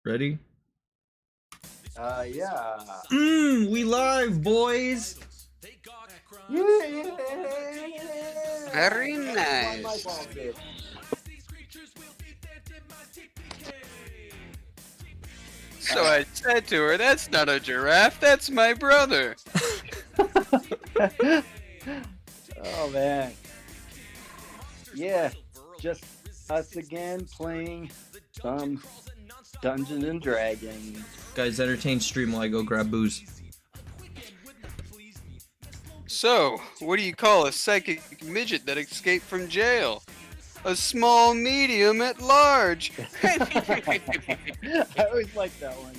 Ready? Yeah. We live, boys. Yeah. Very My nice. ball did. So I said to her, "That's not a giraffe. That's my brother." Oh man. Yeah, just us again playing some Dungeons and Dragons. Guys, entertain stream while I go grab booze. So, what do you call a psychic midget that escaped from jail? A small medium at large. I always like that one.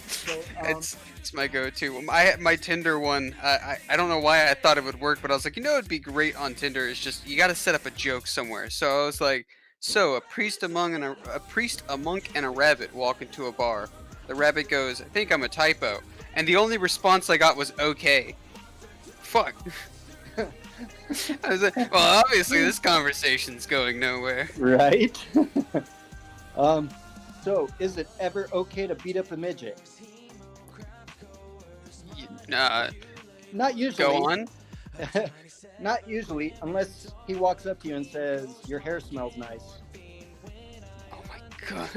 So, It's my go-to. My Tinder one. I don't know why I thought it would work, but I was like, it'd be great on Tinder. It's just you got to set up a joke somewhere. So I was like, a priest, a monk, and a rabbit walk into a bar. The rabbit goes, "I think I'm a typo," and the only response I got was "Okay." Fuck. I was like, well, obviously this conversation's going nowhere. right? So is it ever okay to beat up a midget? Not usually. Go on. Not usually, unless he walks up to you and says, "Your hair smells nice." Oh my god.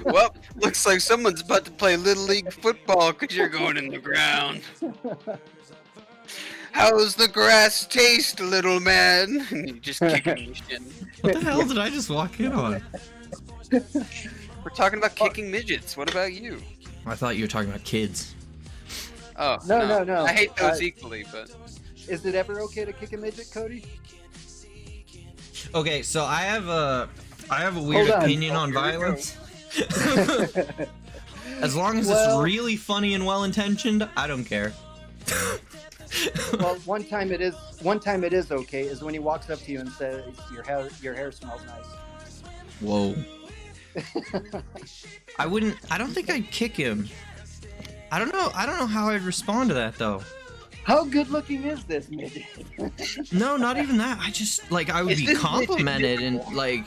Well, looks like someone's about to play Little League football because you're going in the ground. How's the grass taste, little man? And you just kick him in the shin. What the hell did I just walk in on? We're talking about kicking midgets. What about you? I thought you were talking about kids. Oh, No. I hate those equally, but... Is it ever okay to kick a midget, Cody? Okay, so I have a weird Hold on. opinion on here we go. violence. As long as Well- it's really funny and well intentioned, I don't care. Well, one time it is okay is when he walks up to you and says, "Your hair smells nice." Whoa. I don't think I'd kick him. I don't know how I'd respond to that though. How good looking is this midget? No, not even that. I would Is be this complimented and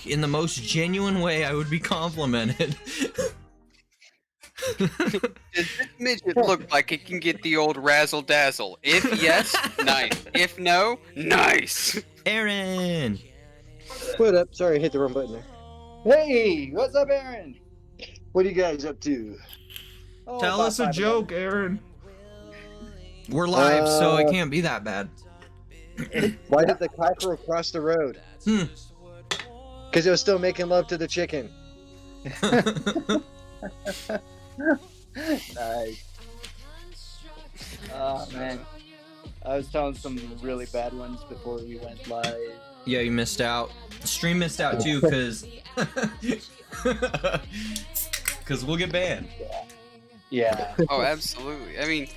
in the most genuine way I would be complimented. Does this midget look like it can get the old razzle dazzle? If yes, nice. If no, nice. Aaron! What up? Sorry, I hit the wrong button there. Hey, what's up, Aaron? What are you guys up to? Oh, Tell about us a 5 joke, Aaron. We're live, so it can't be that bad. Why did the cockerel cross the road? Hmm. Because it was still making love to the chicken. Nice. Oh man, I was telling some really bad ones before we went live. Yeah, you missed out. The stream missed out too, because we'll get banned. Yeah. Oh, absolutely. I mean,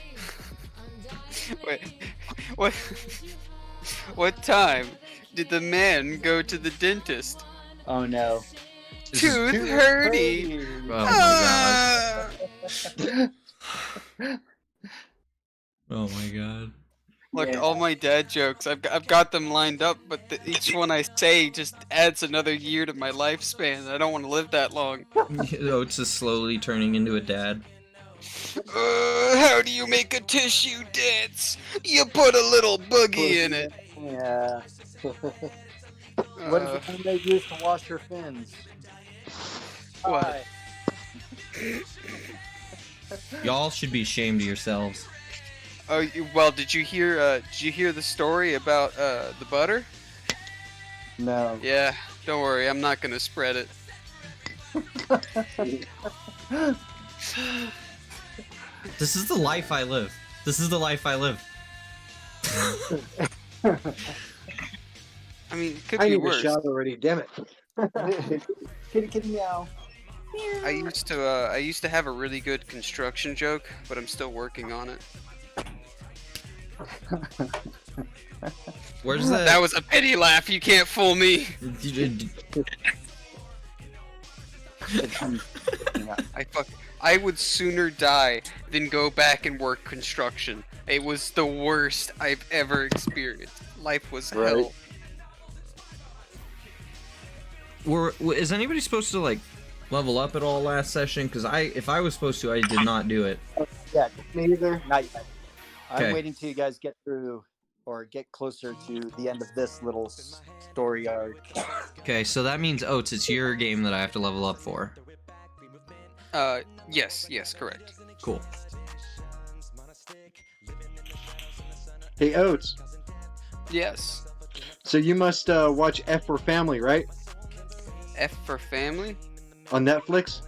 what time did the man go to the dentist? Oh no. Tooth hurty. Oh my god. Ah! Oh my god. Look, Yeah. all my dad jokes, I've got them lined up, but each one I say just adds another year to my lifespan. I don't want to live that long. Oh, it's just slowly turning into a dad. How do you make a tissue dance? You put a little boogie in it. Yeah. What is the thing they use to wash your fins? What? Hi. Y'all should be ashamed of yourselves. Oh, well, did you hear the story about the butter? No. Yeah, don't worry, I'm not gonna spread it. This is the life I live. This is the life I live. I mean, it could I be need a worse. shot already, damn it. Kitty kitty meow. I used to have a really good construction joke, but I'm still working on it. Where's that? That was a pity laugh. You can't fool me. I would sooner die than go back and work construction. It was the worst I've ever experienced. Life was Right. hell. Is anybody supposed to level up at all last session? Because if I was supposed to, I did not do it. Yeah, me either. Not yet. Okay. I'm waiting till you guys get through or get closer to the end of this little story arc. Okay, so that means Oates, it's your game that I have to level up for. Yes, correct. Cool. Hey, Oates. Yes. So you must watch F for Family, right? F for Family? On Netflix?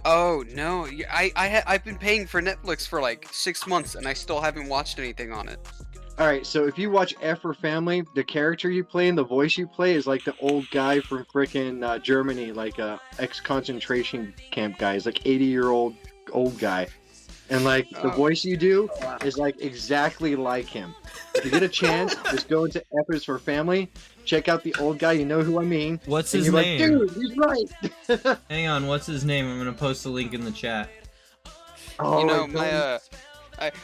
Oh no, I've been paying for Netflix for like 6 months and I still haven't watched anything on it. Alright, so if you watch F for Family, the character you play and the voice you play is like the old guy from frickin' Germany, like ex-concentration camp guy. He's like 80-year-old old guy. And like the voice you do is like exactly like him. If you get a chance, just go into F is for Family, check out the old guy, you know who I mean. What's and his you're name? like, dude, he's right. Hang on, what's his name? I'm gonna post a link in the chat. Oh, You know,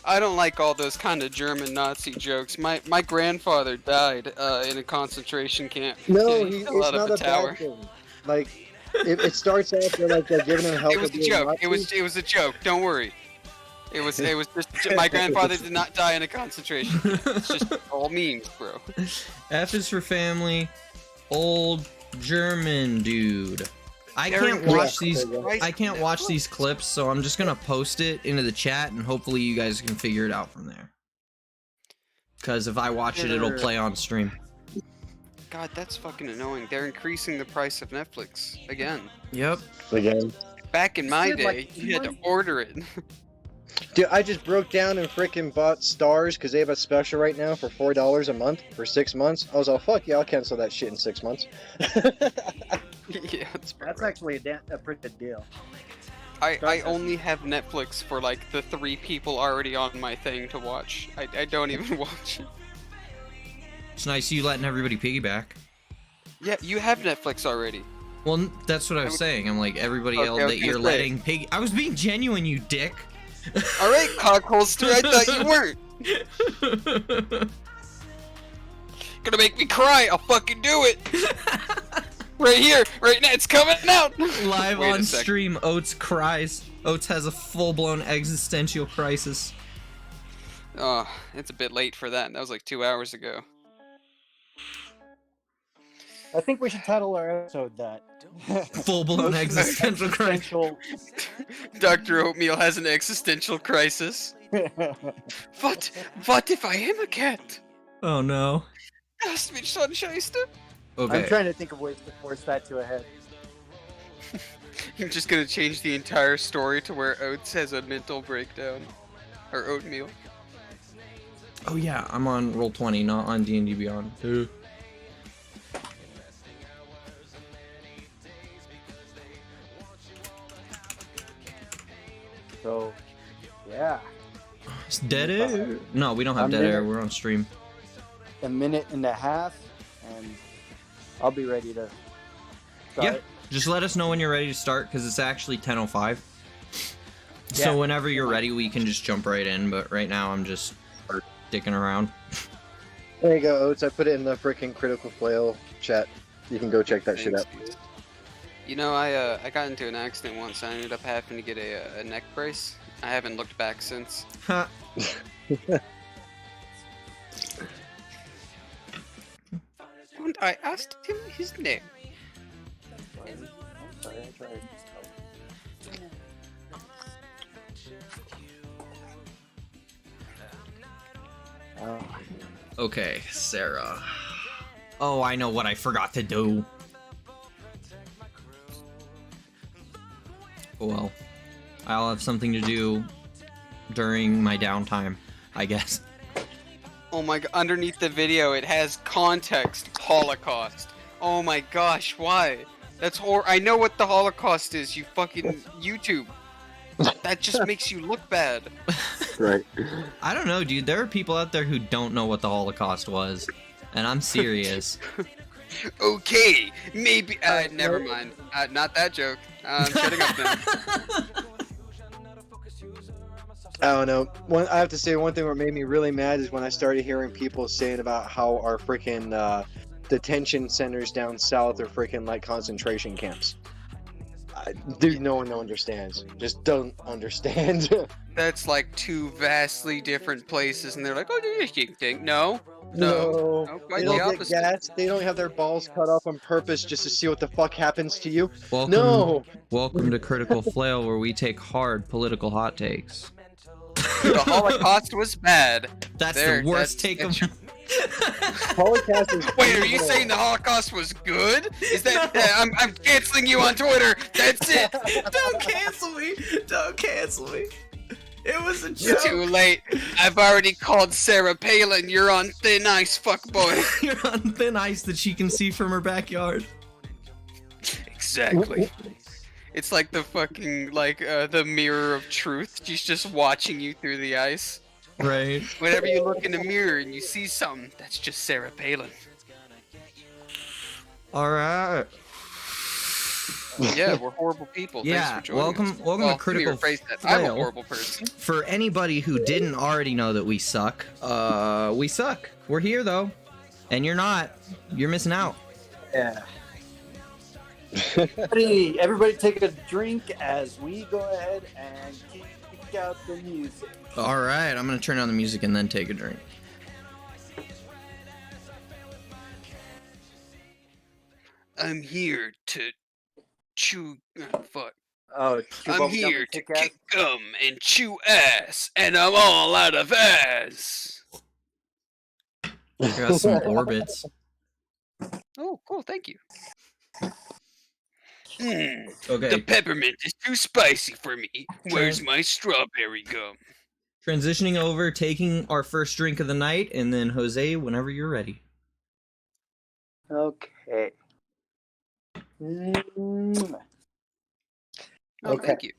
I don't like all those kind of German Nazi jokes. My grandfather died in a concentration camp. No, He it's fell out of not a tower. bad thing. Like, it starts off where like they're giving him help. It was with a being joke. Nazi. It was a joke. Don't worry. It was just my grandfather did not die in a concentration camp. It's just all memes, bro. F is for Family, old German dude. I Very can't good. watch these. Christ, I can't watch these clips, so I'm just gonna post it into the chat, and hopefully you guys can figure it out from there. Because if I watch it, it'll play on stream. God, that's fucking annoying. They're increasing the price of Netflix again. Yep. Again. Back in my Dude, day, like, you had to order it. Dude, I just broke down and freaking bought Stars because they have a special right now for $4 a month for 6 months. I was all, fuck yeah, I'll cancel that shit in 6 months. Yeah, That's actually a pretty good deal. I only have Netflix for like the 3 people already on my thing to watch. I don't even watch it. It's nice you letting everybody piggyback. Yeah, you have Netflix already. Well, that's what I was saying. I'm like, everybody Okay, else I was that gonna you're say. letting pig. I was being genuine, you dick. Alright, cockholster, I thought you weren't. Gonna make me cry, I'll fucking do it! Right here, right now, it's coming out! Live Wait a on sec. stream, Oates cries. Oates has a full-blown existential crisis. Oh, it's a bit late for that. That was like 2 hours ago. I think we should title our episode that. Full-blown existential crisis. Existential- Dr. Oatmeal has an existential crisis. What if I am a cat? Oh no. Lass mich schon scheiße. Okay. I'm trying to think of ways to force that to a head. I'm just gonna change the entire story to where Oates has a mental breakdown. Or Oatmeal. Oh yeah, I'm on Roll20, not on D&D Beyond. So, yeah, It's dead air. No, we don't have I'm dead there. air. We're on stream. a minute and a half, and I'll be ready to start. Yeah. Just let us know when you're ready to start, because it's actually 10:05. Yeah. So whenever you're ready, we can just jump right in. But right now, I'm just dicking around. There you go, Oates. I put it in the freaking Critical Flail chat. You can go check that shit out. Thanks. You know, I got into an accident once. I ended up having to get a neck brace. I haven't looked back since. Ha. And I asked him his name. I'm sorry, I tried. Oh, Okay, Sarah. Oh, I know what I forgot to do. Well, I'll have something to do during my downtime, I guess. Oh my god, underneath the video it has context, Holocaust. Oh my gosh, why? That's I know what the Holocaust is, you fucking YouTube. That just makes you look bad. Right. I don't know, dude. There are people out there who don't know what the Holocaust was. And I'm serious. Okay, maybe, never mind. Not that joke. I'm shutting up now. I don't know. I have to say one thing that made me really mad is when I started hearing people saying about how our freaking detention centers down south are freaking like concentration camps. Dude, no one understands. Just don't understand. That's like two vastly different places, and they're like, "Oh, you think?" No, No, quite they the don't get opposite. gas. They don't have their balls cut off on purpose just to see what the fuck happens to you. Welcome, No. welcome to Critical Flail, where we take hard political hot takes. The Holocaust was bad. That's There, the worst that's- take of. Holocaust is Wait, are you evil. saying the Holocaust was good? Is that? I'm canceling you on Twitter. That's it. Don't cancel me! Don't cancel me! It was a joke. Too late. I've already called Sarah Palin. You're on thin ice, fuckboy. You're on thin ice that she can see from her backyard. Exactly. It's like the fucking the mirror of truth. She's just watching you through the ice. Right. Whenever you look in the mirror and you see something, that's just Sarah Palin. All right. Yeah, we're horrible people. Yeah, Thanks for joining welcome- us. welcome to Well, let me Critical rephrase that. I'm a Flail. horrible person. For anybody who didn't already know that we suck, we suck. We're here though, and you're not. You're missing out. Yeah. Everybody take a drink as we go ahead and kick out the music. All right, I'm gonna turn on the music and then take a drink. I'm here to chew. Oh, fuck. Oh, chew I'm bubblegum here and to kick ass? kick gum and chew ass, and I'm all out of ass. I got some orbits. Oh, cool. Thank you. The Okay, peppermint is too spicy for me. Where's my strawberry gum? transitioning over, taking our first drink of the night, and then Jose, whenever you're ready. Okay. Oh, Okay. thank you.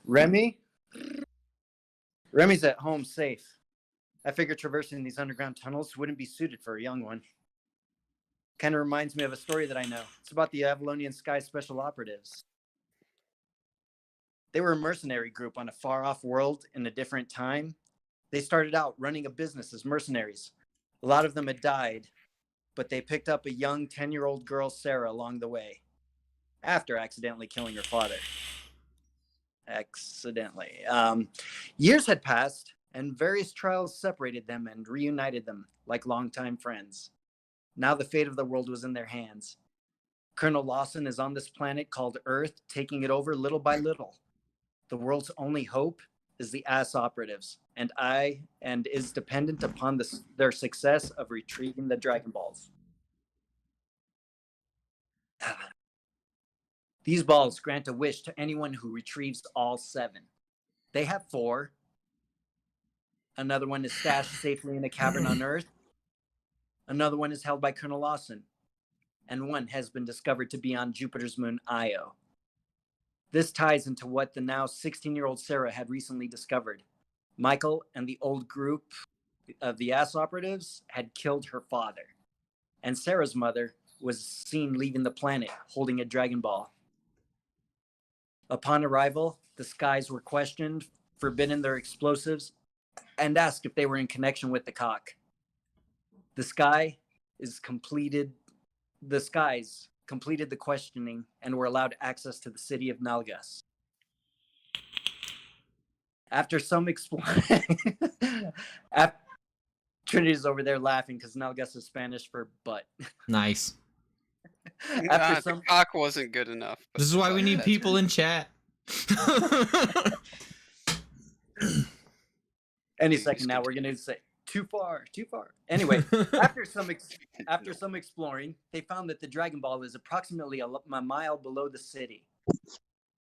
Remy? Remy's at home safe. I figured traversing these underground tunnels wouldn't be suited for a young one. Kind of reminds me of a story that I know. It's about the Avalonian Sky Special Operatives. They were a mercenary group on a far-off world in a different time. They started out running a business as mercenaries. A lot of them had died, but they picked up a young 10-year-old girl, Sarah, along the way, after accidentally killing her father. Accidentally. Years had passed, and various trials separated them and reunited them like longtime friends. Now the fate of the world was in their hands. Colonel Lawson is on this planet called Earth, taking it over little by little. The world's only hope is the ass operatives, and is dependent upon their success of retrieving the Dragon Balls. These balls grant a wish to anyone who retrieves all 7. They have 4. Another one is stashed safely in a cavern on Earth. Another one is held by Colonel Lawson. And one has been discovered to be on Jupiter's moon, Io. This ties into what the now 16-year-old Sarah had recently discovered. Michael and the old group of the ass operatives had killed her father. And Sarah's mother was seen leaving the planet holding a Dragon Ball. Upon arrival, the Skies were questioned, forbidden their explosives, and asked if they were in connection with the cock. The Skies completed the questioning and were allowed access to the city of Nalgas. After some exploring, Trinity's over there laughing because Nalgas is Spanish for butt. Nice. The cock wasn't good enough. but- This is why we but need that's people right. in chat. Any second now, we're gonna say too far. Anyway, after some exploring, they found that the Dragon Ball is approximately a mile below the city.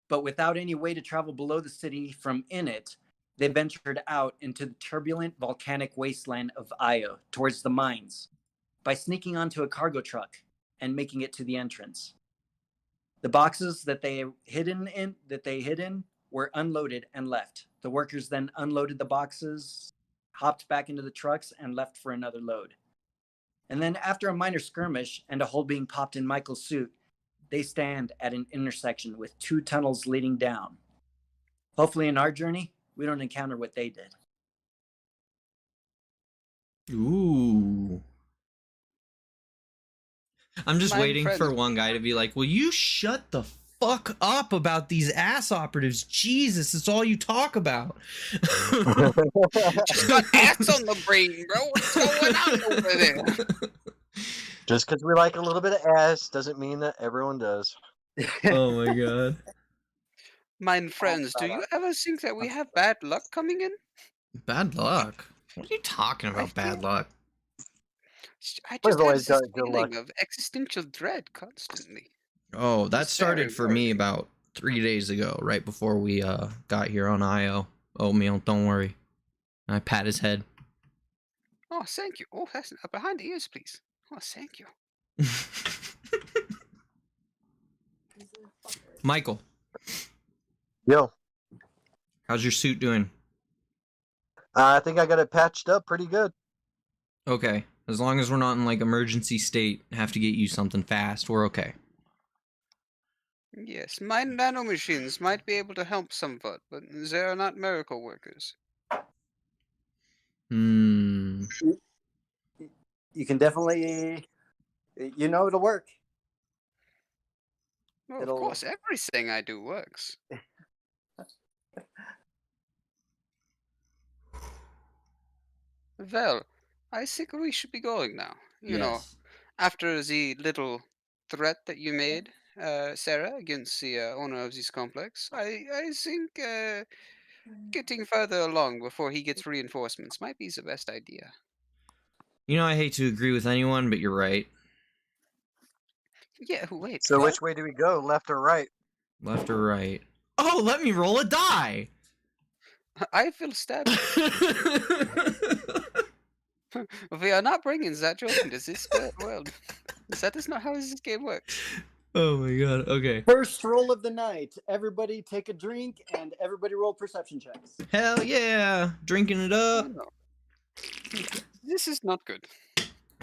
But without any way to travel below the city from in it, they ventured out into the turbulent volcanic wasteland of Io towards the mines by sneaking onto a cargo truck and making it to the entrance. The boxes that they hid in were unloaded and left. The workers then unloaded the boxes, hopped back into the trucks, and left for another load. And then after a minor skirmish and a hole being popped in Michael's suit, they stand at an intersection with 2 tunnels leading down. Hopefully in our journey, we don't encounter what they did. Ooh. I'm just My waiting friend. for one guy to be like, "Will you shut the fuck up about these ass operatives? Jesus, it's all you talk about." Just got ass on the brain, bro. What's going on over there? Just because we like a little bit of ass doesn't mean that everyone does. Oh my god. My friends, do you ever think that we have bad luck coming in? Bad luck? What are you talking I about, bad feel- luck? I We've just have always this got good feeling luck. of existential dread constantly. Oh, that It's started very for me worrying. about 3 days ago, right before we got here on IO. Oatmeal, don't worry. I pat his head. Oh, thank you. Oh, that's behind the ears, please. Oh, thank you. Michael, Yo, how's your suit doing? I think I got it patched up pretty good. Okay, as long as we're not in like emergency state, have to get you something fast, we're okay. Yes, my nanomachines might be able to help somewhat, but they are not miracle workers. Hmm. You can definitely, it'll work. Well, of It'll- course, everything I do works. Well, I think we should be going now. You know, Yes. after the little threat that you made, Sarah, against the owner of this complex, I think getting further along before he gets reinforcements might be the best idea. You know, I hate to agree with anyone, but you're right. Yeah, wait, So what? which way do we go, left or right? Left or right? Oh, let me roll a die! I feel stabbed. We are not bringing that joke into this world. That is not how this game works. Oh my god, okay. First roll of the night. Everybody take a drink and everybody roll perception checks. Hell yeah! Drinking it Oh, up. no. This is not good.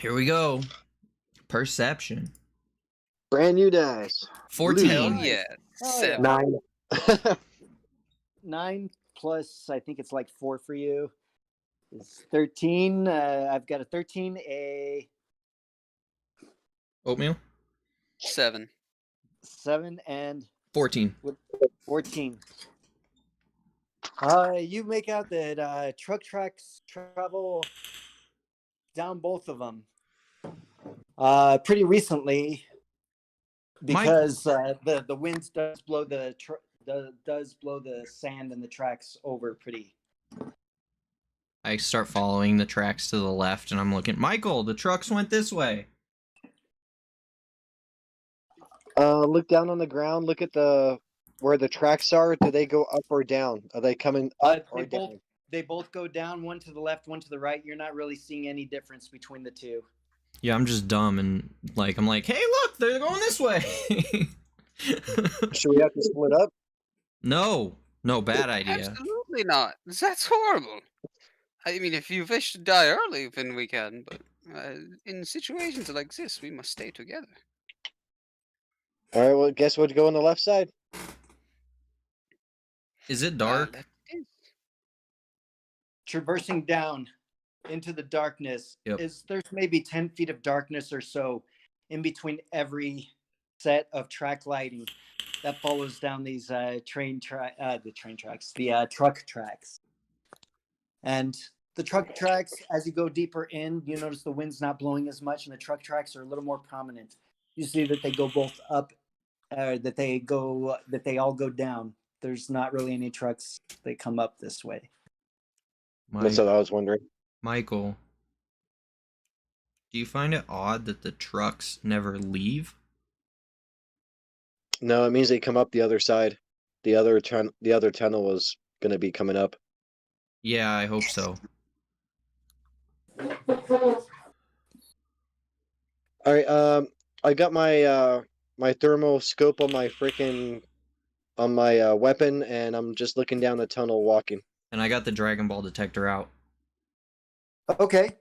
Here we go. Perception. Brand new dice. 14. Hell Nice. yeah. Oh, 7. yeah. 9. 9 plus, I think it's like 4 for you. It's 13. I've got a 13, a Oatmeal? 7. 7, and 14. 14. You make out that truck tracks travel down both of them pretty recently because the wind does blow does blow the sand and the tracks over pretty. I start following the tracks to the left and I'm looking. Michael, the trucks went this way. Look down on the ground. Look at where the tracks are. Do they go up or down? Are they coming up or down? They both go down, one to the left, one to the right. You're not really seeing any difference between the two. Yeah, I'm just dumb and like I'm like, hey, look, they're going this way. Should we have to split up? No, bad idea. Absolutely not. That's horrible. I mean, if you wish to die early, then we can, but in situations like this, we must stay together. All right. Well, guess we'll go on the left side. Is it dark? That is- Traversing down into the darkness Yep. there's maybe 10 feet of darkness or so in between every set of track lighting that follows down these truck tracks. And the truck tracks, as you go deeper in, you notice the wind's not blowing as much and the truck tracks are a little more prominent. You see that they go both up, that they all go down. There's not really any trucks that come up this way. That's what I was wondering. Michael, do you find it odd that the trucks never leave? No, it means they come up the other side. The other tunnel was gonna be coming up. Yeah, I hope so. All right. I got my my thermal scope on my weapon, and I'm just looking down the tunnel, walking. And I got the Dragon Ball detector out. Okay.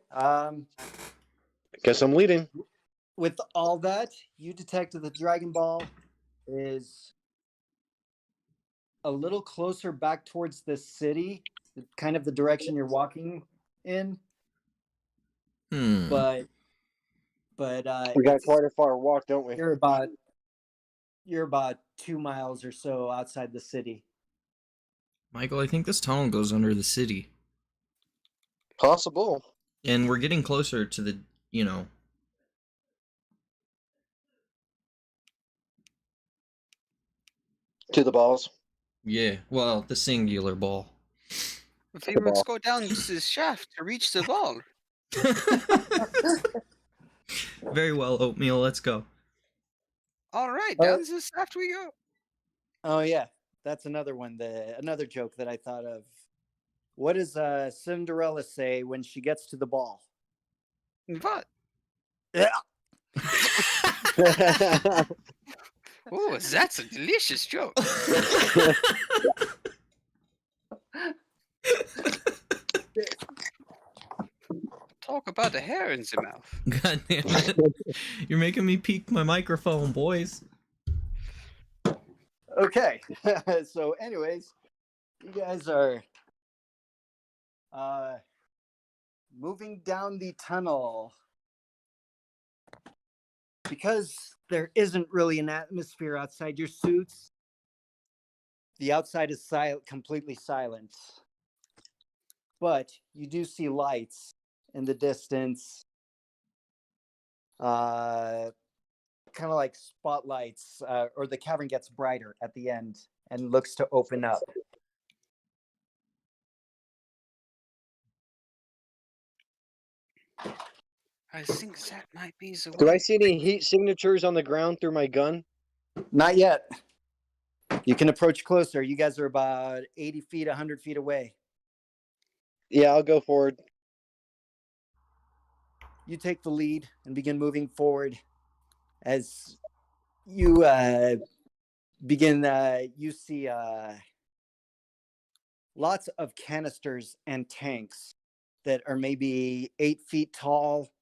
Guess I'm leading. With all that, you detected the Dragon Ball is a little closer back towards the city, kind of the direction you're walking in, Hmm. but but We got quite a far walk, don't we? you're about 2 miles or so outside the city. Michael, I think this tunnel goes under the city. Possible. And we're getting closer to the, you know. To the balls. Yeah, well, the singular ball. We must go down this shaft to reach the ball. Very well, Oatmeal, let's go. All right, down this shaft we go. Oh yeah, that's another one. Another joke that I thought of. What does Cinderella say when she gets to the ball? What? Yeah. Oh, that's a delicious joke. Talk about the hair in the mouth. God damn it. You're making me peek my microphone, boys. Okay. So, anyways, you guys are moving down the tunnel. Because there isn't really an atmosphere outside your suits, the outside is completely silent. But you do see lights in the distance, kind of like spotlights, or the cavern gets brighter at the end and looks to open up. I think that might be the way. Do I see any heat signatures on the ground through my gun? Not yet. You can approach closer. You guys are about 80 feet, 100 feet away. Yeah, I'll go forward. You take the lead and begin moving forward. As you begin, you see lots of canisters and tanks that are maybe 8 feet tall,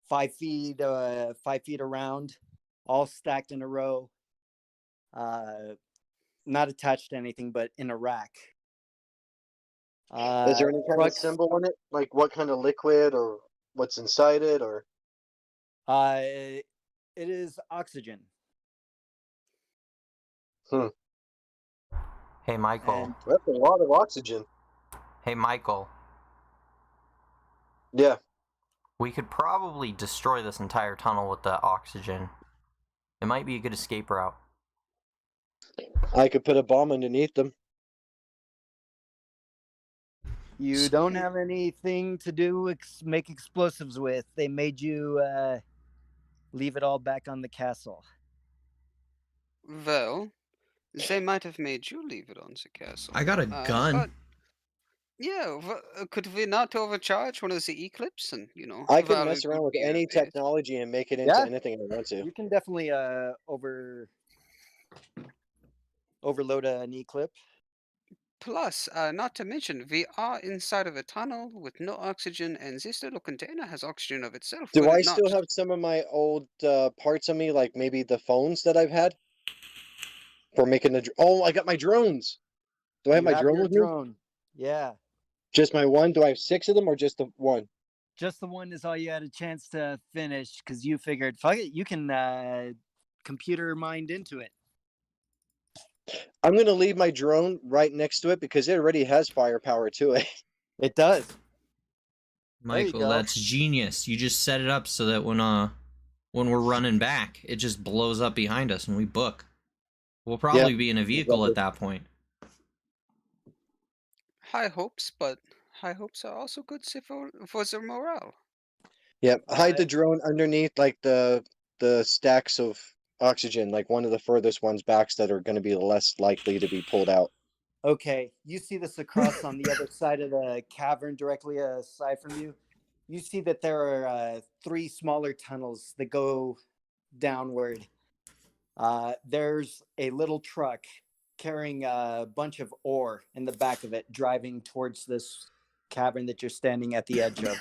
5 feet around, all stacked in a row, not attached to anything, but in a rack. Is there any kind of symbol on it? Like what kind of liquid or what's inside it, or? It is oxygen. Hey, Michael. And That's a lot of oxygen. Hey, Michael. Yeah. We could probably destroy this entire tunnel with the oxygen. It might be a good escape route. I could put a bomb underneath them. you don't have anything to do make explosives with. They made you leave it all back on the castle. Well, they might have made you leave it on the castle. I got a gun. But yeah, could we not overcharge one of the Eclipse and I could Val mess around could with be any repaired? technology and make it into Yeah. anything I want to. You can definitely overload an Eclipse. Plus, not to mention, we are inside of a tunnel with no oxygen, and this little container has oxygen of itself. Do will I it still not? have some of my old parts on me, like maybe the phones that I've had for making the? Oh, I got my drones. Do I have You my drone your with me? drone. Yeah. Just my one? Do I have 6 of them or just the one? Just the one is all you had a chance to finish because you figured, fuck it, you can computer mind into it. I'm gonna leave my drone right next to it because it already has firepower to it. It does. Michael, go. that's genius. You just set it up so that when we're running back, it just blows up behind us and we book. We'll probably be in a vehicle at that point. High hopes, but high hopes are also good for the morale. Yep. Hide the drone underneath like the stacks of oxygen, like one of the furthest ones backs that are going to be less likely to be pulled out. Okay, you see this across on the other side of the cavern, directly aside from you. You see that there are 3 smaller tunnels that go downward. There's a little truck carrying a bunch of ore in the back of it, driving towards this cavern that you're standing at the edge of.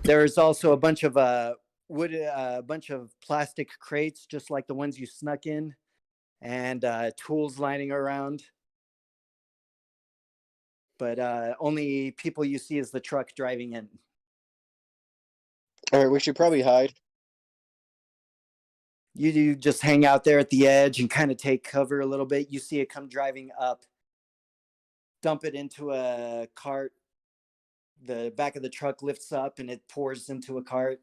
There's also a bunch of wood, a bunch of plastic crates, just like the ones you snuck in, and tools lining around. But only people you see is the truck driving in. All right, we should probably hide. You just hang out there at the edge and kind of take cover a little bit. You see it come driving up, dump it into a cart. The back of the truck lifts up and it pours into a cart.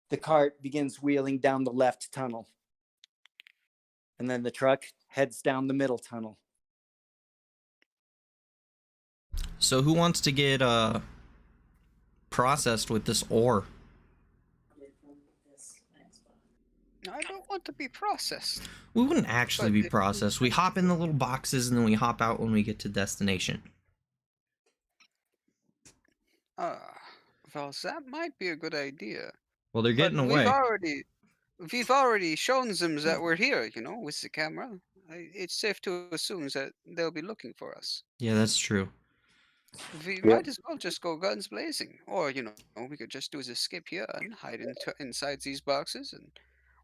The cart begins wheeling down the left tunnel. And then the truck heads down the middle tunnel. So who wants to get processed with this ore? I don't want to be processed. We wouldn't actually But be if- processed. We hop in the little boxes and then we hop out when we get to destination. Well, that might be a good idea. Well, they're getting But away. we've already shown them that we're here, with the camera. It's safe to assume that they'll be looking for us. Yeah, that's true. We Yep. might as well just go guns blazing. Or, we could just do is escape here and hide inside these boxes. And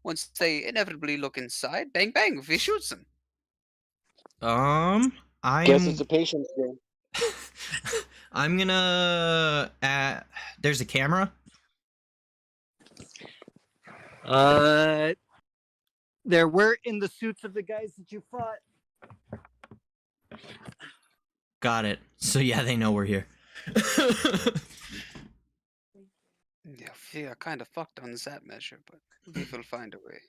once they inevitably look inside, bang, bang, we shoot them. I Guess am. it's a patience game. I'm gonna. There's a camera. There were in the suits of the guys that you fought. Got it. So yeah, they know we're here. Yeah, we are kind of fucked on that measure, but we will find a way.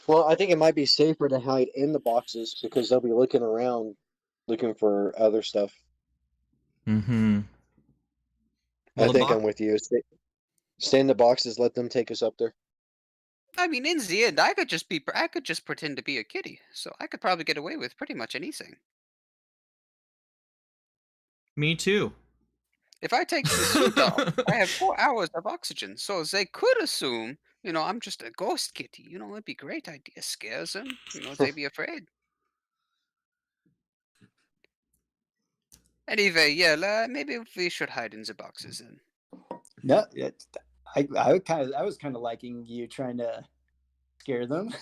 Well, I think it might be safer to hide in the boxes because they'll be looking around, looking for other stuff. Mm-hmm. Well, I think I'm with you. Stay in the boxes. Let them take us up there. I mean, in the end, I could just pretend to be a kitty, so I could probably get away with pretty much anything. Me too. If I take the suit off, I have 4 hours of oxygen, so they could assume, I'm just a ghost kitty. It'd be a great idea. Scares them, they'd be afraid. Anyway, yeah, maybe we should hide in the boxes then. No, I was kind of liking you trying to scare them.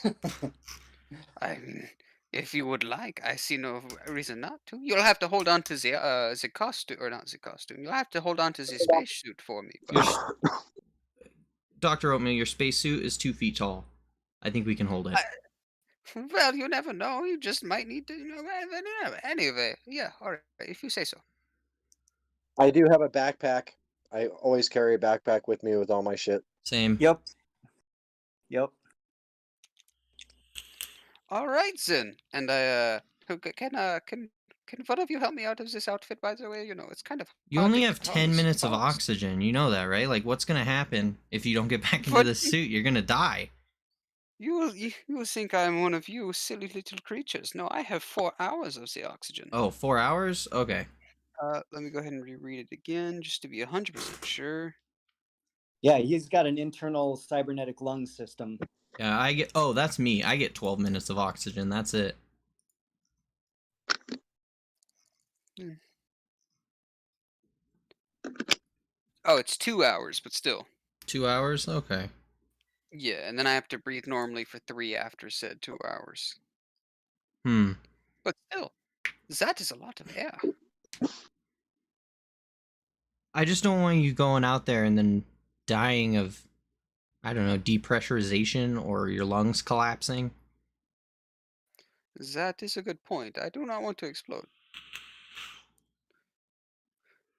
I mean, if you would like, I see no reason not to. You'll have to hold on to the costume, or not the costume. You'll have to hold on to the spacesuit for me. But Dr. Oatmeal, your spacesuit is 2 feet tall. I think we can hold it. well, you never know. You just might need to, Anyway, yeah, all right, if you say so. I do have a backpack. I always carry a backpack with me with all my shit. Same. Yep. All right then. And can one of you help me out of this outfit? By the way, it's kind of. You hard only to have get 10 on this minutes of fast. oxygen. You know that, right? Like, what's gonna happen if you don't get back into But- the suit? You're gonna die. You think I'm one of you silly little creatures? No, I have 4 hours of the oxygen. Oh, 4 hours? Okay. Let me go ahead and reread it again, just to be 100% sure. Yeah, he's got an internal cybernetic lung system. Yeah, I get. Oh, that's me. I get 12 minutes of oxygen. That's it. Oh, it's 2 hours, but still. 2 hours? Okay. Yeah, and then I have to breathe normally for 3 after said 2 hours. Hmm. But still, that is a lot of air. I just don't want you going out there and then dying of, I don't know, depressurization or your lungs collapsing. That is a good point. I do not want to explode.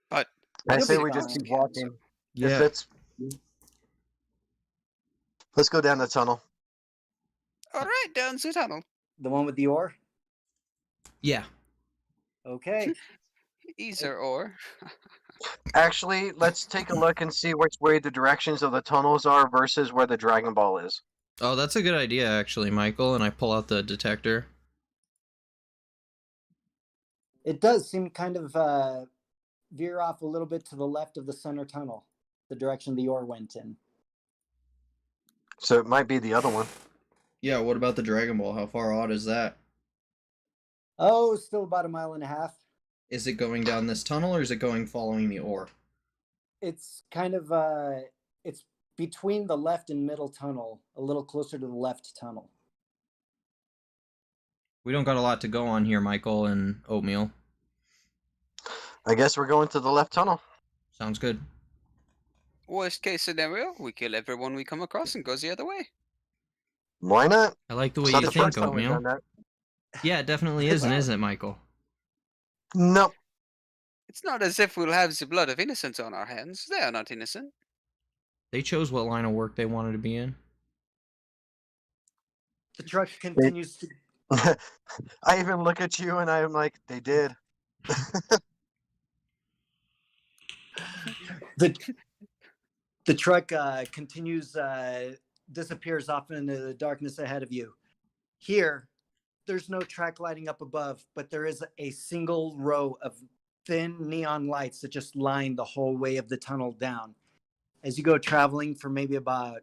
But I You'll say be we just fine. keep walking. If Yeah. it's... Let's go down the tunnel. all right, down the tunnel. The one with the ore? Yeah. Okay. Either or. Actually, let's take a look and see which way the directions of the tunnels are versus where the Dragon Ball is. Oh, that's a good idea, actually, Michael. And I pull out the detector. It does seem kind of veer off a little bit to the left of the center tunnel, the direction the ore went in. So it might be the other one. Yeah, what about the Dragon Ball? How far out is that? Oh, still about 1.5 miles. Is it going down this tunnel or is it going following the ore? It's kind of it's between the left and middle tunnel, a little closer to the left tunnel. We don't got a lot to go on here, Michael and Oatmeal. I guess we're going to the left tunnel. Sounds good. Worst case scenario, we kill everyone we come across and goes the other way. Why not? I like the way It's not you the think, first time we've Oatmeal. done that. Yeah, it definitely isn't it, Michael? Nope. It's not as if we'll have the blood of innocents on our hands. They are not innocent. They chose what line of work they wanted to be in. The truck continues to. I even look at you and I'm like, they did. The truck continues, disappears off into the darkness ahead of you. Here, there's no track lighting up above, but there is a single row of thin neon lights that just line the whole way of the tunnel down. As you go traveling for maybe about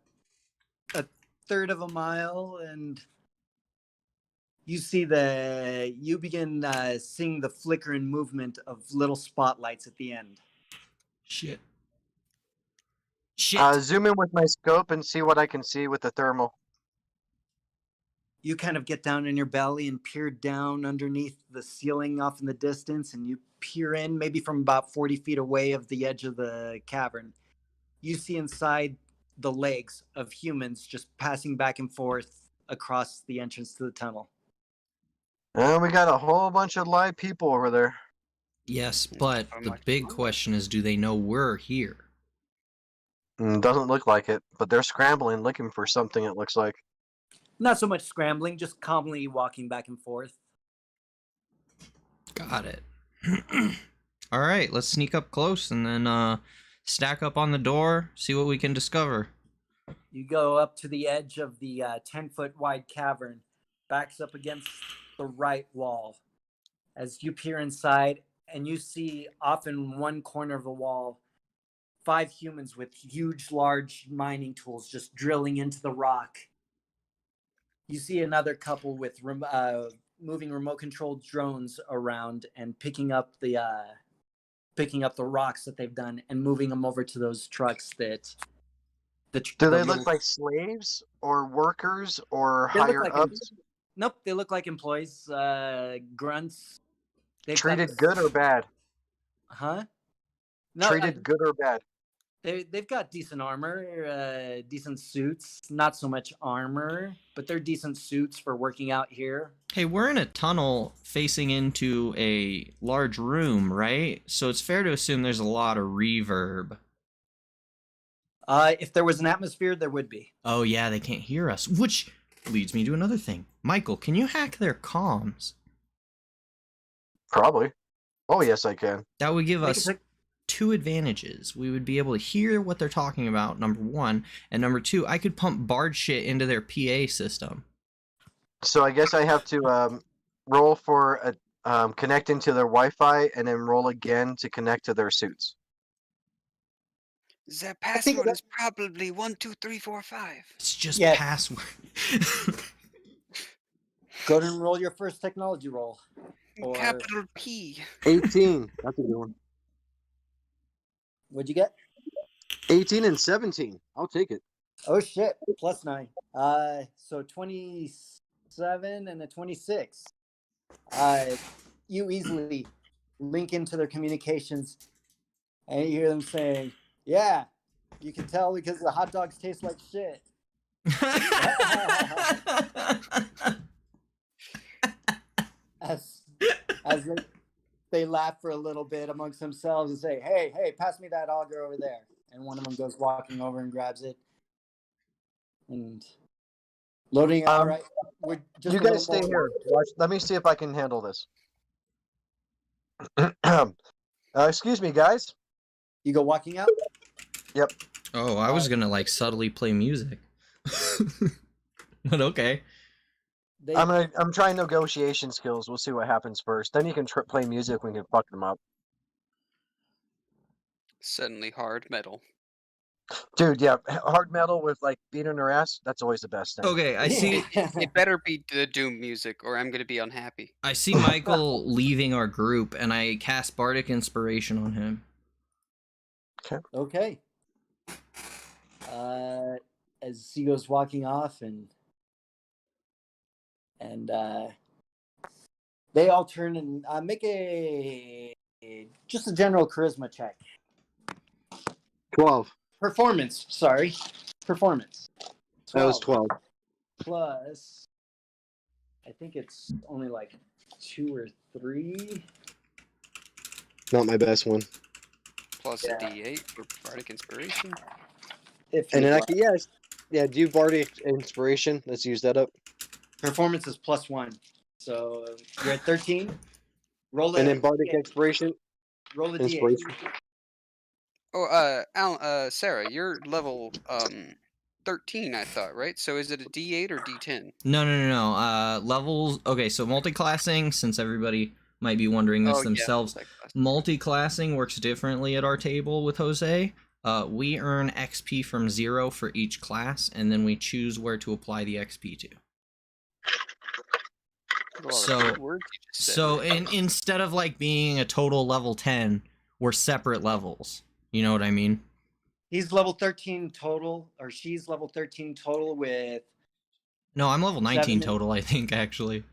a third of a mile, and you begin seeing the flicker and movement of little spotlights at the end. Shit. Shit. Zoom in with my scope and see what I can see with the thermal. You kind of get down in your belly and peer down underneath the ceiling off in the distance, and you peer in maybe from about 40 feet away of the edge of the cavern. You see inside the legs of humans just passing back and forth across the entrance to the tunnel. And we got a whole bunch of live people over there. Yes, but so the much big fun. question is, do they know we're here? Doesn't look like it, but they're scrambling, looking for something, it looks like. Not so much scrambling, just calmly walking back and forth. Got it. All right, let's sneak up close and then stack up on the door, see what we can discover. You go up to the edge of the 10-foot wide cavern, backs up against the right wall. As you peer inside, and you see off in one corner of the wall 5 humans with huge, large mining tools just drilling into the rock. You see another couple with moving remote-controlled drones around and picking up the rocks that they've done and moving them over to those trucks that. Do they look like slaves or workers or They look higher like ups? Nope, they look like employees, grunts. They've got Treated this- good or bad? Huh? No, Treated good or bad? they've got decent armor, decent suits. Not so much armor, but they're decent suits for working out here. Hey, we're in a tunnel facing into a large room, right? So it's fair to assume there's a lot of reverb. If there was an atmosphere, there would be. Oh yeah, they can't hear us, which leads me to another thing. Michael, can you hack their comms? Probably. Oh, yes, I can. That would give Make us a tech- 2 advantages. We would be able to hear what they're talking about, number 1, and number 2, I could pump Bard shit into their PA system. So I guess I have to roll for connecting to their Wi-Fi and then roll again to connect to their suits. The think password that- is probably 12345. It's just Yes. password. Go ahead and roll your first technology roll. Or Capital P. 18. That's a good one. what'd you get? 18 and 17. I'll take it. Oh shit, +9. So 27 and a 26. You easily link into their communications, and you hear them saying, "Yeah, you can tell because the hot dogs taste like shit." As they laugh for a little bit amongst themselves and say, "Hey, pass me that auger over there." And one of them goes walking over and grabs it. And loading. All right, we're just You a little guys stay more- here. Watch. Let me see if I can handle this. Excuse me, guys. You go walking out. Oh, I was gonna like subtly play music. But okay. They, I'm trying negotiation skills. We'll see what happens first. Then you can play music. We can fuck them up, Suddenly hard metal. dude. Yeah, hard metal with like beating their ass. That's always the best thing. Okay, I see It better be the Doom music or I'm gonna be unhappy. I see Michael leaving our group and I cast Bardic Inspiration on him. Okay. As he goes walking off, and they all turn and make a just a general charisma check. 12. Performance, sorry. Performance. That was 12. Plus, I think it's only like 2 or 3. Not my best one. Plus Yeah. a D8 for Bardic Inspiration. If And you then like. yeah, do Bardic Inspiration. Let's use that up. Performance is +1. So you're at 13. Roll And a then Bardic D8. Inspiration. Roll a D8. Inspiration. Oh, Sarah, you're level 13, I thought, right? So is it a D8 or D10? No. Levels. Okay, so multi-classing, since everybody might be wondering this Oh, yeah, themselves, multi-class. multi-classing works differently at our table with Jose. We earn XP from 0 for each class, and then we choose where to apply the XP to. A lot of So- good words you just said. So instead of like being a total level 10, we're separate levels. You know what I mean? He's level 13 total, or she's level 13 total with. No, I'm level 19 7. total, I think, actually.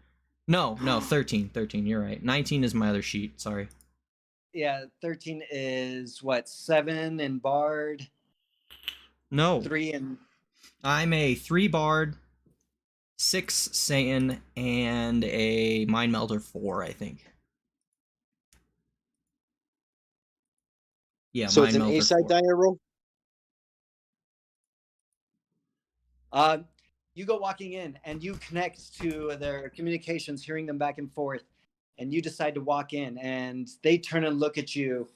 No, 13, you're right. 19 is my other sheet, sorry. Yeah, 13 is what? 7 in Bard, No, 3 in. I'm a 3 Bard, 6 Satan, and a Mind Melter 4, I think. Yeah, So Mind it's an Melter A-side 4. die roll? You go walking in and you connect to their communications, hearing them back and forth, and you decide to walk in, and they turn and look at you,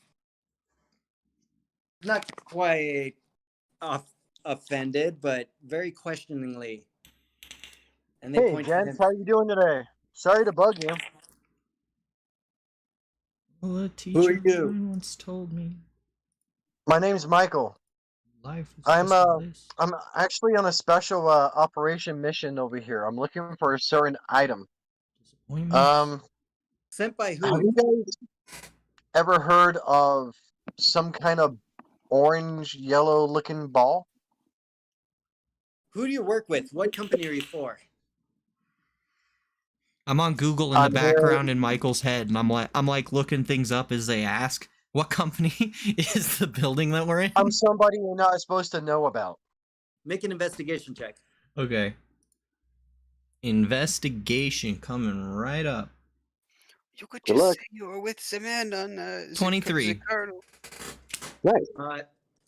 not quite offended, but very questioningly. And they Hey, point to gents, him. how you doing today? Sorry to bug you. Well, a Who are teacher of you? mine once told me My name's Michael. life is I'm, just a list. I'm actually on a special operation mission over here. I'm looking for a certain item. Disappointments. Sent by Have who? you guys ever heard of some kind of orange, yellow-looking ball? Who do you work with? What company are you for? I'm on Google in the I'm background in Michael's head, and I'm like looking things up as they ask. What company is the building that we're in? I'm somebody you're not supposed to know about. Make an investigation check. Okay. Investigation coming right up. You could Good just luck. say you were with Samantha on 23. Zicardo.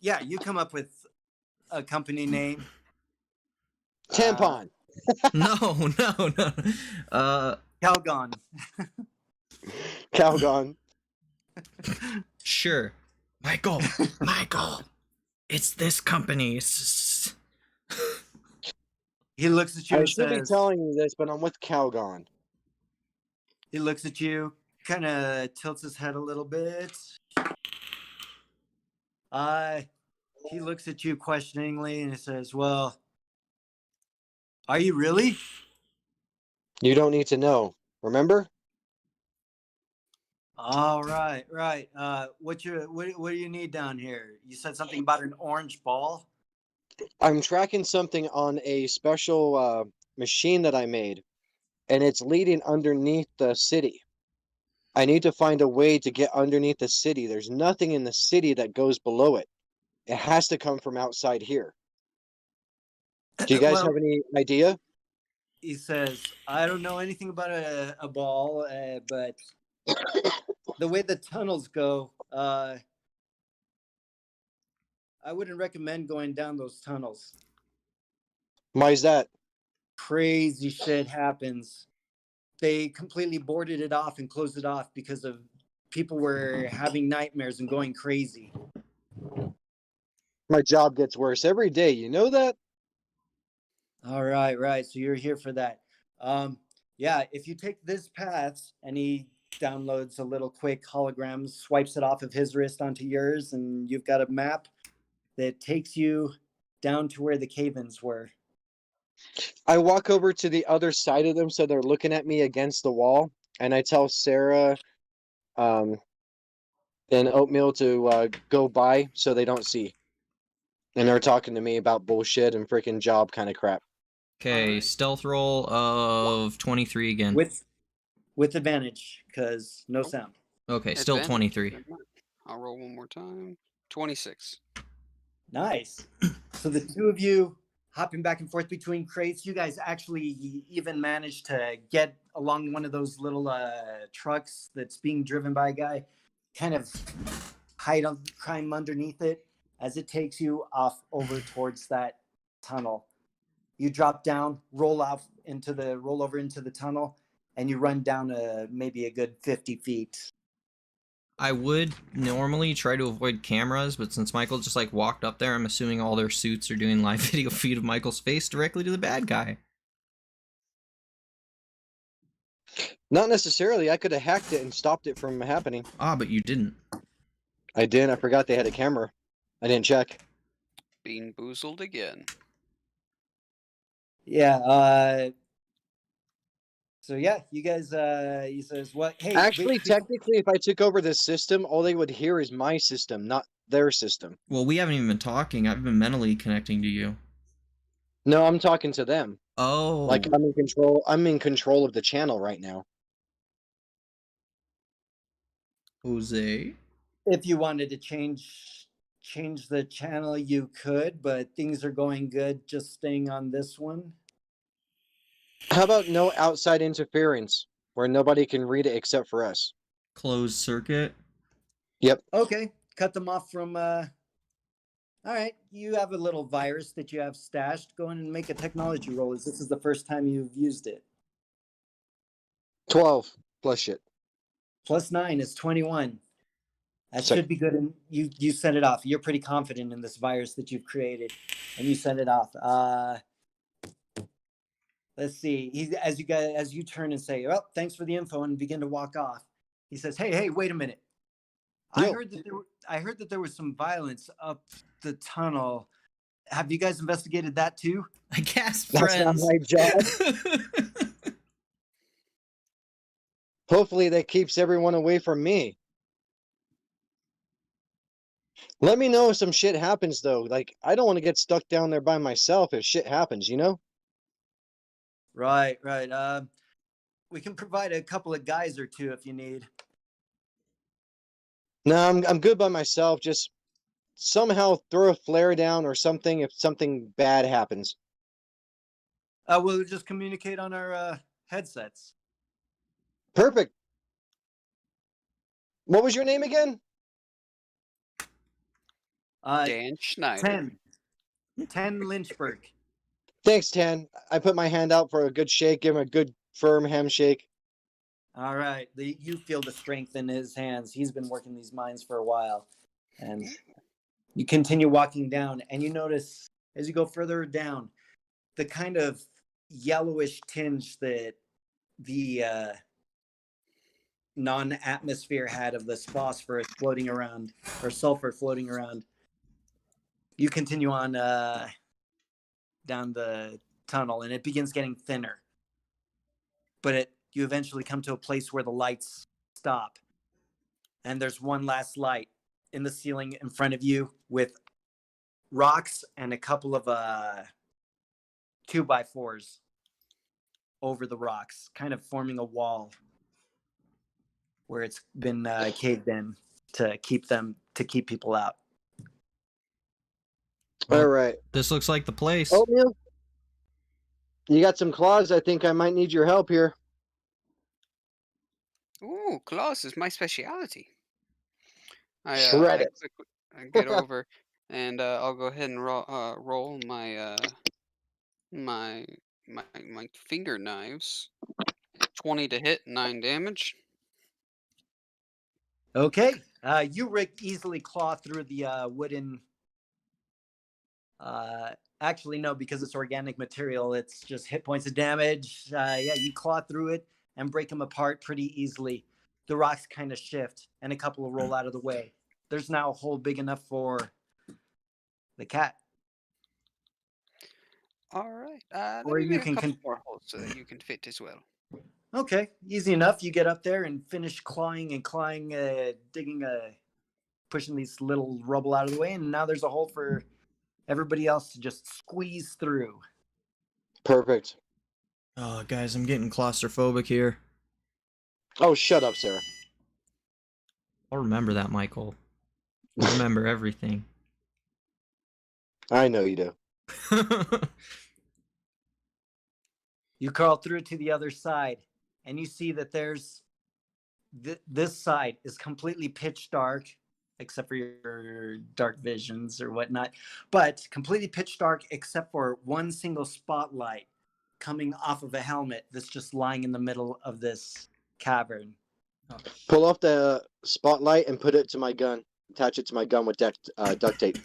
Yeah, you come up with a company name. Tampon. No. Calgon. Calgon. Sure. Michael. It's this company. It's... He looks at you I and should be says, telling you this, but I'm with Calgon. he looks at you, kind of tilts his head a little bit. He looks at you questioningly and he says, well, are you really? You don't need to know. Remember? All right. What do you need down here? You said something about an orange ball. I'm tracking something on a special machine that I made, and it's leading underneath the city. I need to find a way to get underneath the city. There's nothing in the city that goes below it. It has to come from outside here. Do you guys Well, have any idea? he says, I don't know anything about a ball, but the way the tunnels go, I wouldn't recommend going down those tunnels. Why is that? Crazy shit happens. They completely boarded it off and closed it off because of people were having nightmares and going crazy. My job gets worse every day. You know that? All right. So you're here for that. Yeah, if you take this path, and he downloads a little quick hologram, swipes it off of his wrist onto yours, and you've got a map that takes you down to where the cave-ins were. I walk over to the other side of them so they're looking at me against the wall, and I tell Sarah and Oatmeal to go by so they don't see. And they're talking to me about bullshit and freaking job kind of crap. Okay, Alright. stealth roll of 23 again. With advantage, because no sound. Okay, still Advantage, 23. never mind. I'll roll one more time. 26. Nice. So the two of you hopping back and forth between crates, you guys actually even managed to get along one of those little trucks that's being driven by a guy, kind of climb underneath it as it takes you off over towards that tunnel. You drop down, roll over into the tunnel, and you run down maybe a good 50 feet. I would normally try to avoid cameras, but since Michael just like walked up there, I'm assuming all their suits are doing live video feed of Michael's face directly to the bad guy. Not necessarily. I could have hacked it and stopped it from happening. Ah, but you didn't. I did. I forgot they had a camera. I didn't check. Being boozled again. Yeah. So yeah, you guys. He says, "What? Hey, Actually, wait, technically, if I took over this system, all they would hear is my system, not their system. Well, we haven't even been talking. I've been mentally connecting to you. No, I'm talking to them. Oh. Like I'm in control. I'm in control of the channel right now. Jose? if you wanted to change the channel, you could, but things are going good. Just staying on this one. How about no outside interference, where nobody can read it except for us? Closed circuit? Okay, cut them off from. All right, you have a little virus that you have stashed. Go in and make a technology roll. As this is the first time you've used it. 12 plus shit. Plus 9 is 21. That Sick. should be good. And you set it off. You're pretty confident in this virus that you've created, and you set it off. Let's see. As you turn and say, "Well, thanks for the info," and begin to walk off, he says, "Hey, wait a minute. I Yo. heard that there was some violence up the tunnel. Have you guys investigated that too?" I guess That's not friends. my job. Hopefully that keeps everyone away from me. Let me know if some shit happens though. Like, I don't want to get stuck down there by myself if shit happens, you know? Right. We can provide a couple of guys or two if you need. No, I'm good by myself. Just somehow throw a flare down or something if something bad happens. We'll just communicate on our headsets. Perfect. What was your name again? Dan Schneider. 10 Lynchburg. Thanks, Tan. I put my hand out for a good shake, give him a good firm handshake. All right. You feel the strength in his hands. He's been working these mines for a while. And you continue walking down, and you notice as you go further down, the kind of yellowish tinge that the non-atmosphere had of this phosphorus floating around, or sulfur floating around. You continue on down the tunnel, and it begins getting thinner. But you eventually come to a place where the lights stop. And there's one last light in the ceiling in front of you with rocks and a couple of 2x4s over the rocks, kind of forming a wall where it's been caved in to keep people out. All right. This looks like the place. Oatmeal, you got some claws. I think I might need your help here. Ooh, claws is my specialty. Shred it. I get over, and I'll go ahead and roll my my finger knives. 20 to hit, 9 damage. Okay. You, Rick, easily claw through the wooden. Actually, no, because it's organic material. It's just hit points of damage. Yeah, you claw through it and break them apart pretty easily. The rocks kind of shift, and a couple will roll out of the way. There's now a hole big enough for the cat. All right. Let Or me you make a can couple more holes so that you can fit as well. Okay, easy enough. You get up there and finish clawing, digging, pushing these little rubble out of the way, and now there's a hole for everybody else to just squeeze through. Perfect. Oh, guys, I'm getting claustrophobic here. Oh, shut up, Sarah. I'll remember that, Michael. I remember everything. I know you do. You crawl through to the other side, and you see that there's this side is completely pitch dark, except for your dark visions or whatnot, but completely pitch dark except for one single spotlight coming off of a helmet that's just lying in the middle of this cavern. Pull off the spotlight and put it to my gun. Attach it to my gun with duct tape.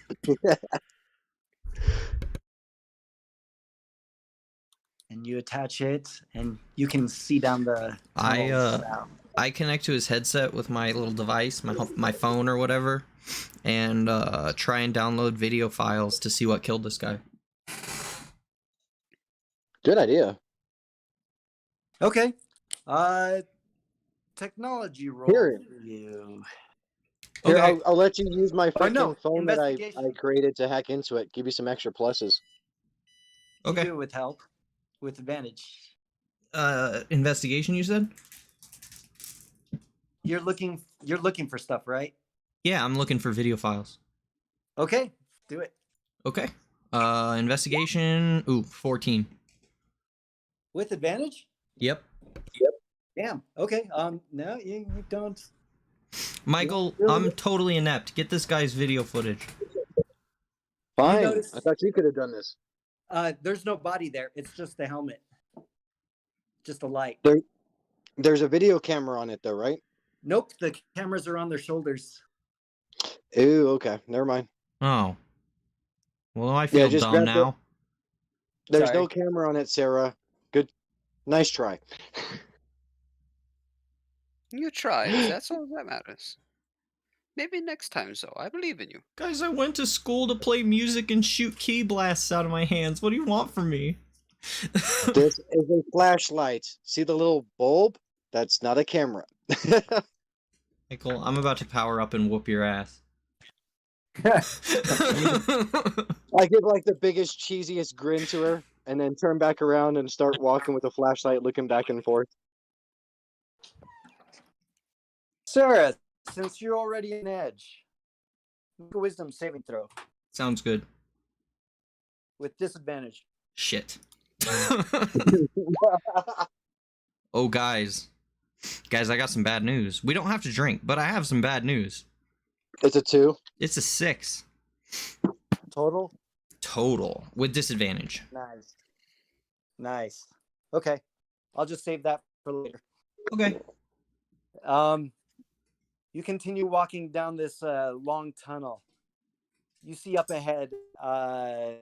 And you attach it, and you can see down the tunnels now. I connect to his headset with my little device, my phone or whatever, and try and download video files to see what killed this guy. Good idea. Okay. Technology roll Here. for you. Here, Okay. I'll let you use my freaking no, phone that I investigation. created to hack into it. Give you some extra pluses. You Okay. do it with help, with advantage. Investigation, you said? You're looking for stuff, right? Yeah, I'm looking for video files. Okay, do it. Okay. Investigation. Ooh, 14. With advantage? Yep. Damn. Okay. No, you don't. Michael, Really? I'm totally inept. Get this guy's video footage. Fine. noticed- I thought you could have done this. There's no body there. It's just the helmet. Just a light. There's a video camera on it, though, right? Nope, the cameras are on their shoulders. Ooh, okay. Never mind. Oh. Well, I feel just dumb grab the- now. There's Sorry. no camera on it, Sarah. Good. Nice try. You tried. That's all that matters. Maybe next time, so I believe in you. Guys, I went to school to play music and shoot key blasts out of my hands. What do you want from me? This is a flashlight. See the little bulb? That's not a camera. Michael, I'm about to power up and whoop your ass. I give like the biggest, cheesiest grin to her, and then turn back around and start walking with a flashlight, looking back and forth. Sarah, since you're already an edge, make a wisdom saving throw Sounds good. with disadvantage. Shit. Oh, guys. Guys, I got some bad news. We don't have to drink, but I have some bad news. It's a 2. It's a 6 Total? total with disadvantage. Nice. Nice. Okay. I'll just save that for later. Okay. You continue walking down this long tunnel. You see up ahead that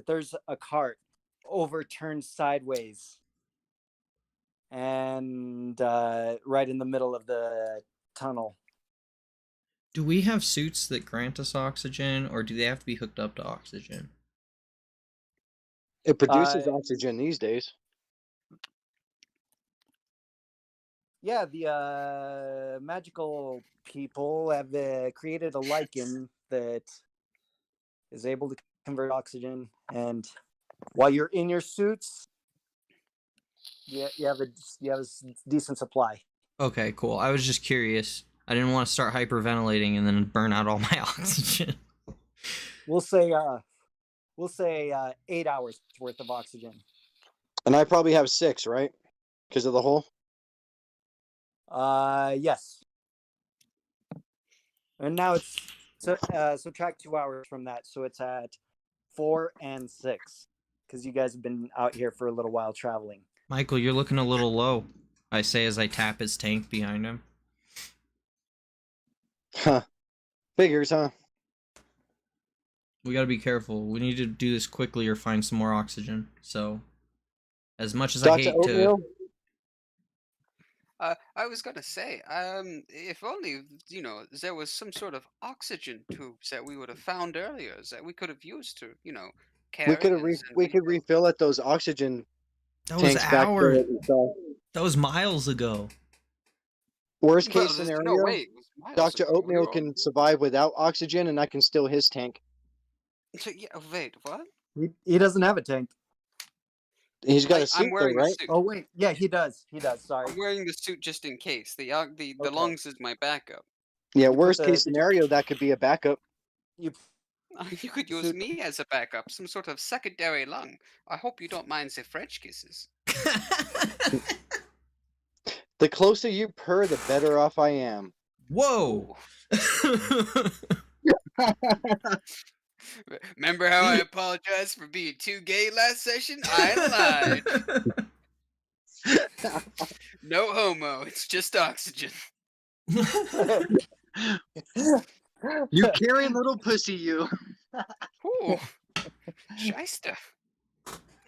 there's a cart overturned sideways, and right in the middle of the tunnel. Do we have suits that grant us oxygen, or do they have to be hooked up to oxygen? It produces Uh, oxygen these days. Yeah, the magical people have created a licon that is able to convert oxygen, and while you're in your suits, you have a decent supply. Okay, cool. I was just curious. I didn't want to start hyperventilating and then burn out all my oxygen. We'll say 8 hours worth of oxygen. And I probably have 6, right? Because of the hole? Yes. And now it's subtract 2 hours from that, so it's at 4 and 6, because you guys have been out here for a little while traveling. Michael, you're looking a little low, I say as I tap his tank behind him. Huh. Figures, huh? We gotta be careful. We need to do this quickly or find some more oxygen. So, as much as I Dr. hate Oatmeal? to... I was gonna say, if only there was some sort of oxygen tubes that we would have found earlier that we could have used to, carry. We could have us and we could refill. refill at those oxygen That was tanks back there hours. that we saw. That was miles ago. Worst Well, case there's scenario, no way it was miles Dr. ago. We Oatmeal were all- can survive without oxygen, and I can steal his tank. Yeah, wait, what? He doesn't have a tank. He's got a I'm suit though, wearing the right? suit. Oh wait, yeah, he does. He does. Sorry. I'm wearing the suit just in case. The Okay. lungs is my backup. Yeah. You put Worst the- case scenario, that could be a backup. You You could use suit- me as a backup, some sort of secondary lung. I hope you don't mind the French kisses. The closer you purr, the better off I am. Whoa. Remember how I apologized for being too gay last session? I lied. No homo. It's just oxygen. You carry little pussy, you. Ooh. Shyster.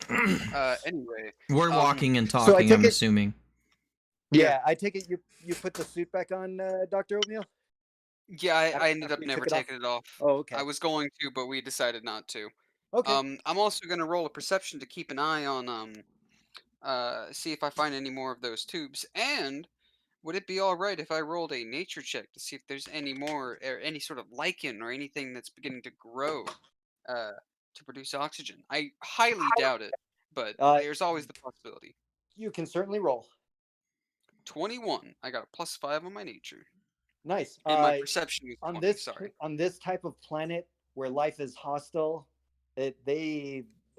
Anyway. We're walking and I talking, take I'm it- assuming. yeah, I take it you put the suit back on, Dr. Oatmeal? Yeah, I ended After up you never took it off? taking it off. Oh, okay. I was going to, but we decided not to. Okay. I'm also gonna roll a perception to keep an eye on see if I find any more of those tubes. And would it be all right if I rolled a nature check to see if there's any more or any sort of lichen or anything that's beginning to grow to produce oxygen? I highly doubt it, but there's always the possibility. You can certainly roll. 21. I got a +5 on my nature, Nice. and my perception was on 20. this Sorry. on this type of planet where life is hostile, it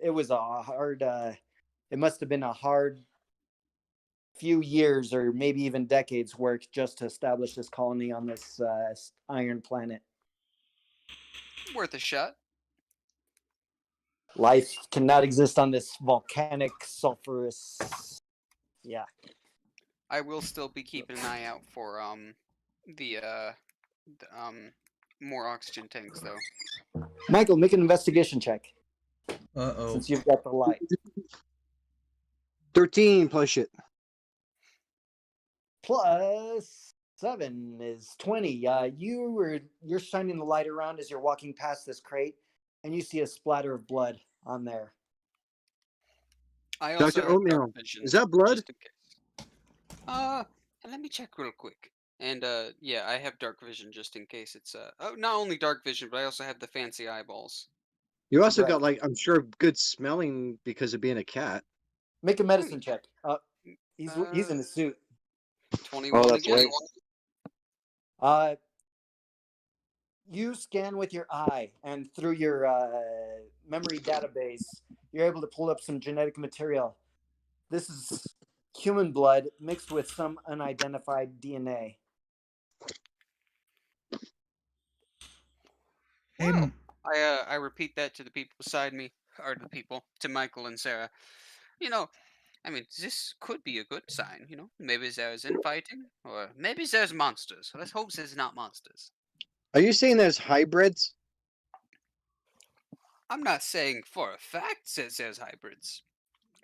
was a hard it must have been a hard few years or maybe even decades work just to establish this colony on this iron planet. Worth a shot. Life cannot exist on this volcanic sulfurous. Yeah. I will still be keeping an eye out for the more oxygen tanks though. Michael, make an investigation check Uh-oh. since you've got the light. 13 plus shit. Plus 7 is 20. You're shining the light around as you're walking past this crate, and you see a splatter of blood on there. I also Dr. have Oatmeal, dark vision, is that blood? just in case. Let me check real quick. And yeah, I have dark vision just in case it's not only dark vision, but I also have the fancy eyeballs. You also Right. got like I'm sure good smelling because of being a cat. Make a medicine check. He's in a suit. 21 that's again. right. You scan with your eye, and through your memory database, you're able to pull up some genetic material. This is human blood mixed with some unidentified DNA. Hey, Wow. I repeat that to the people beside me, or the people, to Michael and Sarah. You know, I mean, this could be a good sign, you know? Maybe there's infighting, or maybe there's monsters. Let's hope there's not monsters. Are you saying there's hybrids? I'm not saying for a fact that there's hybrids,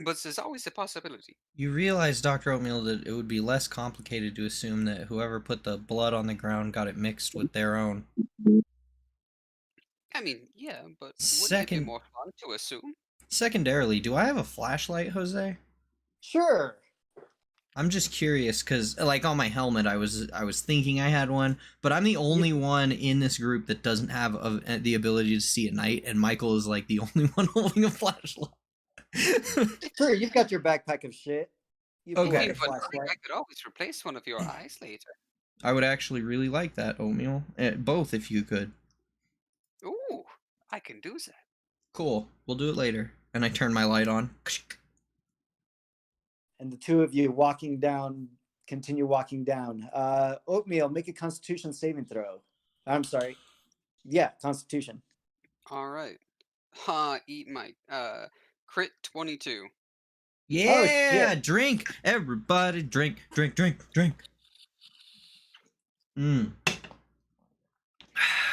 but there's always a possibility. you realize, Dr. Oatmeal, that it would be less complicated to assume that whoever put the blood on the ground got it mixed with their own. I mean, yeah, but wouldn't it Second- be more fun to assume? Secondarily, do I have a flashlight, Jose? Sure. I'm just curious because, like, on my helmet, I was thinking I had one, but I'm the only one in this group that doesn't have the ability to see at night, and Michael is like the only one holding a flashlight. Sure, you've got your backpack of shit. You can Okay. get a But I flashlight. could always replace one of your eyes later. I would actually really like that, Oatmeal. Both, if you could. Ooh, I can do that. Cool. We'll do it later. And I turn my light on. And the two of you continue walking down. Oatmeal, make a Constitution saving throw. I'm sorry. Yeah, Constitution. All right. Eat my crit 22. Yeah, shit. drink. Everybody drink, drink, drink, drink.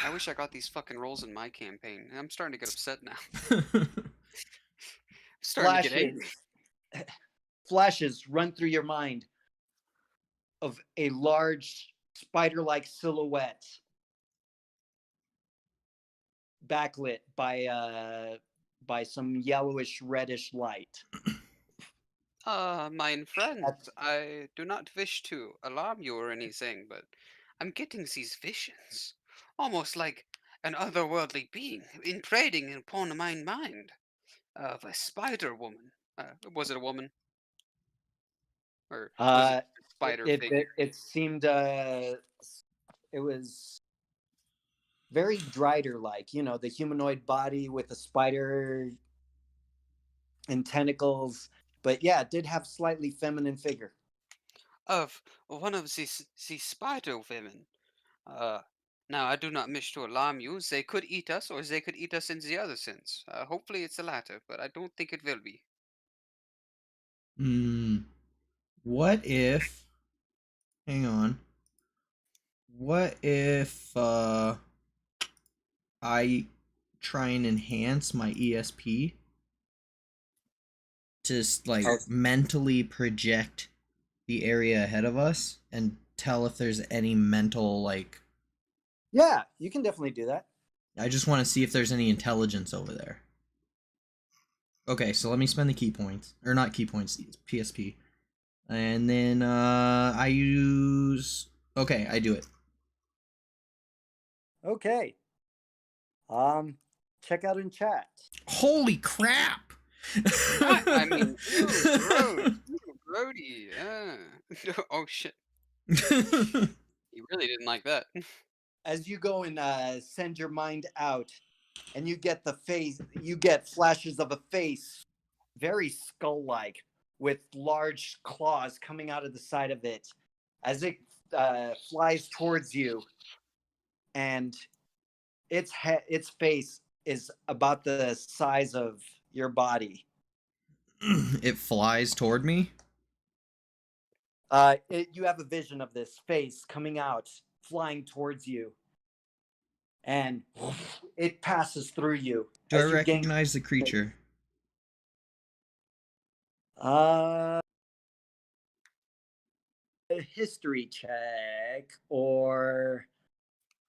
I wish I got these fucking rolls in my campaign. I'm starting to get upset now. Starting to get angry. Flashes run through your mind of a large spider-like silhouette backlit by some yellowish reddish light. Mine friends, I do not wish to alarm you or anything, but I'm getting these visions, almost like an otherworldly being imprinting upon my mind of a spider woman. Was it a woman? Or was it Uh, a spider it, figure? it seemed it was very Drider like, you know, the humanoid body with the spider and tentacles. But yeah, it did have slightly feminine figure. Of one of the spider women. Uh, Now I do not wish to alarm you. They could eat us, or they could eat us in the other sense. Hopefully it's the latter, but I don't think it will be. Hmm. What if? Hang on. What if I try and enhance my ESP to like Oh. mentally project the area ahead of us and tell if there's any mental like Yeah, you can definitely do that. I just want to see if there's any intelligence over there. Okay, so let me spend the key points. Or not key points, PSP. And then I use okay, I do it. Okay. Check out in chat. Holy crap! I mean, ew, gross, ew, grody. Oh shit, he really didn't like that. As you go and send your mind out, and you get you get flashes of a face, very skull-like, with large claws coming out of the side of it, as it flies towards you, and its face is about the size of your body. It flies toward me. You have a vision of this face coming out, flying towards you, and it passes through you. Do I as you gain- recognize the creature? A history check or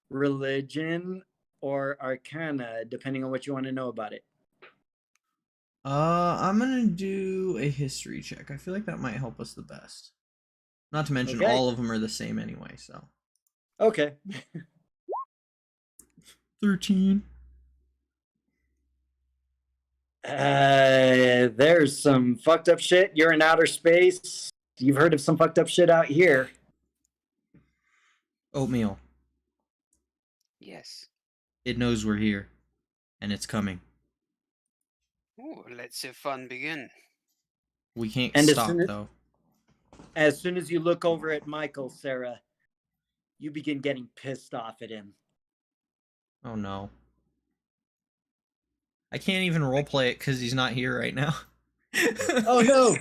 religion or arcana, depending on what you want to know about it. I'm gonna do a history check. I feel like that might help us the best. Not to mention Okay. all of them are the same anyway, so. Okay. 13. There's some fucked up shit. You're in outer space. You've heard of some fucked up shit out here. Oatmeal. Yes. It knows we're here. And it's coming. Oh, let the fun begin. We can't And as stop, soon as- though. As soon as you look over at Michael, Sarah, you begin getting pissed off at him. Oh, no. I can't even roleplay it because he's not here right now. Oh, no!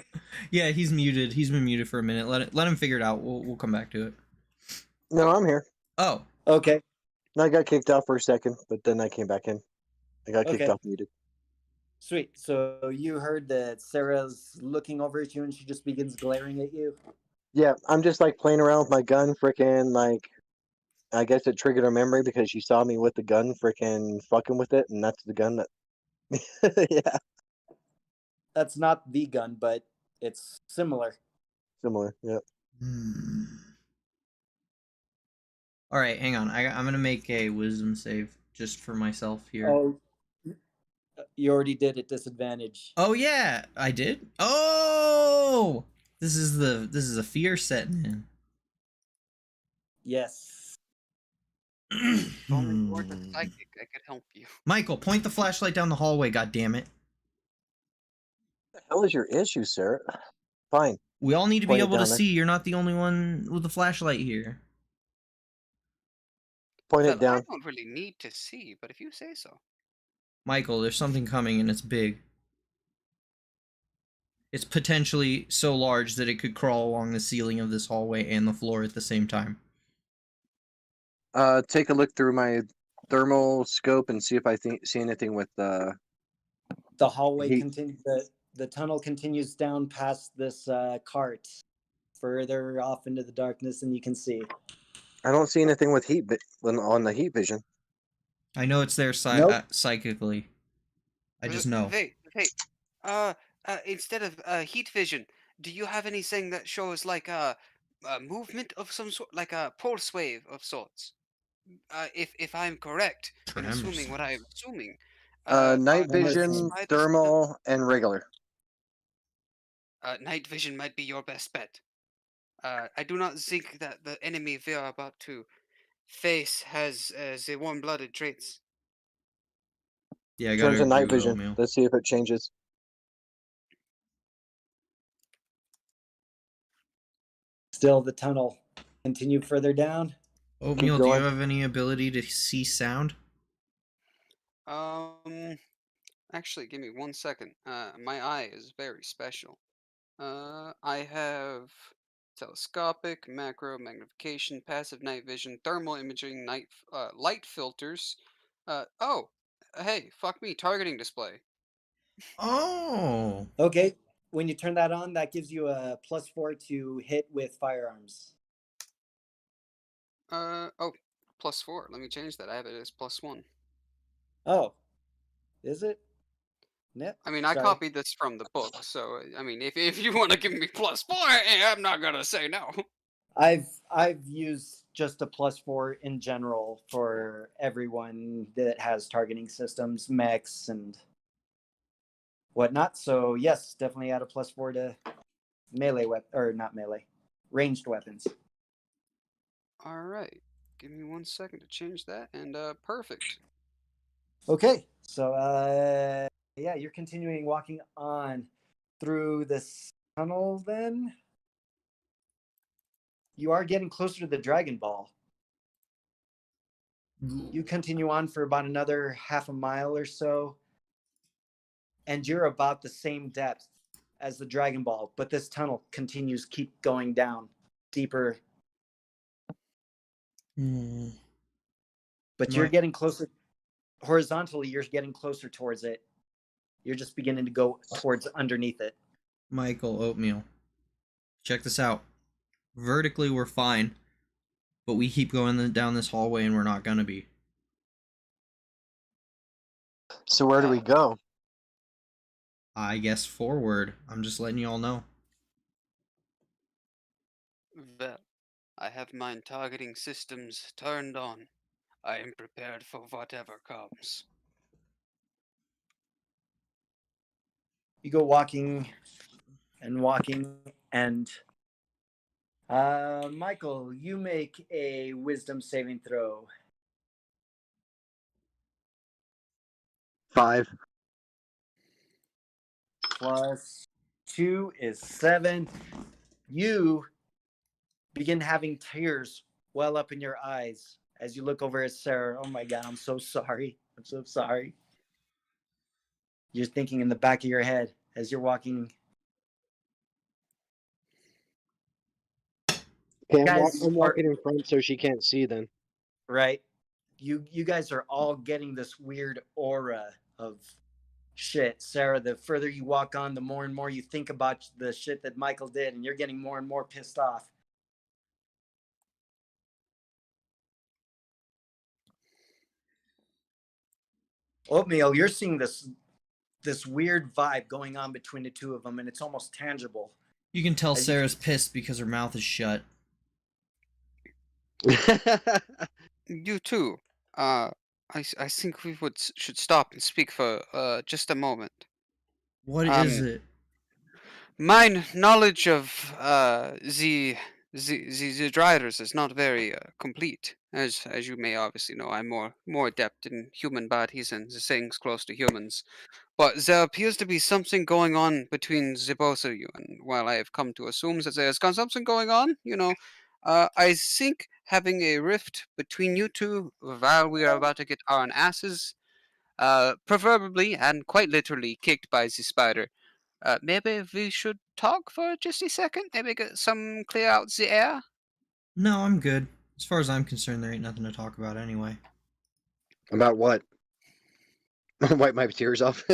Yeah, he's muted. He's been muted for a minute. Let him figure it out. We'll come back to it. No, I'm here. Oh, Okay. I got kicked out for a second, but then I came back in. I got kicked Okay. off muted. Sweet. So you heard that Sarah's looking over at you and she just begins glaring at you? Yeah, I'm just like playing around with my gun, freaking like. I guess it triggered her memory because she saw me with the gun, freaking fucking with it, and that's the gun that. Yeah, That's not the gun, but it's similar. similar. Yeah. All right, hang on. I'm gonna make a wisdom save just for myself here. Oh, you already did at disadvantage. Oh yeah, I did. Oh, this is a fear setting in. Yes. If only you weren't a psychic, I could help you. Michael, point the flashlight down the hallway. God damn it! What the hell is your issue, Sarah? Fine. We all need to be Point it able to down there. see. You're not the only one with a flashlight here. Point Well, it down. I don't really need to see, but if you say so. Michael, there's something coming and it's big. It's potentially so large that it could crawl along the ceiling of this hallway and the floor at the same time. Take a look through my thermal scope and see if I see anything with The hallway He- continues. The tunnel continues down past this cart, further off into the darkness, and you can see. I don't see anything with heat on the heat vision. I know it's there Nope. psychically. I just know. Wait. Instead of heat vision, do you have anything that shows like a movement of some sort, like a pulse wave of sorts? If I'm correct in assuming Tremors. what I'm assuming. Night are these vision, spiders- thermal, and regular. night vision might be your best bet. I do not think that the enemy we are about to face has the warm-blooded traits. Yeah, I Turns gotta to agree night with vision. Oatmeal. Let's see if it changes. Still, the tunnel. Continue further down. Oatmeal, do you going. have any ability to see sound? Actually, give me 1 second. My eye is very special. I have telescopic, macro, magnification, passive night vision, thermal imaging, light filters. Oh, hey, fuck me, targeting display. Oh, Okay. When you turn that on, that gives you a +4 to hit with firearms. Oh, +4. Let me change that. I have it as +1. Oh, is it? Yep. I mean, I Sorry. copied this from the book, so I mean, if you want to give me +4, I'm not gonna say no. I've used just a +4 in general for everyone that has targeting systems, mechs, and whatnot. So yes, definitely add a +4 to melee or not melee, ranged weapons. All right, give me 1 second to change that, and perfect. Okay, so yeah, you're continuing walking on through this tunnel. Then you are getting closer to the Dragon Ball. You continue on for about another half a mile or so, and you're about the same depth as the Dragon Ball, but this tunnel continues keep going down deeper. Hmm. But you're My- getting closer horizontally. You're getting closer towards it. You're just beginning to go towards underneath it. Michael, Oatmeal. Check this out. Vertically, we're fine, but we keep going down this hallway and we're not gonna be. So where do we go? I guess forward. I'm just letting you all know. Well, I have my targeting systems turned on. I am prepared for whatever comes. You go walking and walking, and Michael, you make a wisdom saving throw. 5. +2 is 7. You begin having tears well up in your eyes as you look over at Sarah. Oh my God, I'm so sorry. I'm so sorry. You're thinking in the back of your head as you're walking. Okay, Guys I'm are walking in front so she can't see then. right. You guys are all getting this weird aura of shit. Sarah, the further you walk on, the more and more you think about the shit that Michael did, and you're getting more and more pissed off. Oatmeal, you're seeing this weird vibe going on between the two of them, and it's almost tangible. You can tell As you Sarah's pissed because her mouth is shut. You too. I think we should stop and speak for just a moment. What is Um, it? My knowledge of the Dryaders is not very complete, as you may obviously know. I'm more adept in human bodies and the things close to humans. But there appears to be something going on between the both of you, and while I have come to assume that there's something going on, I think having a rift between you two while we are about to get our asses, proverbially and quite literally kicked by the spider. Maybe we should talk for just a second. Maybe get some clear out the air. No, I'm good. As far as I'm concerned, there ain't nothing to talk about anyway. About what? Wipe my tears off.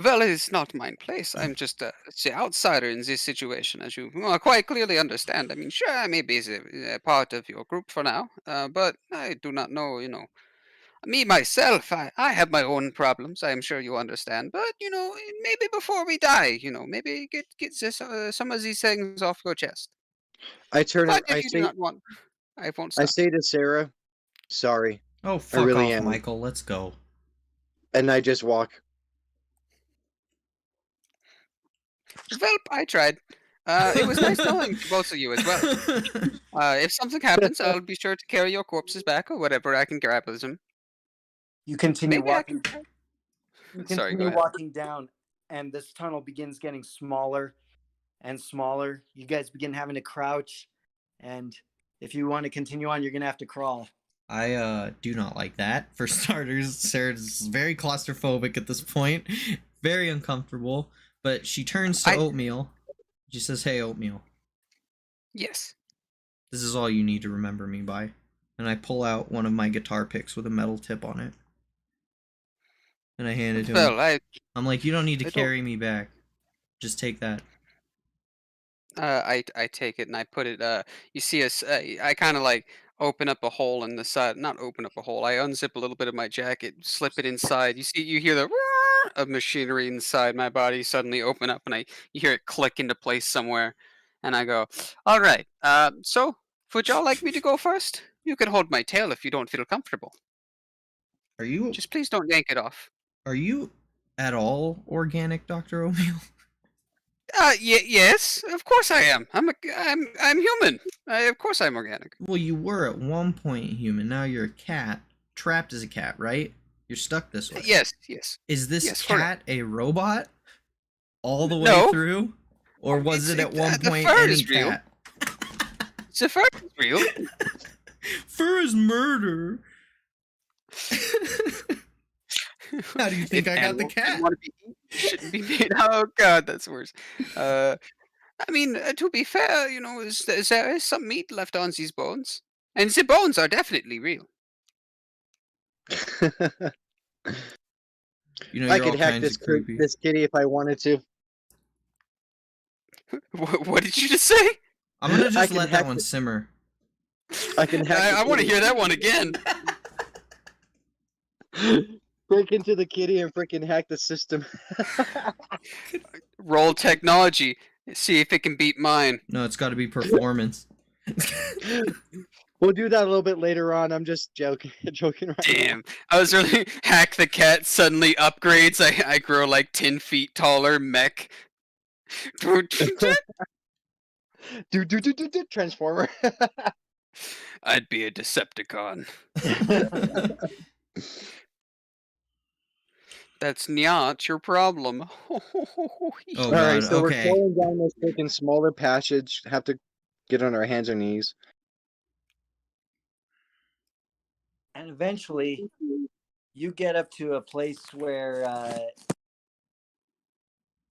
Well, it is not my place. I'm just the outsider in this situation, as you quite clearly understand. I mean, sure, I may be a part of your group for now, but I do not know, me myself, I have my own problems. I am sure you understand. But maybe before we die, maybe get this, some of these things off your chest. I turn. But I if you do say. not want, I won't I stop. say to Sarah, "Sorry," Oh, fuck really off, am. Michael. Let's go. and I just walk. Well, I tried. It was nice knowing both of you as well. If something happens, I'll be sure to carry your corpses back or whatever I can grab with them. You continue Maybe I walking. can. You Sorry, go continue ahead. walking down, and this tunnel begins getting smaller and smaller. You guys begin having to crouch, and if you want to continue on, you're gonna have to crawl. I do not like that. For starters, Sarah's very claustrophobic at this point, very uncomfortable. But she turns to Oatmeal. She says, "Hey, Oatmeal, Yes. this is all you need to remember me by." And I pull out one of my guitar picks with a metal tip on it, and I hand it to him. Well, I'm like, "You don't need to I don't- carry me back. Just take that." I take it and I put it. You see us. I kind of like open up a hole in the side. Not open up a hole. I unzip a little bit of my jacket, slip it inside. You hear the of machinery inside my body suddenly open up, and you hear it click into place somewhere. And I go, all right. So would y'all like me to go first? You can hold my tail if you don't feel comfortable. Are you Just please don't yank it off. at all organic, Dr. Oatmeal? Yes, of course I am. I'm human. Of course I'm organic. Well, you were at one point human. Now you're a cat, trapped as a cat, right? You're stuck this way. Yes. Is this Yes, cat a robot all the way No. through, or was it at one the point fur any is real. cat? The fur is real. Fur is murder. How do you think If I got the animals cat? didn't wanna be eaten, it shouldn't be made. Oh God, that's worse. I mean, to be fair, there is some meat left on these bones, and the bones are definitely real. You know, I you're could all hack kinds this of creepy. this kitty if I wanted to. What did you just say? I'm gonna I just can let that hack one the- simmer. I can hack. I want to hear that one again. Break into the kitty and freaking hack the system. Roll technology. See if it can beat mine. No, it's got to be performance. We'll do that a little bit later on. I'm just joking. Joking right Damn. I was really hack the cat suddenly upgrades. I grow like 10 feet taller mech. now. Do Transformer. I'd be a Decepticon. That's not your problem. Oh, All right, God, so we're okay. going down this freaking smaller passage. Have to get on our hands and knees. And eventually, you get up to a place where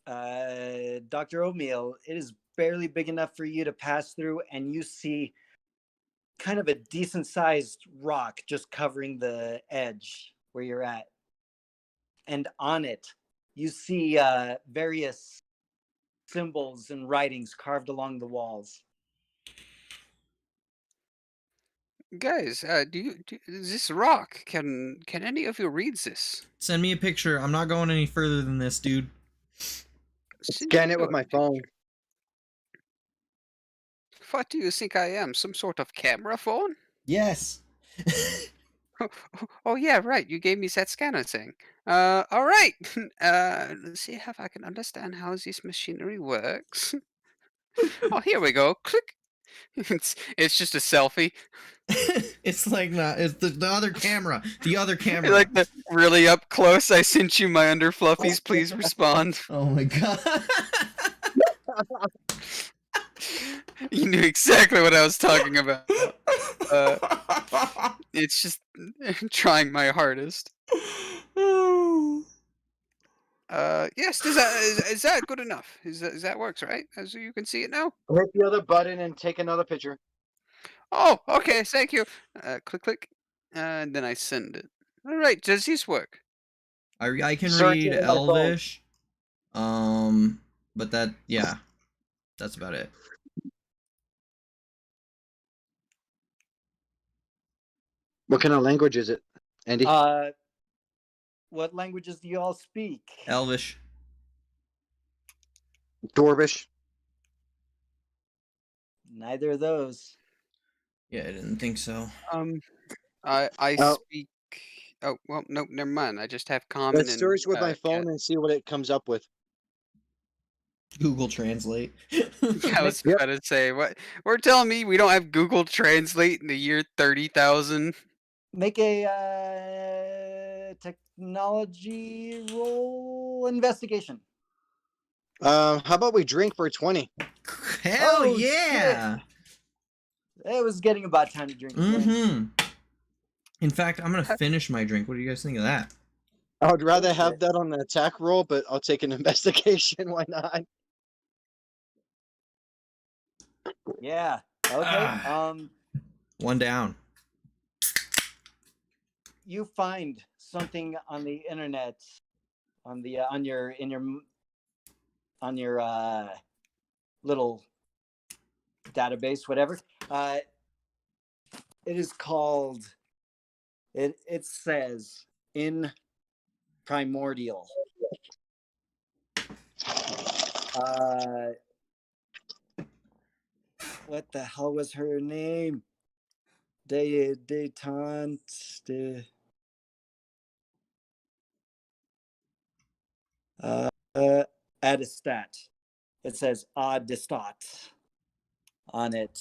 Dr. Oatmeal, it is barely big enough for you to pass through, and you see kind of a decent sized rock just covering the edge where you're at. And on it, you see various symbols and writings carved along the walls. Guys, this rock, can any of you read this? Send me a picture. I'm not going any further than this, dude. Scan it with my phone. What do you think I am? Some sort of camera phone? Yes. Oh yeah, right. You gave me that scanner thing. All right. Let's see if I can understand how this machinery works. Oh, here we go. Click. It's just a selfie. It's like not. It's the other camera. The other camera. Like the really up close. I sent you my under fluffies. Please respond. Oh my God. You knew exactly what I was talking about. It's just trying my hardest. Yes. Is that good enough? Is that works right? As you can see it now. Hit the other button and take another picture. Oh, okay. Thank you. Click, and then I send it. All right. Does this work? I can Search read it on my phone. Elvish. But that's about it. What kind of language is it, Andy? What languages do you all speak? Elvish. Dwarvish. Neither of those. Yeah, I didn't think so. I Oh. speak. Oh well, no, never mind. I just have common. Let's and, search with my phone cat. and see what it comes up with. Google Translate. I was Yep. about to say, what? We're telling me we don't have Google Translate in the year 30,000? Make a technology roll investigation. How about we drink for 20? Hell Oh, yeah! It was getting about time to drink again. Mm-hmm. In fact, I'm gonna finish my drink. What do you guys think of that? I would rather have shit. that on the attack roll, but I'll take an investigation. Why not? Yeah. Okay. Ah. One down. You find something on the internet, on your little database, whatever. It is called. It says in primordial. What the hell was her name? Detente. Adestat. It says Adestat on it.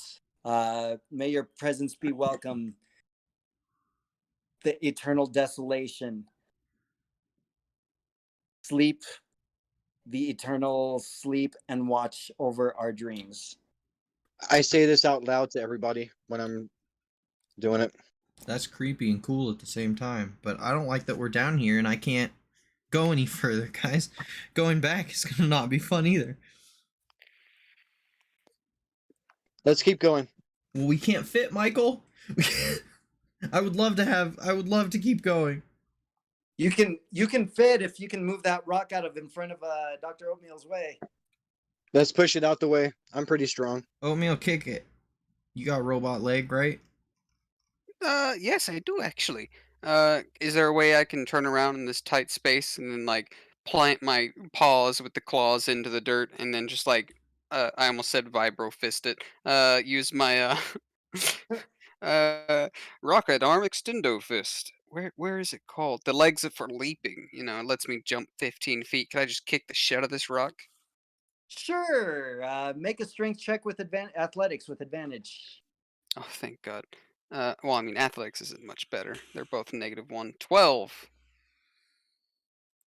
May your presence be welcome. The eternal desolation. Sleep, the eternal sleep, and watch over our dreams. I say this out loud to everybody when I'm doing it. That's creepy and cool at the same time. But I don't like that we're down here and I can't go any further, guys. Going back is gonna not be fun either. Let's keep going. Well, we can't fit, Michael. I would love to keep going. You can fit if you can move that rock out of in front of Dr. Oatmeal's way. Let's push it out the way. I'm pretty strong. Oatmeal, kick it. You got robot leg, right? Yes, I do actually. Is there a way I can turn around in this tight space and then like plant my paws with the claws into the dirt and then just like I almost said vibro fist it. Use my rocket arm extendo fist. Where is it called? The legs are for leaping. You know, it lets me jump 15 feet. Can I just kick the shit out of this rock? Sure. Make a strength check with athletics with advantage. Oh, thank God. Well, I mean, athletics isn't much better. They're both -1. 12.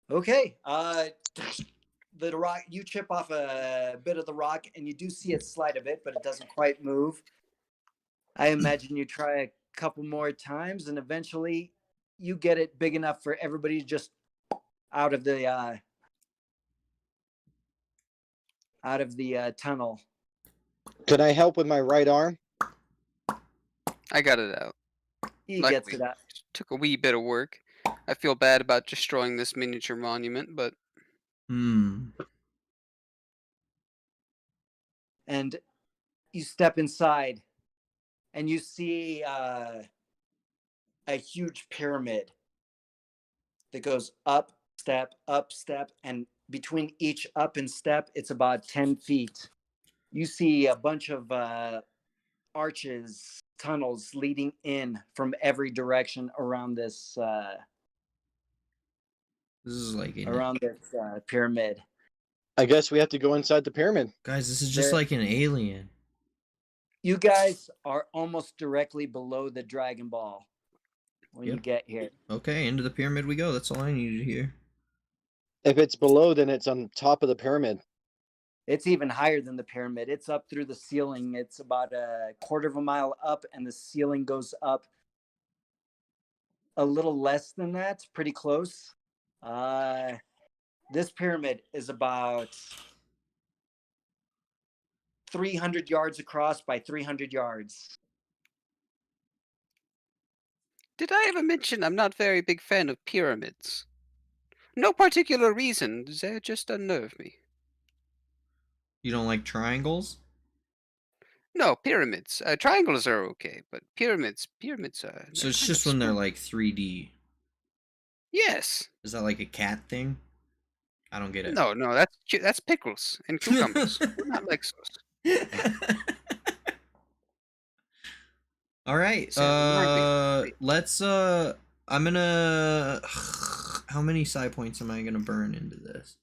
Okay. The rock, you chip off a bit of the rock and you do see it slide a bit, but it doesn't quite move. I imagine you try a couple more times and eventually you get it big enough for everybody just out of the tunnel. Could I help with my right arm? I got it out. He Luckily, gets it out. took a wee bit of work. I feel bad about destroying this miniature monument, but And you step inside and you see a huge pyramid that goes up, step, and between each up and step, it's about 10 feet. You see a bunch of arches, tunnels leading in from every direction around this This is like pyramid. I guess we have to go inside the pyramid. guys, this is just There- like an alien. You guys are almost directly below the Dragon Ball when you Yep. get here. Okay, into the pyramid we go. That's all I needed to hear. If it's below, then it's on top of the pyramid. It's even higher than the pyramid. It's up through the ceiling. It's about a quarter of a mile up, and the ceiling goes up a little less than that, pretty close. This pyramid is about 300 yards across by 300 yards. did I ever mention I'm not very big fan of pyramids? No particular reason, they just unnerve me. You don't like triangles? No, pyramids. Triangles are okay, but pyramids are. So they're it's kind just of when they're spooky. like 3D. Yes. Is that like a cat thing? I don't get it. No, that's pickles and cucumbers. We're not Lexos. All right. So, remind Let's I'm gonna how many psi points am I gonna burn into this?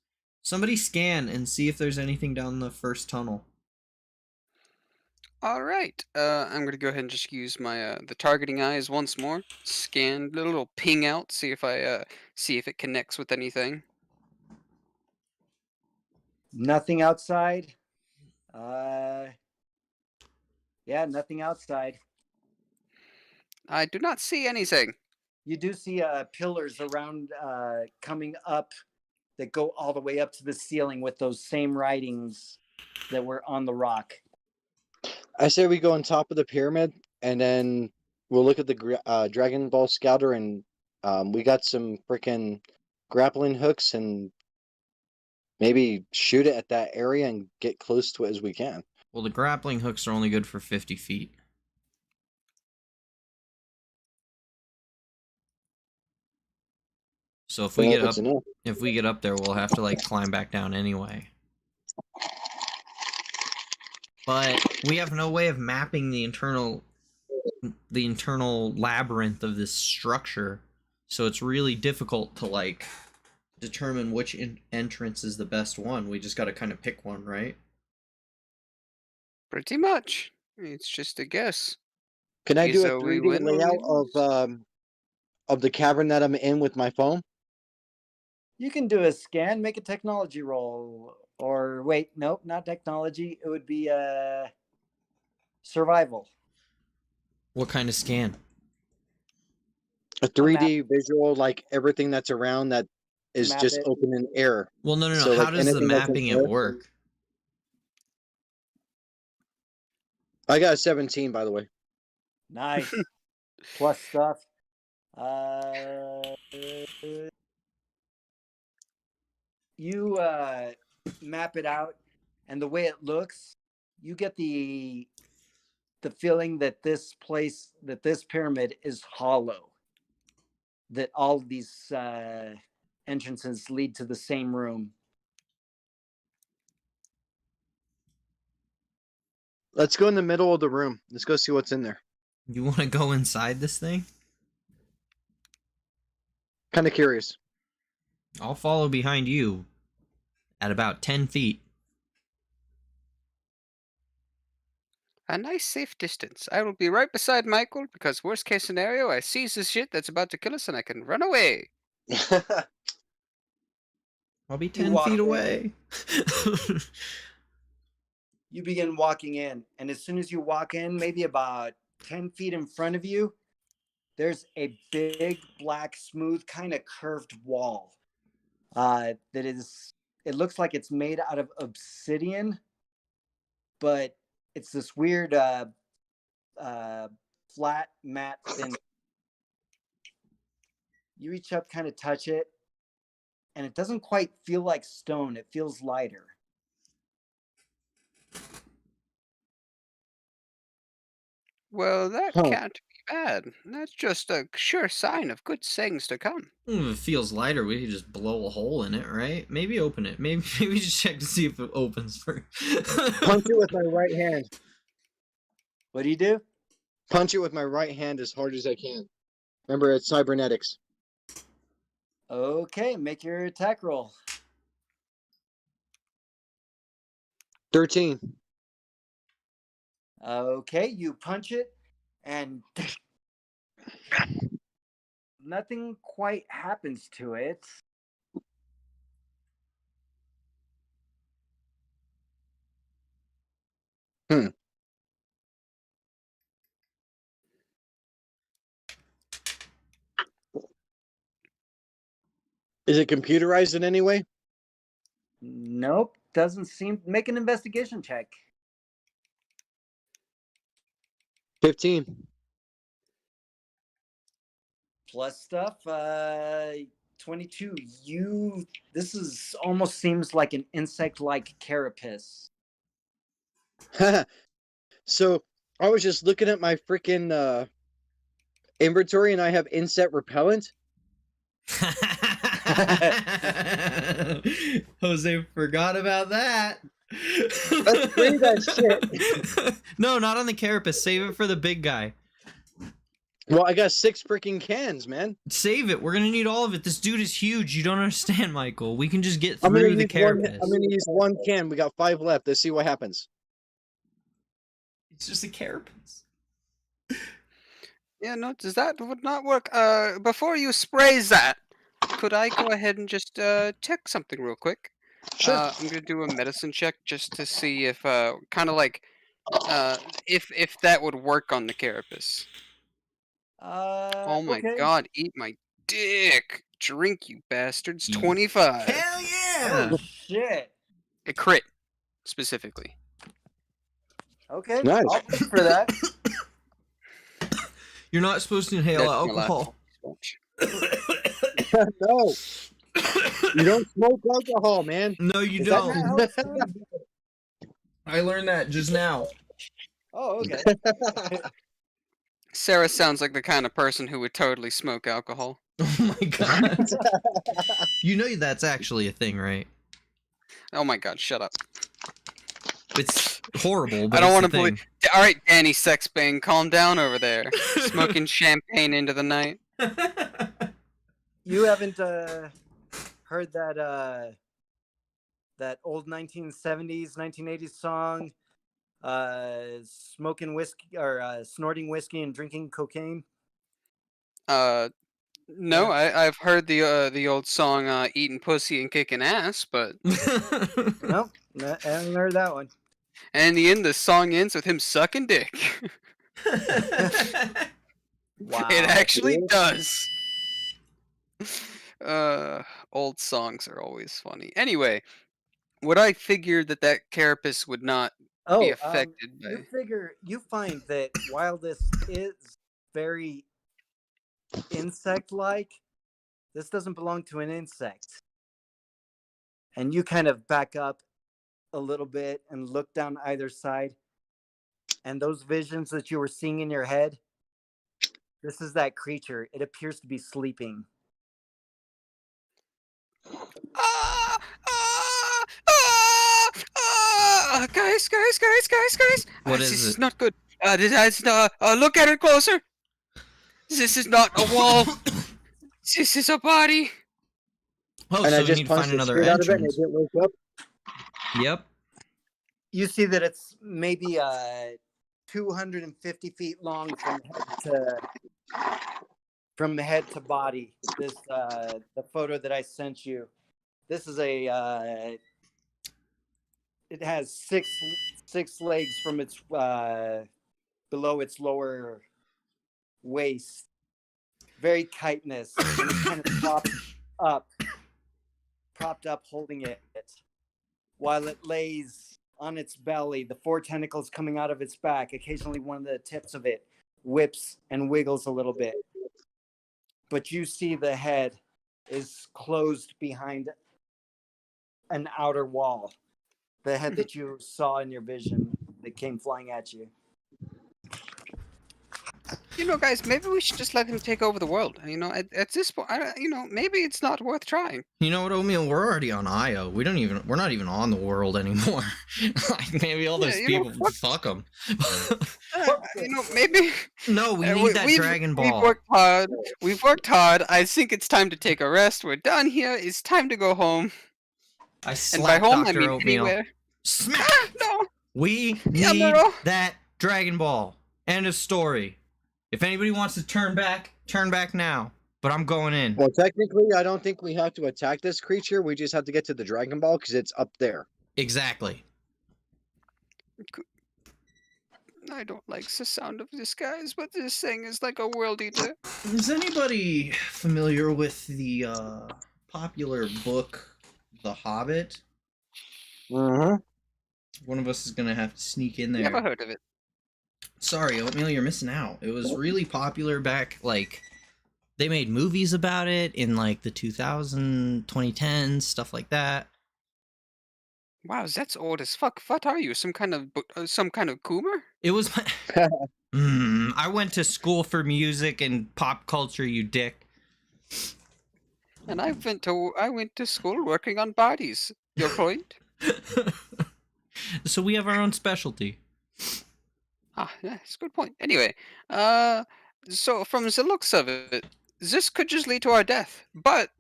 Somebody scan and see if there's anything down the first tunnel. All right. I'm gonna go ahead and just use my the targeting eyes once more. Scan, little ping out, see if it connects with anything. Nothing outside. Yeah, nothing outside. I do not see anything. You do see pillars around coming up that go all the way up to the ceiling with those same writings that were on the rock. I say we go on top of the pyramid, and then we'll look at the Dragon Ball Scouter, and we got some freaking grappling hooks, and maybe shoot it at that area and get close to it as we can. Well, the grappling hooks are only good for 50 feet. So if we Well, get that's up, enough. if we get up there, we'll have to like climb back down anyway. But we have no way of mapping the internal labyrinth of this structure, so it's really difficult to like determine which entrance is the best one. We just got to kind of pick one, right? Pretty much. It's just a guess. Can I do a Either we 3D win or we layout lose. of the cavern that I'm in with my phone? You can do a scan, make a technology roll, or wait, nope, not technology. It would be survival. What kind of scan? A 3D visual, like everything that's around that is Map just it. open in air. Well, no. So, How like, does the anything that's in mapping air- it work? I got a 17, by the way. Nice. Plus stuff. You map it out, and the way it looks, you get the feeling that this pyramid is hollow. That all of these entrances lead to the same room. Let's go in the middle of the room. Let's go see what's in there. You want to go inside this thing? Kind of curious. I'll follow behind you at about 10 feet. A nice safe distance. I will be right beside Michael because worst case scenario, I seize this shit that's about to kill us and I can run away. I'll be You 10 walk feet in. away. You begin walking in, and as soon as you walk in, maybe about 10 feet in front of you, there's a big, black, smooth, kind of curved wall. It looks like it's made out of obsidian, but it's this weird, flat, matte, thin. You reach up, kind of touch it, and it doesn't quite feel like stone. It feels lighter. Well, that Huh. can't be bad. That's just a sure sign of good things to come. If it feels lighter, we could just blow a hole in it, right? Maybe open it. Maybe just check to see if it opens first. Punch it with my right hand. What do you do? Punch it with my right hand as hard as I can. Remember, it's cybernetics. Okay, make your attack roll. 13. Okay, you punch it, and nothing quite happens to it. Is it computerized in any way? Nope, doesn't seem. Make an investigation check. 15. Plus stuff, 22. This is almost seems like an insect-like carapace. So, I was just looking at my freaking inventory, and I have insect repellent. Jose forgot about that. Let's bring that shit. No, not on the carapace. Save it for the big guy. Well, I got 6 freaking cans, man. Save it. We're gonna need all of it. This dude is huge. You don't understand, Michael. We can just get I'm gonna through the use one. carapace. I'm gonna use 1 can. We got 5 left. Let's see what happens. It's just a carapace. Yeah, no, does that would not work? Before you spray that, could I go ahead and just check something real quick? Sure. I'm gonna do a medicine check just to see if kind of like if that would work on the carapace. Oh my Okay. god, eat my dick. Drink, you bastards. Ye- 25. Hell yeah! Oh, shit. A crit, specifically. Okay. Nice. I'll wait for that. You're not supposed to inhale That's my last alcohol. speech. No. You don't smoke alcohol, man. No, you Is that don't. not how it's done? I learned that just now. Oh, okay. Sarah sounds like the kind of person who would totally smoke alcohol. Oh my god. You know that's actually a thing, right? Oh my god, shut up. It's horrible, but I don't want want to believe. All right, Danny Sexbang, calm down over there. Smoking champagne into the night. You haven't heard that old 1970s, 1980s song, smoking whiskey or snorting whiskey and drinking cocaine? No, I've heard the old song "Eating Pussy and Kicking Ass," but Nope, I haven't heard that one. and in the end, the song ends with him sucking dick. Wow. It actually does. Old songs are always funny. Anyway, would I figure that carapace would not be affected You find that while this is very insect-like, this doesn't belong to an insect. And you kind of back up a little bit and look down either side. And those visions that you were seeing in your head, this is that creature. It appears to be sleeping. Guys! What This is is it? not good. Look at it closer. This is not a wall. This is a body. Oh, And so I we just need to punched find the another shit out of it and it entrance. didn't wake up. Yep. You see that it's maybe 250 feet long from head to body. This the photo that I sent you. This is it has six legs from its below its lower waist. Very chitinous. And it's kind of propped up holding it while it lays on its belly, the 4 tentacles coming out of its back. Occasionally one of the tips of it whips and wiggles a little bit. But you see the head is closed behind an outer wall. The head that you saw in your vision that came flying at you. You know, guys, maybe we should just let him take over the world. You know, at this point, maybe it's not worth trying. You know what, Oatmeal? We're already on Io. We're not even on the world anymore. Like maybe all those Yeah, you know, people, fuck them. Maybe. No, we need that Dragon Ball. We've worked hard. I think it's time to take a rest. We're done here. It's time to go home. I And by slapped home, Dr. I mean Oatmeal. anywhere. Smack! No. We Yeah, need bro. that Dragon Ball. End of story. If anybody wants to turn back now. But I'm going in. Well, technically, I don't think we have to attack this creature. We just have to get to the Dragon Ball because it's up there. Exactly. I don't like the sound of this, guys, but this thing is like a world eater. Is anybody familiar with the popular book The Hobbit? Mm-hmm. One of us is gonna have to sneak in there. Never heard of it. Sorry, Oatmeal, you're missing out. It was really popular back, like, they made movies about it in, like, the 2010s, stuff like that. Wow, that's old as fuck. What are you? Some kind of Coomer? It was my... I went to school for music and pop culture, you dick. And I went to school working on bodies. Your point? So we have our own specialty. Ah, yeah, it's a good point. Anyway, So from the looks of it, this could just lead to our death. But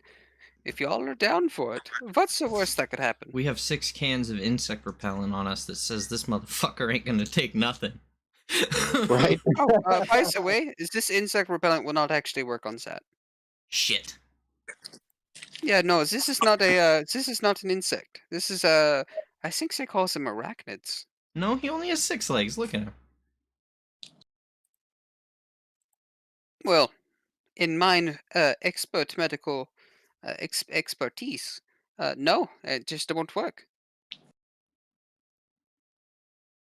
if y'all are down for it, what's the worst that could happen? We have 6 cans of insect repellent on us that says this motherfucker ain't gonna take nothing. Right? Oh, by the way, is this insect repellent will not actually work on Sat. Shit. Yeah, no, this is not an insect. This is I think they call them arachnids. No, he only has 6 legs. Look at him. Well, in mine expert medical expertise, no, it just won't work.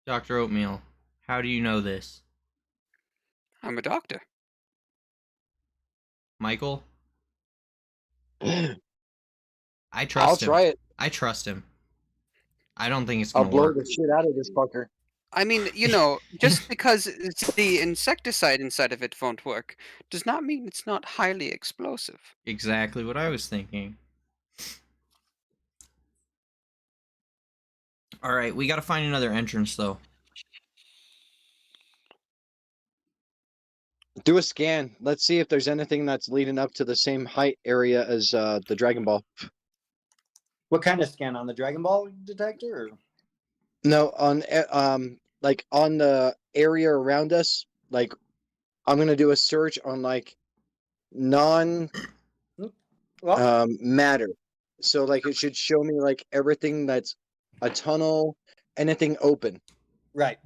Dr. Oatmeal, how do you know this? I'm a doctor. Michael? I'll I trust him. try it. I trust him. I don't think it's I'll gonna blow work. the shit out of this fucker. I mean, just because the insecticide inside of it won't work does not mean it's not highly explosive. Exactly what I was thinking. Alright, we gotta find another entrance though. Do a scan. Let's see if there's anything that's leading up to the same height area as the Dragon Ball. What kind of scan, on the Dragon Ball detector? Or? No, on like on the area around us. Like, I'm gonna do a search on like non Well, matter. So like it should show me like everything that's a tunnel, anything open. right.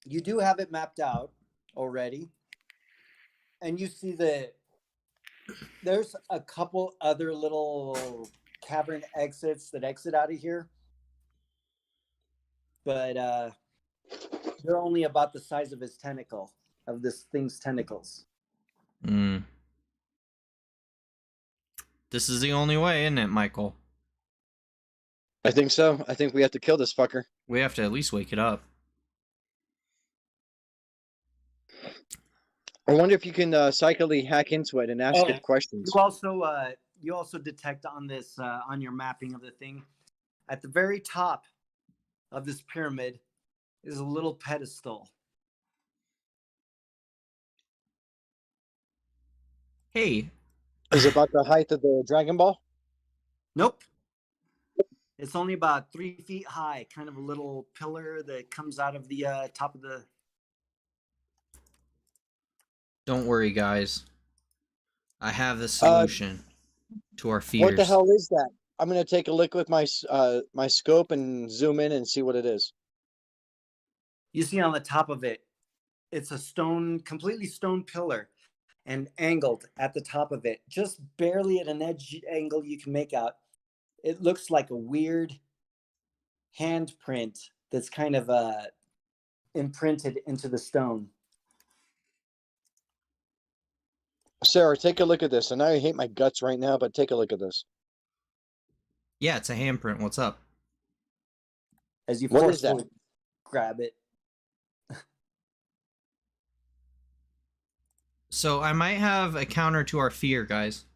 You do have it mapped out already, and you see that there's a couple other little cavern exits that exit out of here, but they're only about the size of his tentacle, of this thing's tentacles. Hmm. This is the only way, isn't it, Michael? I think so. I think we have to kill this fucker. We have to at least wake it up. I wonder if you can psychically hack into it and ask Oh, it questions. You also detect on this on your mapping of the thing, at the very top of this pyramid is a little pedestal. Hey, Is it about the height of the Dragon Ball? Nope. It's only about 3 feet high, kind of a little pillar that comes out of the top of the. don't worry, guys. I have the solution to our fears. What the hell is that? I'm gonna take a look with my my scope and zoom in and see what it is. You see on the top of it, it's a completely stone pillar, and angled at the top of it, just barely at an edge angle you can make out. It looks like a weird handprint that's kind of imprinted into the stone. Sarah, take a look at this. I know you hate my guts right now, but take a look at this. Yeah, it's a handprint. What's up? As you What is that? forcefully grab it. So I might have a counter to our fear, guys.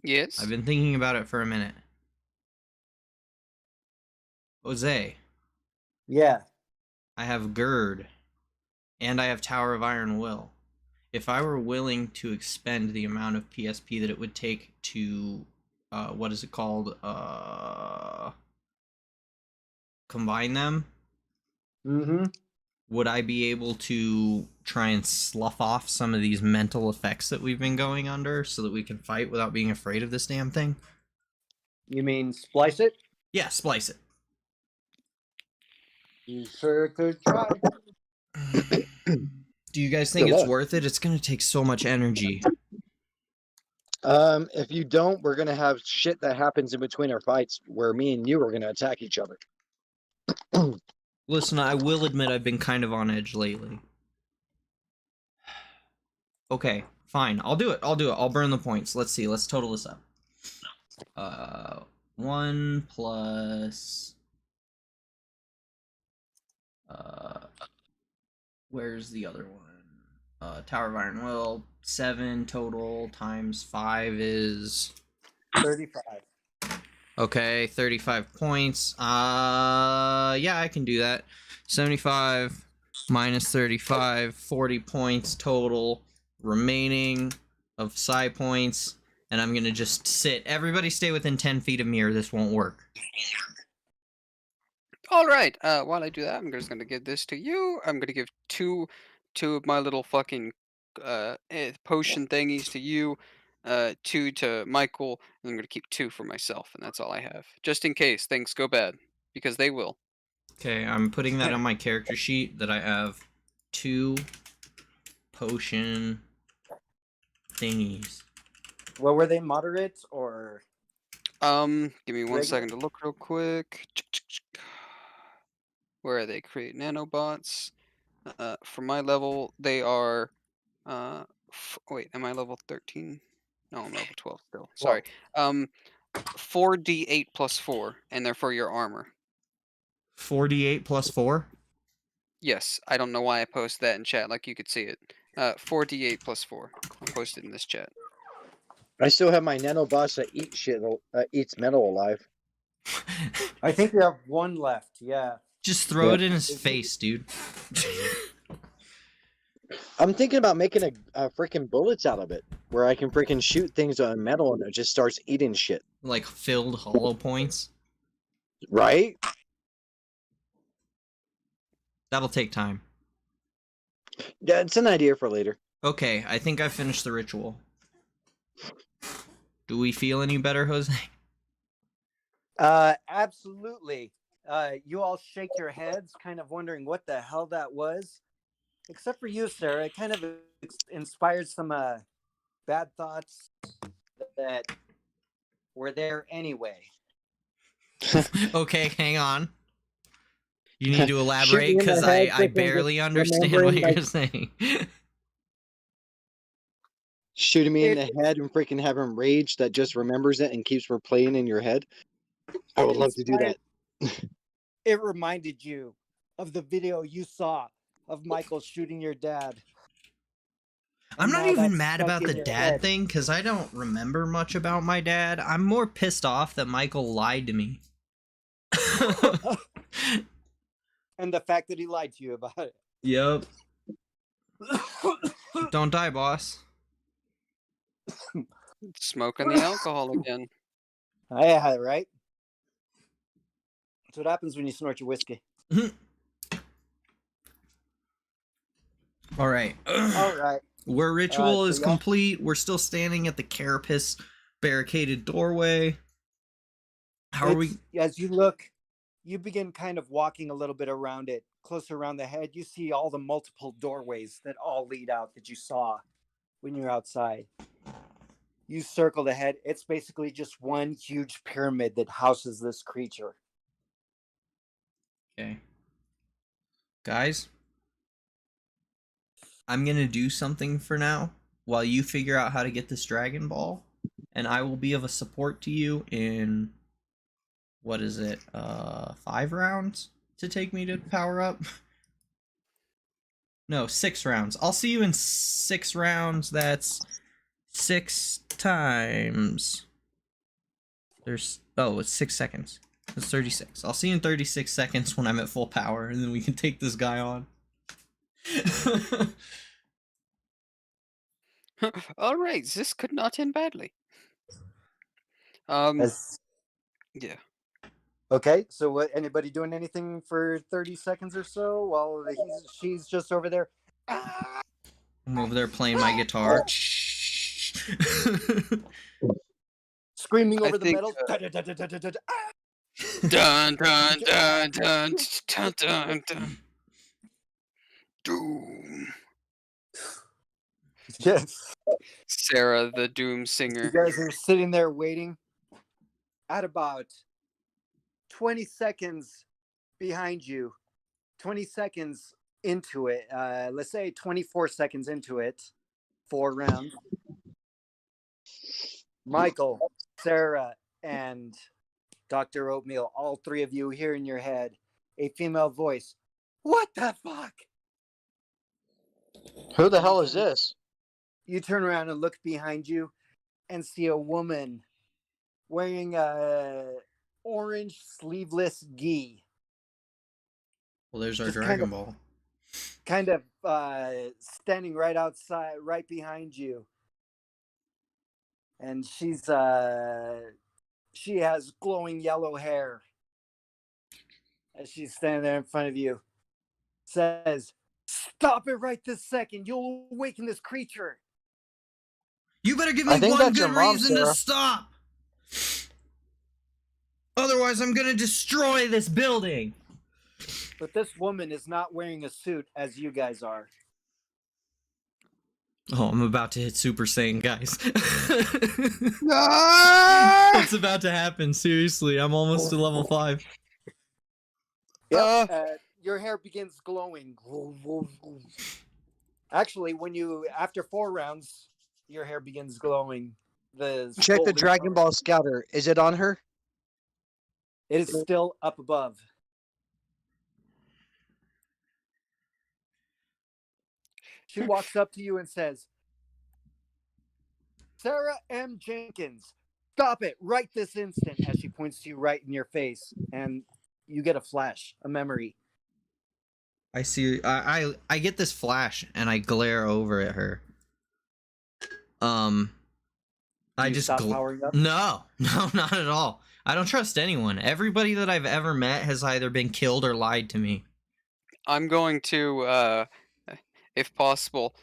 Yes. I've been thinking about it for a minute. Jose, Yeah. I have Gird, and I have Tower of Iron Will. If I were willing to expend the amount of PSP that it would take to, what is it called? Combine them, Mm-hmm. would I be able to try and slough off some of these mental effects that we've been going under so that we can fight without being afraid of this damn thing? You mean splice it? Yeah, splice it. You sure could try. Do you guys think Good it's luck. worth it? It's gonna take so much energy. If you don't, we're gonna have shit that happens in between our fights where me and you are gonna attack each other. Listen, I will admit I've been kind of on edge lately. Okay, fine. I'll do it. I'll burn the points. Let's see. Let's total this up. 1 plus... where's the other one? Tower of Iron Will. 7 total times 5 is... 35. Okay, 35 points. Yeah, I can do that. 75 minus 35, 40 points total remaining of psi points. And I'm gonna just sit. Everybody stay within 10 feet of me or this won't work. All right. While I do that, I'm just gonna give this to you. I'm gonna give two of my little fucking potion thingies to you. 2 to Michael, and I'm gonna keep 2 for myself, and that's all I have, just in case things go bad, because they will. Okay, I'm putting that on my character sheet that I have 2 potion thingies. Well, were they moderate or? Give me one Regular? second to look real quick. Where are they? Create nanobots. For my level, they are. Wait, am I level 13? No, I'm level 12 still. Sorry. 4d8 plus 4, and they're for your armor. 48 plus 4? Yes, I don't know why I posted that in chat, like you could see it. 4d8 plus 4. I posted in this chat. I still have my nanobots that eat shit, eats metal alive. I think you have one left. Yeah. Just throw it in his face, dude. I'm thinking about making a freaking bullets out of it, where I can freaking shoot things on metal and it just starts eating shit. Like filled hollow points. Right? That'll take time. Yeah, it's an idea for later. Okay, I think I finished the ritual. Do we feel any better, Jose? Absolutely. You all shake your heads, kind of wondering what the hell that was. Except for you, Sarah. It kind of inspired some bad thoughts that were there anyway. Okay, hang on. You need to Shoot elaborate me in the because head, I freaking barely just understand what remembering, you're saying. Shooting me in the head and freaking having rage that just remembers it and keeps replaying in your head. I would love to do that. It reminded you of the video you saw of Michael shooting your dad. I'm And not now even that's mad stuck about in the your dad head. thing because I don't remember much about my dad. I'm more pissed off that Michael lied to me. And the fact that he lied to you about it. Yep. Don't die, boss. Smoking the alcohol again. Yeah, right? That's what happens when you snort your whiskey. All right. All right. Where ritual so is y'all- complete, we're still standing at the carapace barricaded doorway. How are we? As you look, you begin kind of walking a little bit around it, closer around the head. You see all the multiple doorways that all lead out that you saw when you're outside. You circle the head. It's basically just one huge pyramid that houses this creature. Okay. Guys, I'm going to do something for now while you figure out how to get this Dragon Ball, and I will be of a support to you in, what is it, 5 rounds to take me to power up? No, 6 rounds. I'll see you in 6 rounds. That's 6 times. It's 6 seconds. It's 36. I'll see you in 36 seconds when I'm at full power, and then we can take this guy on. All right, this could not end badly. As- Yeah. Okay, so what? Anybody doing anything for 30 seconds or so while she's just over there? I'm over there playing my guitar. Screaming I over the think, metal. Dun dun dun dun dun dun dun. Doom. Yes. Sarah, the Doom You singer. guys are sitting there waiting. At about 20 seconds behind you, 20 seconds into it, let's say 24 seconds into it, 4 rounds. Michael, Sarah, and Dr. Oatmeal, all 3 of you hear in your head a female voice. What the fuck? Who the hell is this? You turn around and look behind you and see a woman wearing a orange sleeveless gi. Well, there's our Just Dragon Ball. Kind of standing right outside, right behind you. And she has glowing yellow hair. As she's standing there in front of you, says, "Stop it right this second. You'll awaken this creature." You better give I me think one that's your good mom, reason to Sarah. stop. Otherwise, I'm gonna destroy this building. But this woman is not wearing a suit as you guys are. Oh, I'm about to hit Super Saiyan, guys. Ah! It's about to happen. Seriously, I'm almost to level 5. Yep. Your hair begins glowing. Actually, after 4 rounds, your hair begins glowing. Check the golden Dragon color. Ball Scouter. Is it on her? It is still up above. She walks up to you and says, "Sarah M. Jenkins, stop it right this instant," as she points to you right in your face. And you get a flash, a memory. I see. I get this flash and I glare over at her. I You just stop powering up? No, not at all. I don't trust anyone. Everybody that I've ever met has either been killed or lied to me. I'm going to, if possible,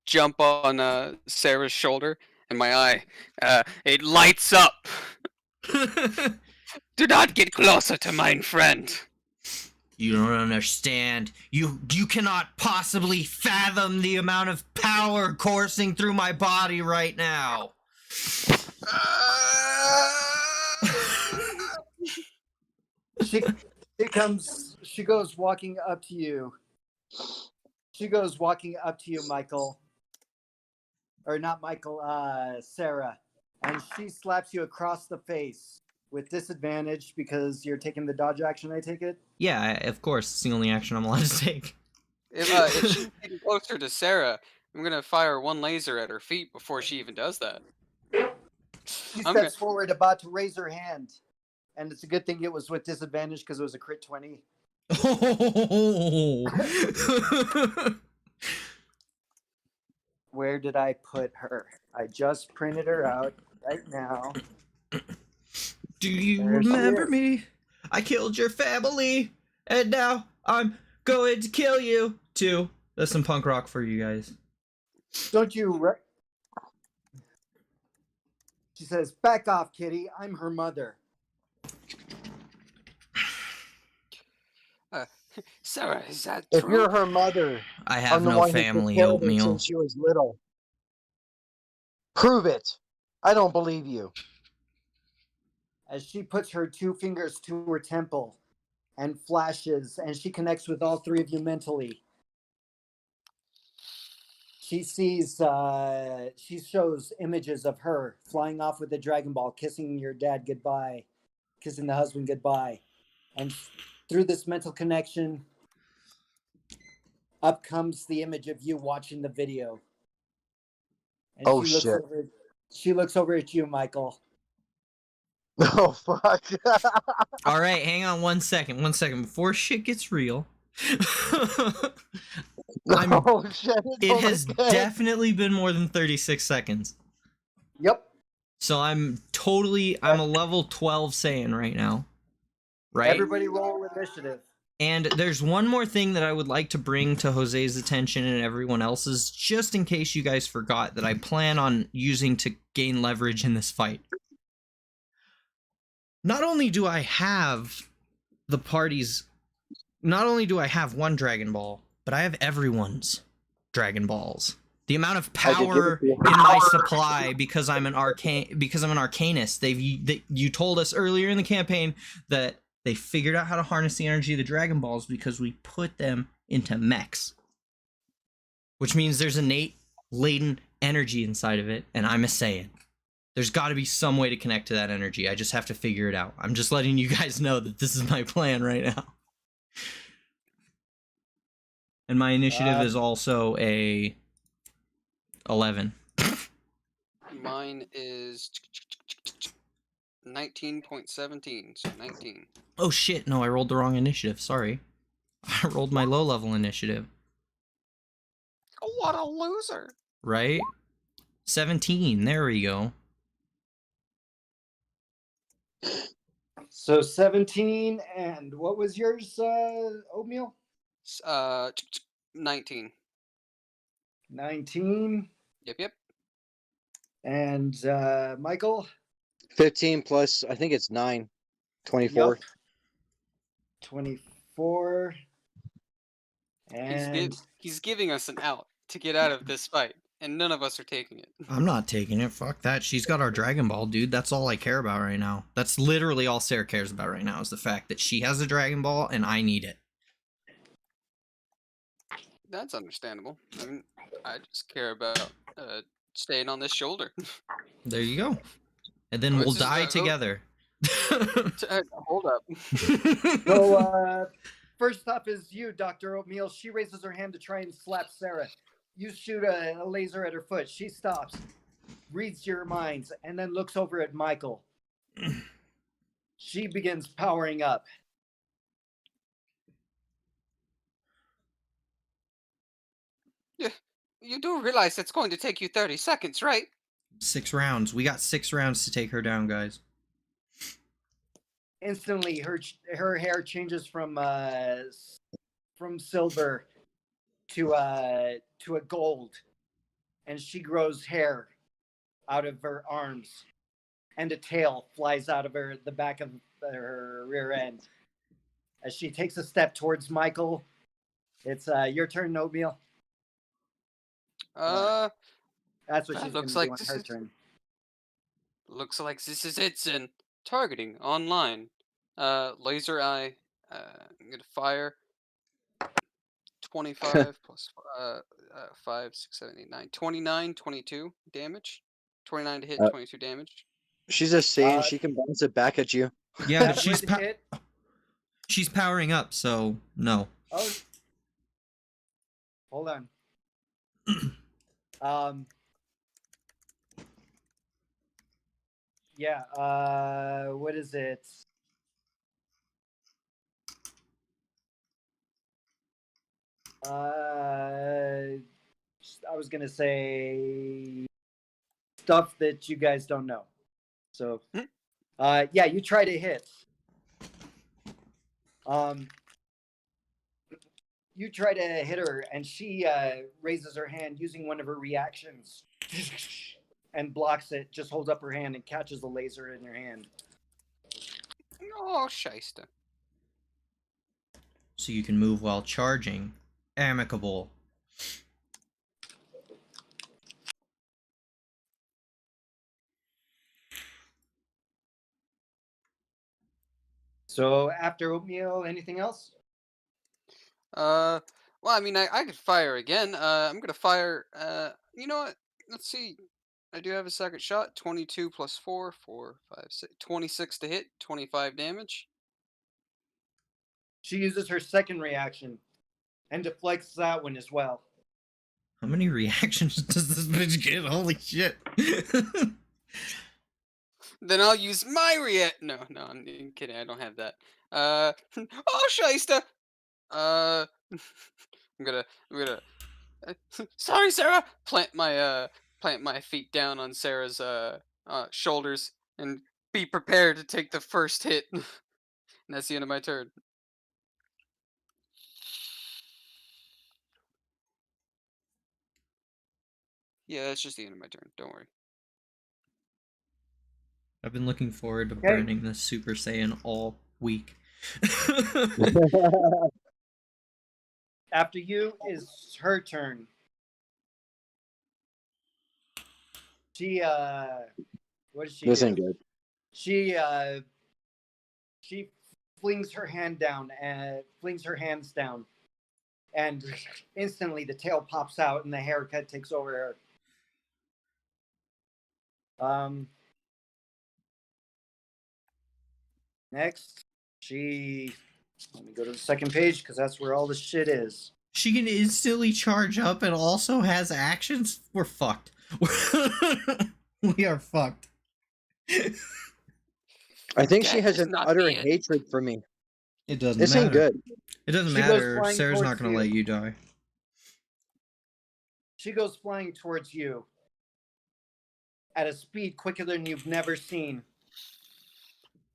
jump on Sarah's shoulder, and my eye, it lights up. Do not get closer to mine friend. You don't understand. You cannot possibly fathom the amount of power coursing through my body right now. She goes walking up to you. She goes walking up to you, Michael. Or not Michael, Sarah. And she slaps you across the face with disadvantage because you're taking the dodge action, I take it? Yeah, of course. It's the only action I'm allowed to take. If she's getting closer to Sarah, I'm gonna fire one laser at her feet before she even does that. She I'm steps forward, about to raise her hand. And it's a good thing it was with disadvantage because it was a crit 20. Oh. Where did I put her? I just printed her out right now. Do you There she remember is. me? I killed your family, and now I'm going to kill you too. That's some punk rock for you guys. Don't you... She says, "Back off, kitty. I'm her mother." Sarah, is that If true? you're her mother, I have I'm the no one who family, took care of her oatmeal. since she was little. Prove it. I don't believe you. As she puts her 2 fingers to her temple and flashes, and she connects with all 3 of you mentally. She sees, she shows images of her flying off with the Dragon Ball, kissing your dad goodbye, kissing the husband goodbye. And through this mental connection, up comes the image of you watching the video. And Oh, she looks over at you, Michael. Oh, fuck. All right, hang on 1 second. 1 second before shit gets real. Oh, shit. It has definitely been more than 36 seconds. Yep. So I'm a level 12 Saiyan right now. Right? Everybody roll initiative. And there's one more thing that I would like to bring to Jose's attention and everyone else's, just in case you guys forgot, that I plan on using to gain leverage in this fight. Not only do I have one Dragon Ball, but I have everyone's Dragon Balls. The amount of power in my supply because I'm an arcanist. You told us earlier in the campaign that they figured out how to harness the energy of the Dragon Balls because we put them into mechs. Which means there's innate, latent energy inside of it, and I'm a Saiyan. There's got to be some way to connect to that energy. I just have to figure it out. I'm just letting you guys know that this is my plan right now. And my initiative is also a 11. Mine is 19.17, so 19. Oh shit! No, I rolled the wrong initiative. Sorry, I rolled my low level initiative. Oh, what a loser! Right? 17. There we go. So 17, and what was yours, Oatmeal? 19. 19. Yep. And Michael? 15 plus, I think it's 9. 24. Yup. 24. And He's giving us an out to get out of this fight, and none of us are taking it. I'm not taking it. Fuck that. She's got our Dragon Ball, dude. That's all I care about right now. That's literally all Sarah cares about right now is the fact that she has a Dragon Ball and I need it. That's understandable. I mean, I just care about staying on this shoulder. There you go. And then Let's we'll just, die together. Hold up. so first up is you, Dr. Oatmeal. She raises her hand to try and slap Sarah. You shoot a laser at her foot. She stops, reads your minds, and then looks over at Michael. She begins powering up. You do realize it's going to take you 30 seconds, right? 6 rounds. We got 6 rounds to take her down, guys. Instantly, her hair changes from silver to a gold, and she grows hair out of her arms, and a tail flies out of the back of her rear end. As she takes a step towards Michael, it's your turn, Oatmeal. That's what she's looks gonna like do this on her is- turn. Looks like this is it, Sin. Targeting online. Laser eye. I'm gonna fire. 25 plus 5, 6, 7, 8, 9. 29, 22 damage. 29 to hit, 22 damage. She's just saying Uh, she can bounce it back at you. Yeah, but That she's would hit. she's powering up, so no. Oh, hold on. Yeah. What is it? I was gonna say stuff that you guys don't know. So, yeah, you try to hit. You try to hit her, and she raises her hand using one of her reactions and blocks it. Just holds up her hand and catches the laser in her hand. Oh, shyster. So you can move while charging. Amicable. So after Oatmeal, anything else? Well, I mean, I could fire again. I'm gonna fire. You know what? Let's see. I do have a second shot. 22 plus 4, 4, 5, 6, 26 to hit. 25 damage. She uses her second reaction and deflects that one as well. How many reactions does this bitch get? Holy shit. Then I'll use my react. No, I'm kidding. I don't have that. Oh, shyster. I'm gonna. Sorry, Sarah. Plant my feet down on Sarah's shoulders and be prepared to take the first hit. And that's the end of my turn. Yeah, that's just the end of my turn. Don't worry. I've been looking forward to Okay. burning this Super Saiyan all week. After you is her turn. She what does she This do? ain't good. She flings her hands down, and instantly the tail pops out and the haircut takes over her. Next, let me go to the second page because that's where all the shit is. She can instantly charge up and also has actions? We're fucked. We are fucked. I think she Death has is an not utter the end. hatred for me. It doesn't This matter. ain't good. It doesn't She goes matter. flying Sarah's not towards gonna you. let you die. She goes flying towards you at a speed quicker than you've never seen.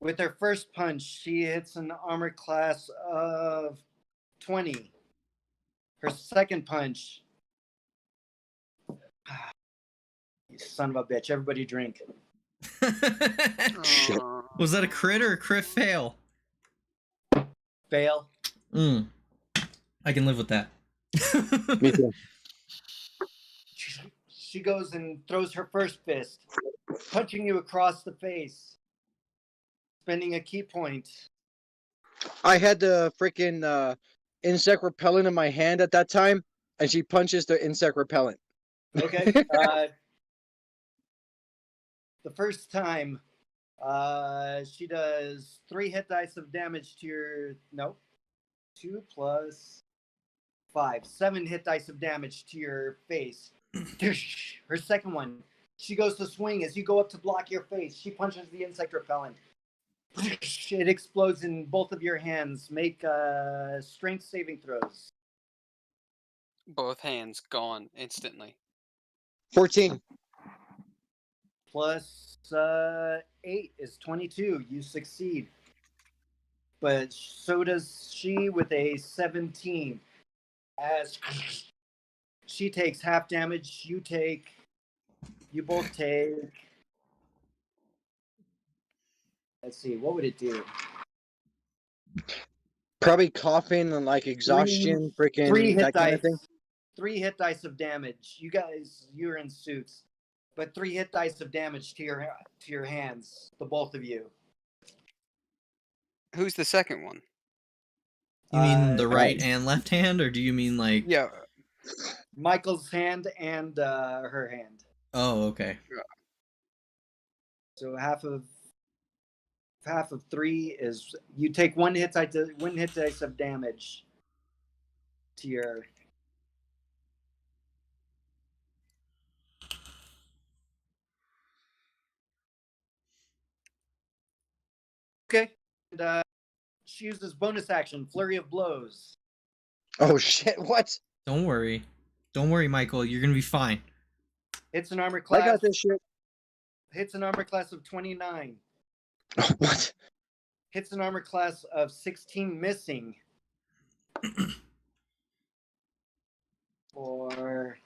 With her first punch, she hits an armor class of 20. Her second punch, you son of a bitch, everybody drink. Shit. Was that a crit or a crit fail? Fail. I can live with that. Me too. She goes and throws her first fist, punching you across the face, spending a key point. I had the freaking insect repellent in my hand at that time, and she punches the insect repellent. Okay. The first time, she does 3 hit dice of damage to your. Nope. 2 plus 5. 7 hit dice of damage to your face. Her second one, she goes to swing. As you go up to block your face, she punches the insect repellent. It explodes in both of your hands. Make strength saving throws. Both hands gone instantly. 14. Plus 8 is 22. You succeed. But so does she with a 17. As she takes half damage, you both take. Let's see, what would it do? Probably coughing and like exhaustion, freaking that kind of thing. 3 hit dice of damage. You guys, you're in suits, but 3 hit dice of damage to your hands, the both of you. Who's the second one? You mean the right and left hand, or do you mean like? Yeah. Michael's hand and her hand. Oh, okay. So half of 3 is you take 1 hit dice of damage to your. Okay. And she uses bonus action, Flurry of Blows. Oh shit! What? Don't worry, Michael. You're gonna be fine. Hits an armor I class. got this shit. Hits an armor class of 29. What? Hits an armor class of 16, missing. For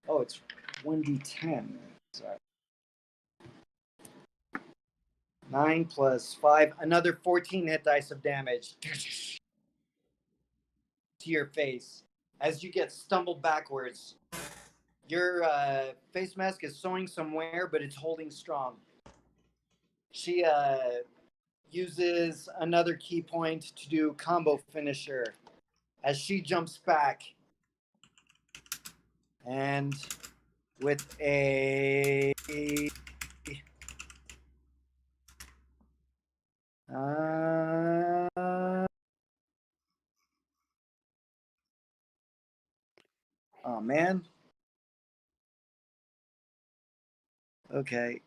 it's 1d10. Sorry. 9 plus 5, another 14 hit dice of damage to your face as you get stumbled backwards. Your face mask is sewing somewhere, but it's holding strong. She uses another key point to do combo finisher as she jumps back and with a oh man. Okay.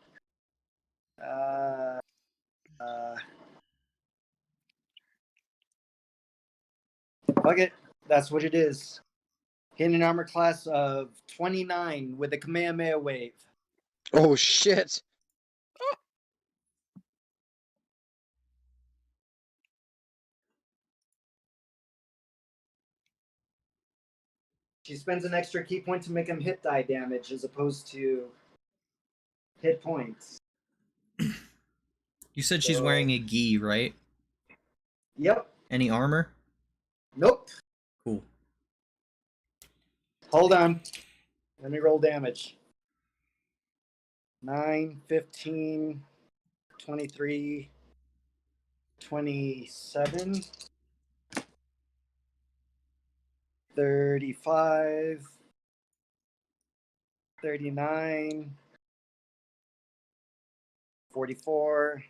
Fuck it. That's what it is. Hitting an armor class of 29 with a Kamehameha wave. Oh shit! She spends an extra key point to make him hit die damage as opposed to hit points. You said she's wearing a gi, right? Yep. Any armor? Nope. Cool. Hold on. Let me roll damage. 9, 15, 23, 27, 35, 39, 44,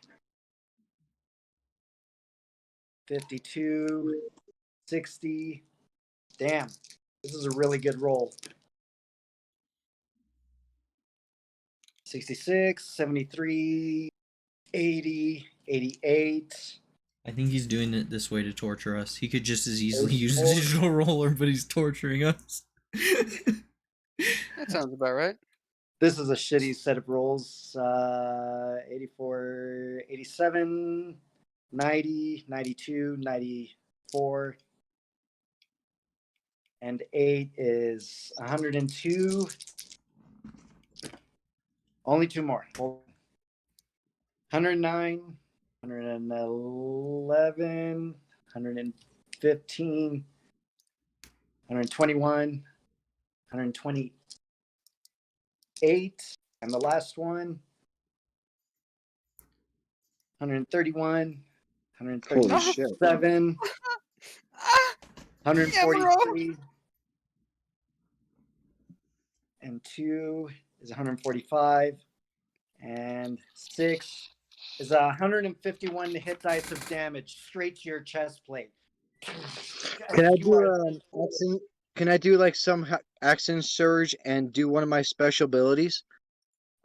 52, 60. Damn. This is a really good roll. 66, 73, 80, 88. I think he's doing it this way to torture us. He could just as easily use a digital roller, but he's torturing us. That sounds about right. This is a shitty set of rolls. 84, 87, 90, 92, 94. And 8 is 102. Only 2 more. 109, 111, 115, 121, 128, and the last one, 131, Holy shit. 137, 143, and 2 is 145, and 6 is 151 hit dice of damage straight to your chest plate. Can I do accent? Can I do like some accent surge and do one of my special abilities?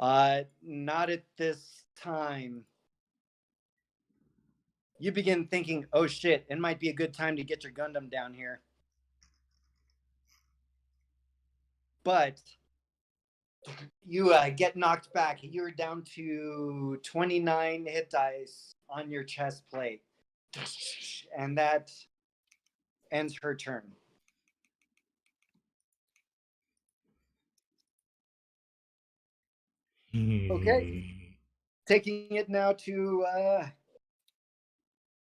Not at this time. You begin thinking, oh shit, it might be a good time to get your Gundam down here. But you get knocked back. You're down to 29 hit dice on your chest plate. And that ends her turn. Okay. Taking it now to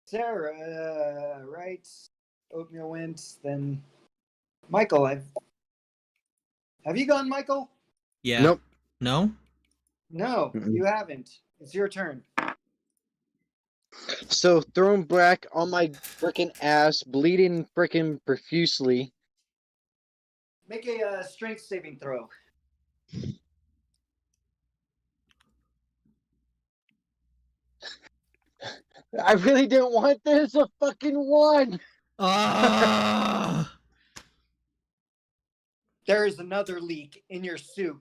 Sarah, right? Oatmeal wins. Then Michael, have you gone, Michael? Yeah. Nope. No? No, Mm-mm. you haven't. It's your turn. So thrown back on my freaking ass, bleeding freaking profusely. Make a strength saving throw. I really didn't want this. A fucking 1. Ah! There is another leak in your suit.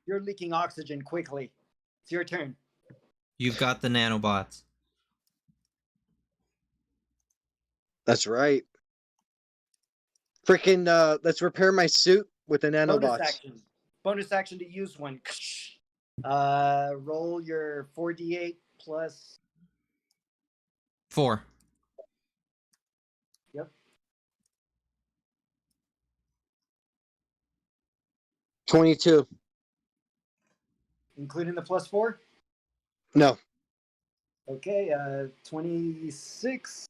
You're leaking oxygen quickly. It's your turn. You've got the nanobots. That's right. Freaking let's repair my suit with the Bonus nanobots. action. Bonus action to use one. Roll your 4d8 plus. 4. Yep. 22. Including the plus 4. No. Okay. 26.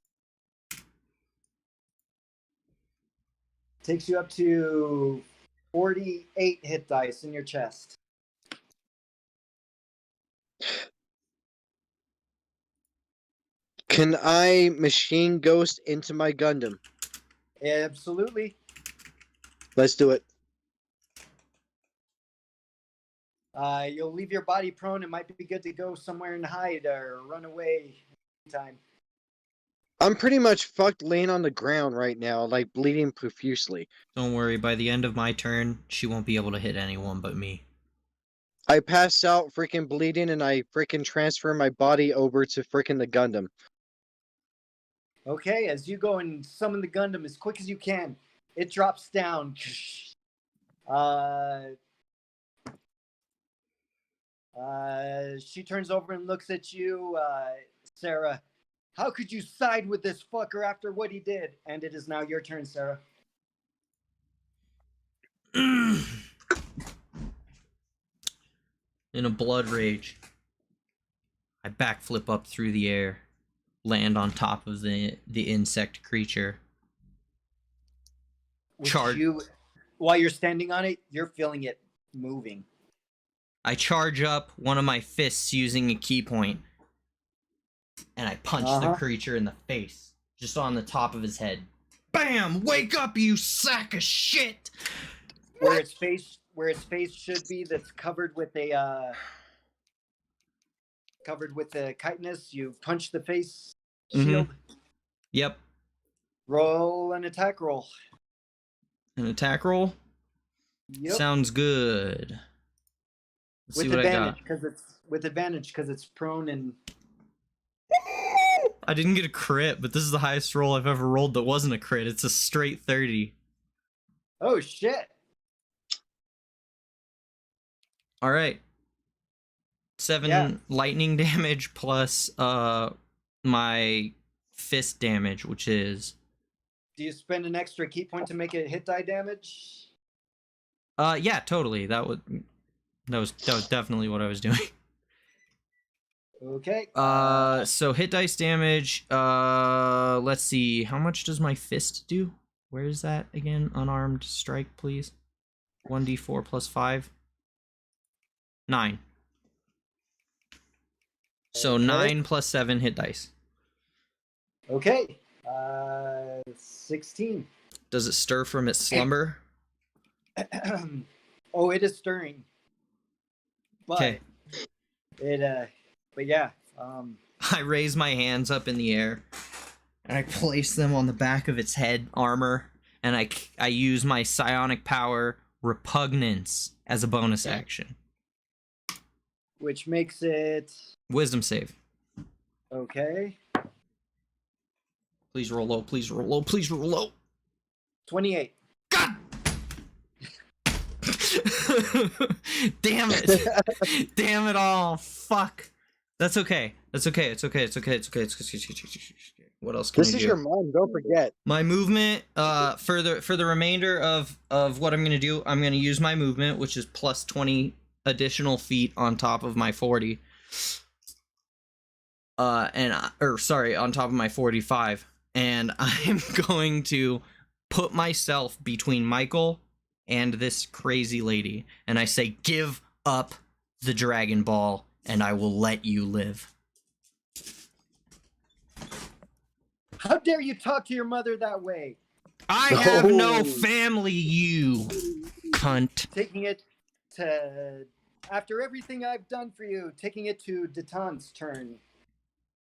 Takes you up to 48 hit dice in your chest. Can I machine ghost into my Gundam? Absolutely. Let's do it. You'll leave your body prone. It might be good to go somewhere and hide or run away anytime. I'm pretty much fucked laying on the ground right now, like bleeding profusely. Don't worry, by the end of my turn, she won't be able to hit anyone but me. I pass out freaking bleeding and I freaking transfer my body over to freaking the Gundam. Okay, as you go and summon the Gundam as quick as you can, it drops down. She turns over and looks at you, Sarah. How could you side with this fucker after what he did? And it is now your turn, Sarah. In a blood rage, I backflip up through the air, land on top of the insect creature. While you're standing on it, you're feeling it moving. I charge up one of my fists using a key point, and I punch the creature in the face, just on the top of his head. Bam! Wake up, you sack of shit! Where its face should be, that's covered with a chitinous. You punch the face shield. Yep. Roll an attack roll. An attack roll? Yep. Sounds good. Let's see with what I got. advantage because it's prone and I didn't get a crit, but this is the highest roll I've ever rolled that wasn't a crit. It's a straight 30. oh shit. All right. 7 Yeah. lightning damage plus my fist damage, which is Do you spend an extra key point to make it hit die damage? yeah, totally. That was definitely what I was doing. Okay. So hit dice damage. Let's see. How much does my fist do? Where is that again? Unarmed strike, please. 1d4 plus 5. 9. So Okay. 9 plus 7 hit dice. Okay. 16. Does it stir from its slumber? Oh, it is stirring. But Okay. but yeah. I raise my hands up in the air, and I place them on the back of its head armor, and I use my psionic power, Repugnance, as a bonus action. Which makes it Wisdom save. okay. Please roll low, please roll low, please roll low. 28. God! Damn it. Damn it all. Fuck. That's okay. That's okay. It's okay. It's okay. It's okay. It's okay. What else can This I is do? your mom. Don't forget. My movement, for the remainder of what I'm gonna do, I'm gonna use my movement, which is plus 20 additional feet on top of my 40. On top of my 45, and I'm going to put myself between Michael and this crazy lady, and I say, "Give up the Dragon Ball, and I will let you live." How dare you talk to your mother that way? I have no Oh. family, you cunt. Taking it to after everything I've done for you, taking it to Detante's turn.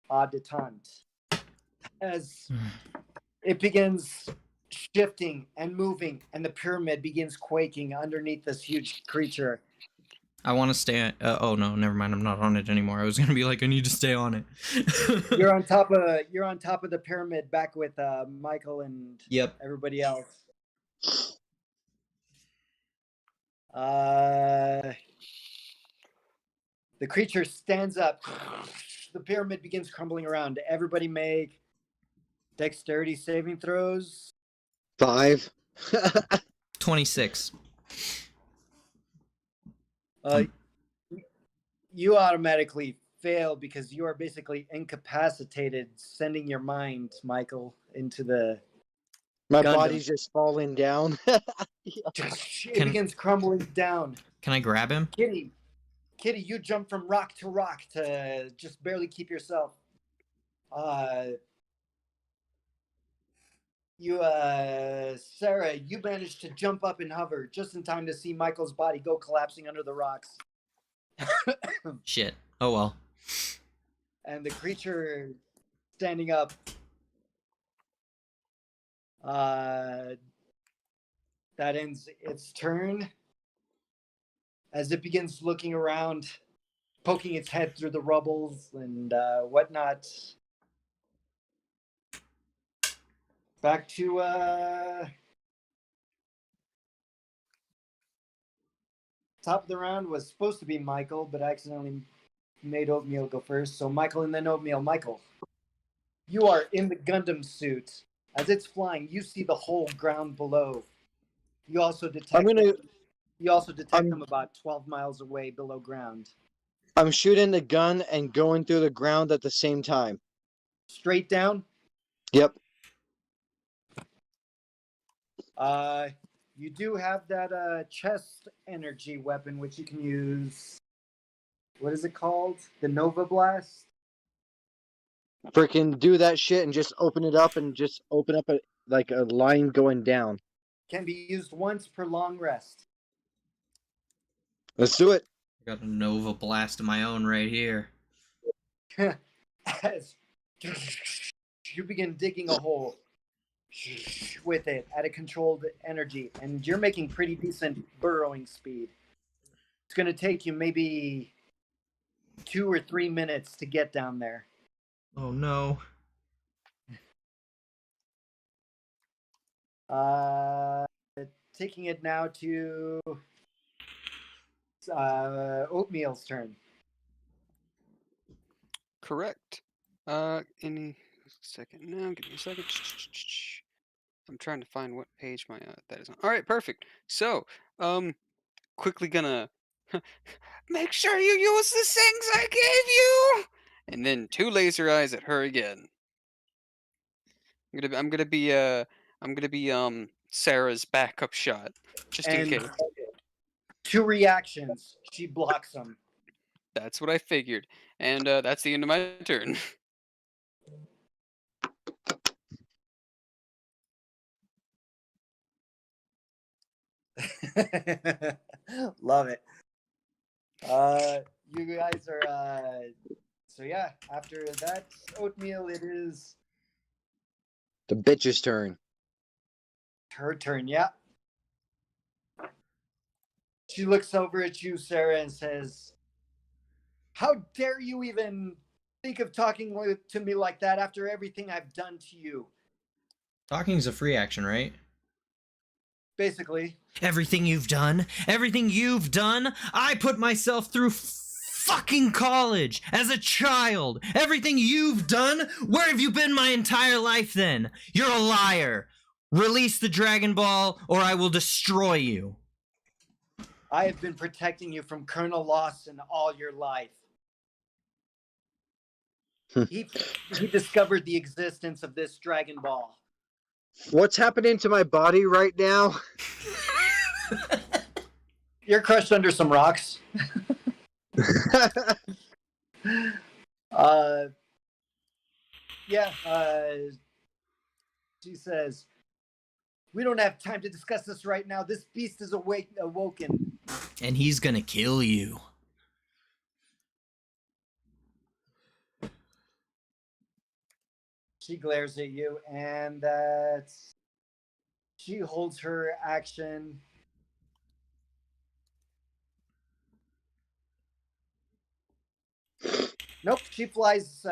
Detente. As it begins shifting and moving, and the pyramid begins quaking underneath this huge creature. I want to stay. Oh no, never mind. I'm not on it anymore. I was gonna be like, I need to stay on it. You're on top of the pyramid, back with Michael and Yep. everybody else. The creature stands up. The pyramid begins crumbling around. Everybody make dexterity saving throws. 5. 26. You automatically fail because you are basically incapacitated, sending your mind, Michael, into the My Gundam. body's just falling down. it begins crumbling down. Can I grab him? Kitty, you jump from rock to rock to just barely keep yourself. Sarah, you managed to jump up and hover just in time to see Michael's body go collapsing under the rocks. Shit. Oh well. And the creature standing up. That ends its turn. As it begins looking around, poking its head through the rubbles and whatnot. Back to top of the round was supposed to be Michael, but I accidentally made Oatmeal go first. So Michael and then Oatmeal. Michael, you are in the Gundam suit. As it's flying, you see the whole ground below. You also detect them about 12 miles away below ground. I'm shooting the gun and going through the ground at the same time. Straight down. Yep. You do have that chest energy weapon, which you can use. What is it called? The Nova Blast? Freaking do that shit and just open it up and just open up a line going down. Can be used once per long rest. Let's do it. I got a Nova Blast of my own right here. As you begin digging a hole with it at a controlled energy, and you're making pretty decent burrowing speed. It's going to take you maybe 2 or 3 minutes to get down there. Oh no. Taking it now to Oatmeal's turn. Correct. Any second now. Give me a second. I'm trying to find what page my that is on. All right, perfect. So, quickly gonna make sure you use the things I gave you, and then 2 laser eyes at her again. I'm gonna be Sarah's backup shot, just in And case. 2 reactions. She blocks them. That's what I figured, and that's the end of my turn. Love it. You guys are so yeah, after that Oatmeal, it is The bitch's turn. her turn. Yeah. She looks over at you, Sarah, and says, "How dare you even think of talking to me like that after everything I've done to you?" Talking's a free action, right? Basically. Everything you've done, I put myself through fucking college as a child. Everything you've done, where have you been my entire life then? You're a liar. Release the Dragon Ball or I will destroy you. I have been protecting you from Colonel Lawson all your life. he discovered the existence of this Dragon Ball. What's happening to my body right now? You're crushed under some rocks. She says, "We don't have time to discuss this right now. This beast is awoken. And he's gonna kill you." She glares at you, and she holds her action. Nope, she flies.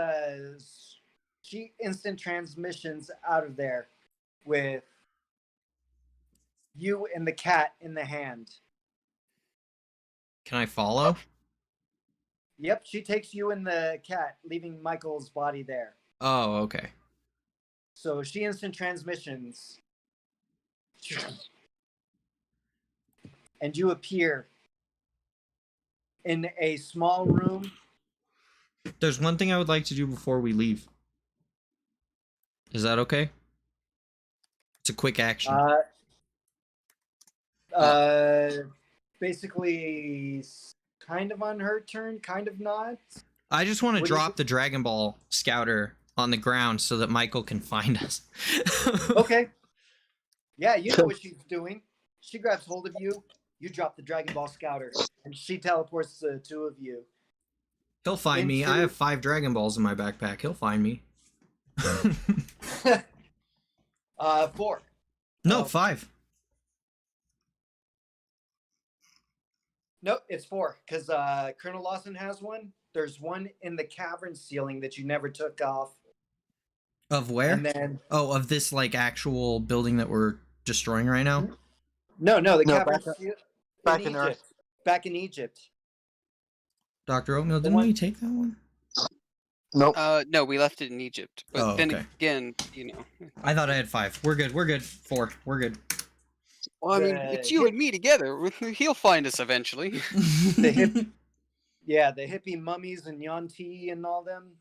She instant transmissions out of there with you and the cat in the hand. Can I follow? Yep, she takes you and the cat, leaving Michael's body there. Oh, okay. So she instant transmissions. And you appear in a small room. There's one thing I would like to do before we leave. Is that okay? It's a quick action. Basically, kind of on her turn, kind of not. I just want to What do you drop the Dragon Ball Scouter on the ground so that Michael can find us. Okay. Yeah, you know what she's doing. She grabs hold of you. You drop the Dragon Ball Scouter, and she teleports the 2 of you. He'll find me. I Into- have 5 Dragon Balls in my backpack. He'll find me. 4. No, Oh. 5. Nope, it's 4 because Colonel Lawson has one. There's one in the cavern ceiling that you never took off. Of where? And then Oh, of this like actual building that we're destroying right now? no, the No, cavern back- ceiling back in in Egypt. Earth. Back in Egypt. Dr. Oatmeal, The didn't one- we take that one? Nope. No, we left it in Egypt. But Oh, then okay. again, you know. I thought I had 5. We're good. 4. We're good. Well, I mean, it's you and me together. He'll find us eventually. The hip, yeah, the hippie mummies and Yanti and all them.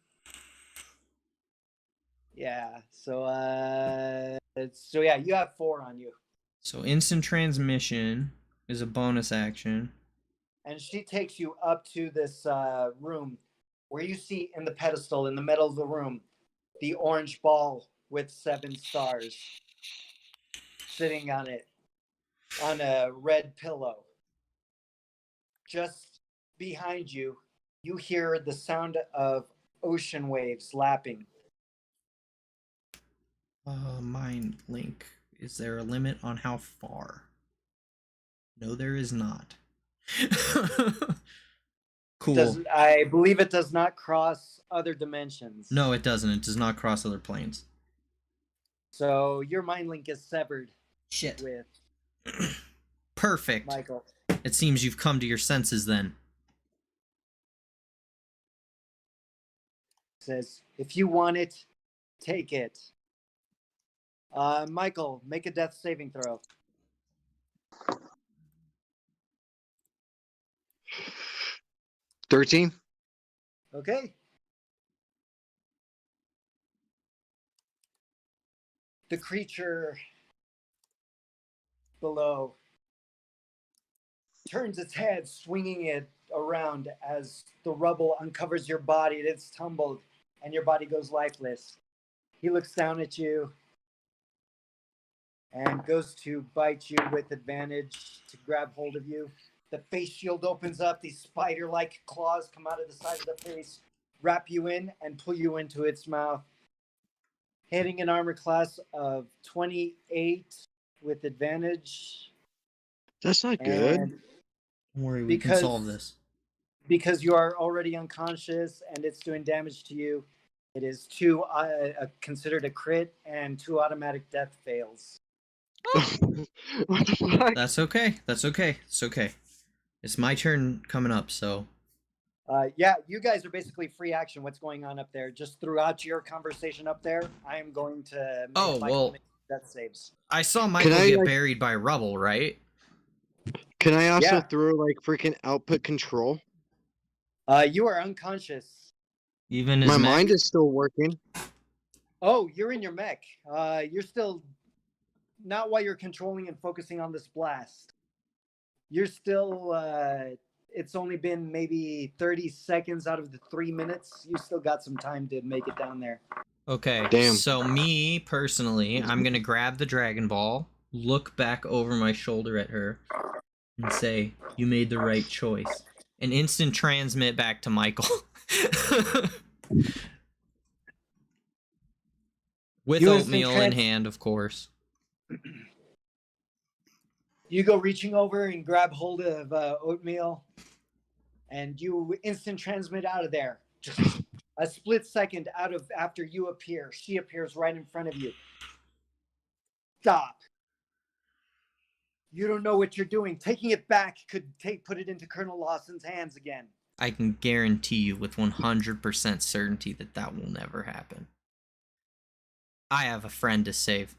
Yeah. So yeah, you have 4 on you. So instant transmission is a bonus action. And she takes you up to this room where you see in the pedestal in the middle of the room the orange ball with 7 stars sitting on it on a red pillow. Just behind you, you hear the sound of ocean waves lapping. Mind link. Is there a limit on how far? No, there is not. Cool. I believe it does not cross other dimensions. No, it doesn't. It does not cross other planes. So your mind link is severed Shit. with Perfect. Michael. It seems you've come to your senses then. Says, if you want it, take it. Michael, make a death saving throw. 13. Okay. The creature below turns its head, swinging it around as the rubble uncovers your body. It's tumbled, and your body goes lifeless. He looks down at you and goes to bite you with advantage to grab hold of you. The face shield opens up. These spider-like claws come out of the side of the face, wrap you in, and pull you into its mouth. Hitting an armor class of 28 with advantage. That's not good. And Don't worry, we can Because- solve this. because you are already unconscious and it's doing damage to you, it is considered a crit and 2 automatic death fails. What the fuck? That's okay. That's okay. It's okay. It's my turn coming up, so Yeah, you guys are basically free action. What's going on up there? Just throughout your conversation up there, I am going to make Oh, Michael well. make death saves. I saw Michael I, get like- buried by rubble, right? Can I also Yeah. throw like freaking output control? You are unconscious. Even his My mech? mind is still working. Oh, you're in your mech. You're still not while you're controlling and focusing on this blast. You're still. It's only been maybe 30 seconds out of the 3 minutes. You still got some time to make it down there. Okay. Damn. So me personally, I'm gonna grab the Dragon Ball, look back over my shoulder at her, and say, "You made the right choice," and instant transmit back to Michael. With You instant oatmeal in trans- hand, of course. You go reaching over and grab hold of oatmeal, and you instant transmit out of there. Just a split second after you appear, she appears right in front of you. Stop. You don't know what you're doing. Taking it back could put it into Colonel Lawson's hands again. I can guarantee you with 100% certainty that that will never happen. I have a friend to save.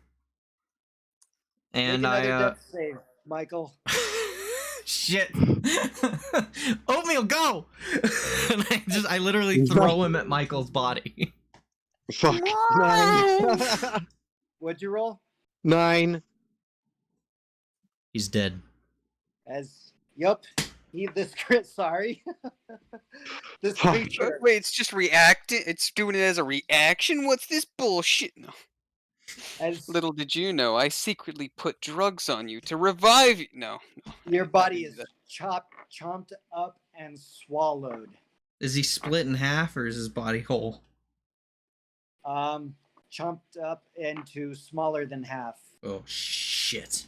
And Make another I, death save, Michael. shit. Oatmeal, go! And I literally throw him at Michael's body. Fuck. 9. What'd you roll? 9. He's dead. Yup. This crit. Sorry. This Fuck. creature. Wait, it's just reacting. It's doing it as a reaction. What's this bullshit? No. As Little did you know, I secretly put drugs on you to revive you. No. your I body didn't is do chomped up and swallowed. Is he split in half or is his body whole? Chomped up into smaller than half. Oh, shit.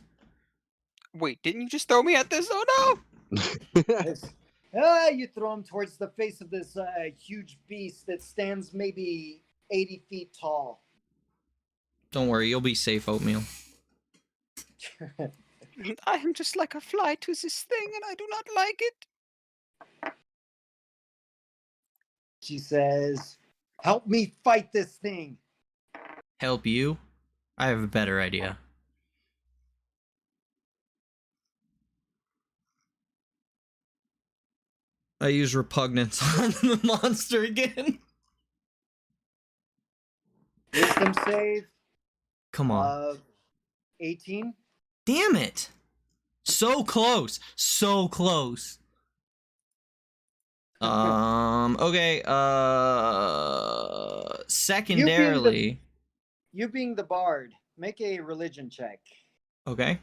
Wait, didn't you just throw me at this? Oh no! You throw him towards the face of this huge beast that stands maybe 80 feet tall. Don't worry, you'll be safe, Oatmeal. I am just like a fly to this thing, and I do not like it. She says, "Help me fight this thing." Help you? I have a better idea. I use repugnance on the monster again. Wisdom save Come on. of 18. Damn it. So close. So close. Okay, secondarily. You being the bard, make a religion check. Okay.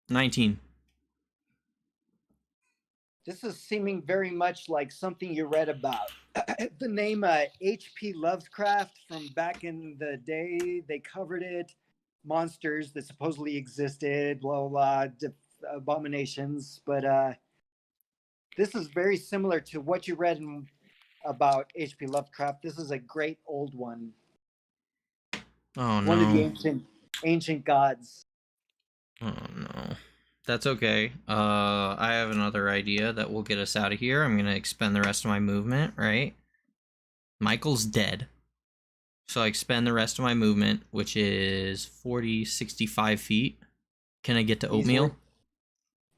19. This is seeming very much like something you read about. The name H.P. Lovecraft from back in the day, they covered it. monsters that supposedly existed, blah blah blah, abominations. But this is very similar to what you read about H.P. Lovecraft. This is a great old one. Oh One of the no. ancient gods. Oh no. That's okay. I have another idea that will get us out of here. I'm gonna expend the rest of my movement, right? Michael's dead. So I expend the rest of my movement, which is 40, 65 feet. Can I get to Oatmeal? Easily.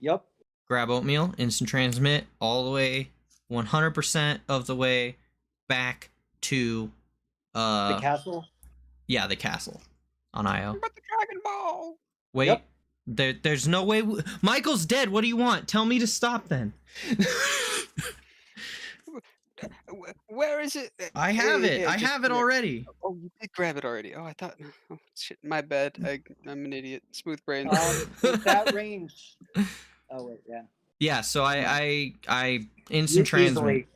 Yep. Grab Oatmeal, instant transmit all the way, 100% of the way back to The castle. yeah, the castle on Io. But the Dragon Ball. Wait, Yep. there's no way. Michael's dead. What do you want? Tell me to stop then. Where is it? I have it. I have it already. Oh, you did grab it already. Oh, I thought. Oh, shit, my bad. I'm an idiot. Smooth brain. With that range. Oh wait, yeah. Yeah, so I instant transmit.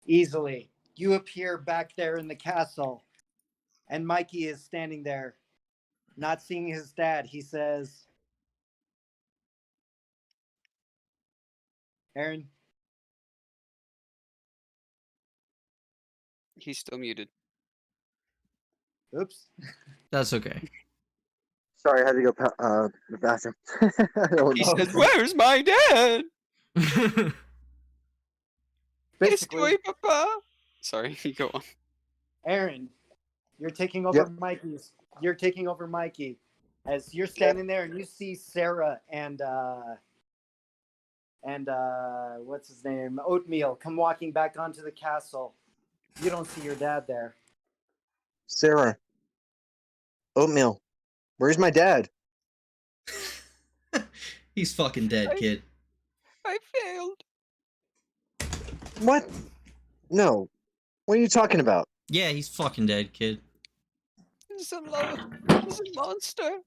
Easily. You appear back there in the castle, and Mikey is standing there, not seeing his dad. He says, Aaron, He's still muted. oops. That's okay. Sorry, I had to go the bathroom. I don't He know. says, "Where's my dad? Basically, Estoy, papa." Sorry, you go on. Aaron, you're taking over Yep. Mikey's. You're taking over Mikey. As you're standing there and you see Sarah and what's his name? Oatmeal come walking back onto the castle. You don't see your dad there. Sarah. Oatmeal. Where's my dad? He's fucking dead, kid. I failed. What? No. What are you talking about? Yeah, he's fucking dead, kid. He's a monster.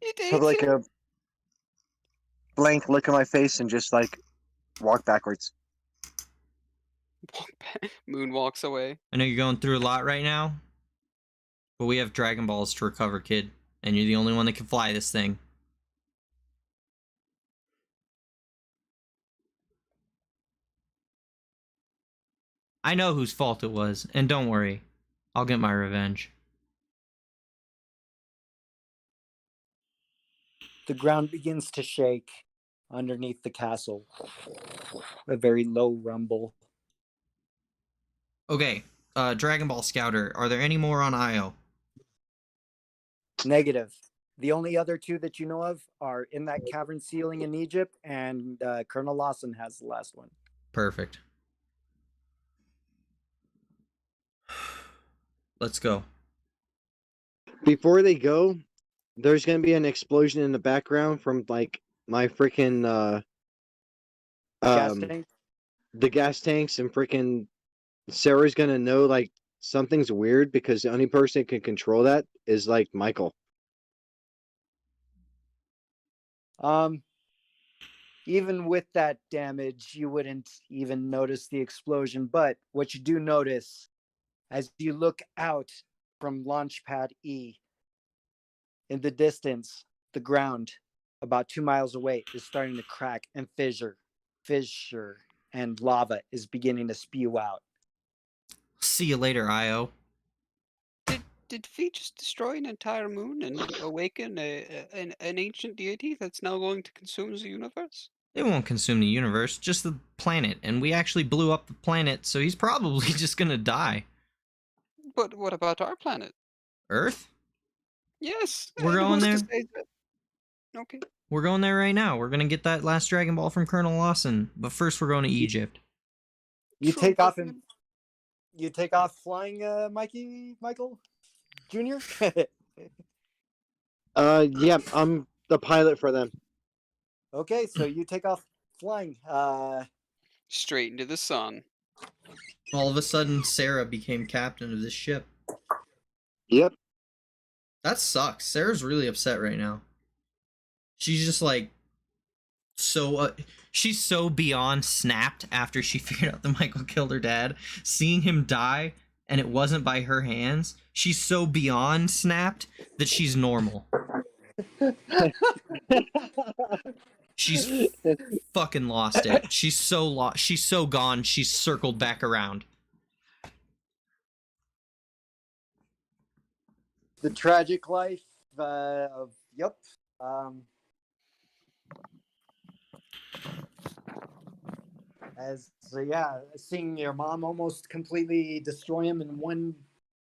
It Have ate like him. a blank look on my face and just like walk backwards. Moon walks away. I know you're going through a lot right now, but we have Dragon Balls to recover, kid, and you're the only one that can fly this thing. I know whose fault it was, and don't worry, I'll get my revenge. The ground begins to shake underneath the castle. A very low rumble. Okay, Dragon Ball Scouter, are there any more on Io? Negative. The only other two that you know of are in that cavern ceiling in Egypt, and Colonel Lawson has the last one. Perfect. Let's go. Before they go, there's gonna be an explosion in the background from like my freaking Gas tank. the gas tanks, and freaking Sarah's gonna know like something's weird because the only person that can control that is like Michael. Even with that damage, you wouldn't even notice the explosion. But what you do notice as you look out from Launchpad E, in the distance, the ground about 2 miles away is starting to crack and fissure, and lava is beginning to spew out. See you later, Io. Did we just destroy an entire moon and awaken an ancient deity that's now going to consume the universe? It won't consume the universe, just the planet, and we actually blew up the planet, so he's probably just gonna die. But what about our planet? Earth? Yes. We're and going who's to there? say that- Okay. We're going there right now. We're gonna get that last Dragon Ball from Colonel Lawson, but first we're going to Egypt. You True, take off but- and you take off flying, Michael Jr. Yeah, I'm the pilot for them. Okay, so you take off flying. Straight into the sun. All of a sudden, Sarah became captain of this ship. Yep. That sucks. Sarah's really upset right now. She's just like she's so beyond snapped after she figured out that Michael killed her dad. Seeing him die and it wasn't by her hands, she's so beyond snapped that she's normal. She's fucking lost it. She's so lost. She's so gone. She's circled back around. The tragic life of yep. Seeing your mom almost completely destroy him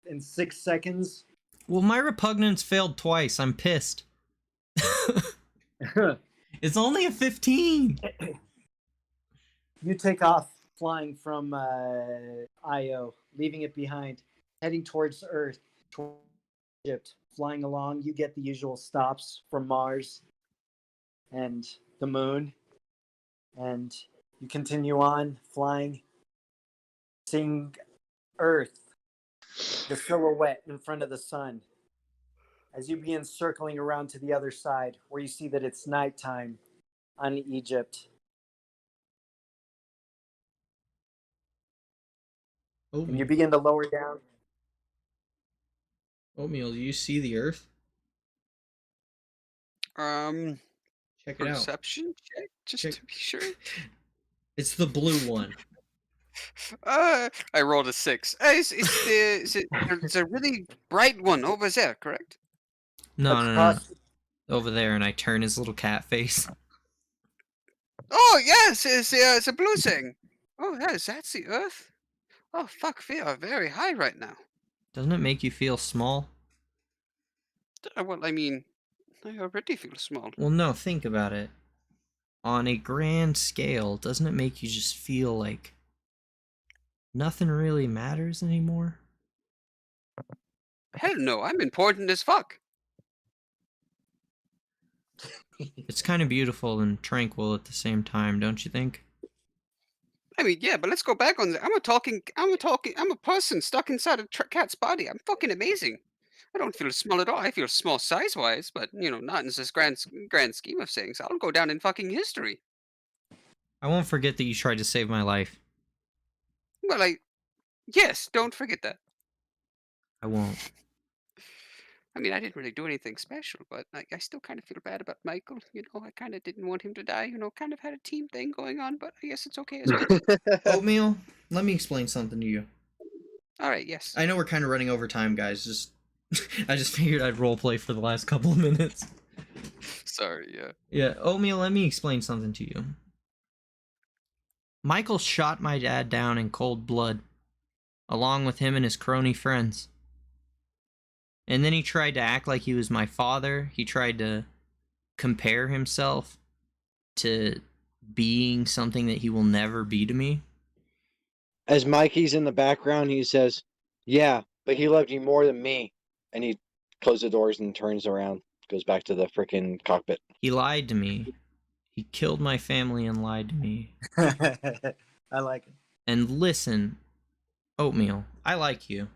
in 6 seconds. Well, my repugnance failed twice. I'm pissed. It's only a 15. You take off flying from Io, leaving it behind, heading towards Earth, towards Egypt. Flying along, you get the usual stops from Mars and the moon, and you continue on flying, seeing Earth, the silhouette in front of the sun. As you begin circling around to the other side, where you see that it's nighttime on Egypt. And you begin to lower down. Oatmeal, do you see the Earth? Check it out. Perception check, just Check- to be sure. It's the blue one. I rolled a 6. It's a really bright one over there, correct? No. Over there, and I turn his little cat face. Oh yes, it's a blue thing. Oh, that's the Earth. Oh fuck, we are very high right now. Doesn't it make you feel small? Well, I mean, I already feel small. Well, no, think about it. On a grand scale, doesn't it make you just feel like nothing really matters anymore? Hell no, I'm important as fuck. It's kind of beautiful and tranquil at the same time, don't you think? I mean, yeah, but let's go back on that. I'm a person stuck inside a cat's body. I'm fucking amazing. I don't feel small at all. I feel small size-wise, but, not in this grand scheme of things. I'll go down in fucking history. I won't forget that you tried to save my life. Well, yes, don't forget that. I won't. I mean, I didn't really do anything special, but I still kind of feel bad about Michael. I kind of didn't want him to die. Kind of had a team thing going on, but I guess it's okay as well. Oatmeal, let me explain something to you. All right, yes. I know we're kind of running over time, guys. I just figured I'd roleplay for the last couple of minutes. Sorry, yeah. Yeah, Oatmeal, let me explain something to you. Michael shot my dad down in cold blood, along with him and his crony friends. And then he tried to act like he was my father. He tried to compare himself to being something that he will never be to me. As Mikey's in the background, he says, "Yeah, but he loved you more than me." And he closes the doors and turns around, goes back to the freaking cockpit. He lied to me. He killed my family and lied to me. I like it. And listen, Oatmeal, I like you.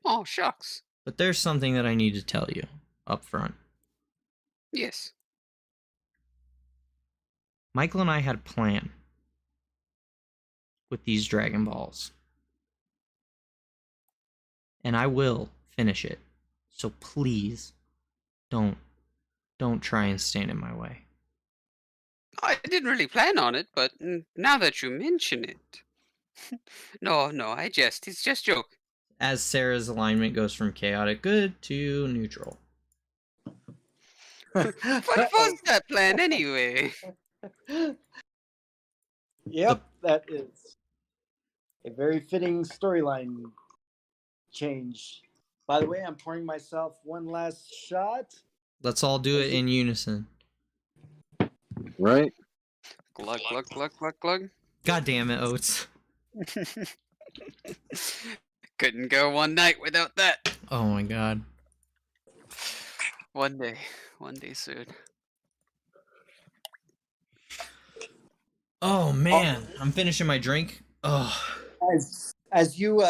Oh, shucks. But there's something that I need to tell you up front. Yes. Michael and I had a plan with these Dragon Balls. And I will finish it. So please, don't try and stand in my way. I didn't really plan on it, but now that you mention it. No, it's just joke. As Sarah's alignment goes from chaotic good to neutral. What was that plan anyway? Yep, that is a very fitting storyline change. By the way, I'm pouring myself one last shot. Let's all do it in unison. Right? Glug, glug, glug, glug, glug. God damn it, Oats. Couldn't go one night without that. Oh my god. One day soon. Oh man, I'm finishing my drink. Oh. As you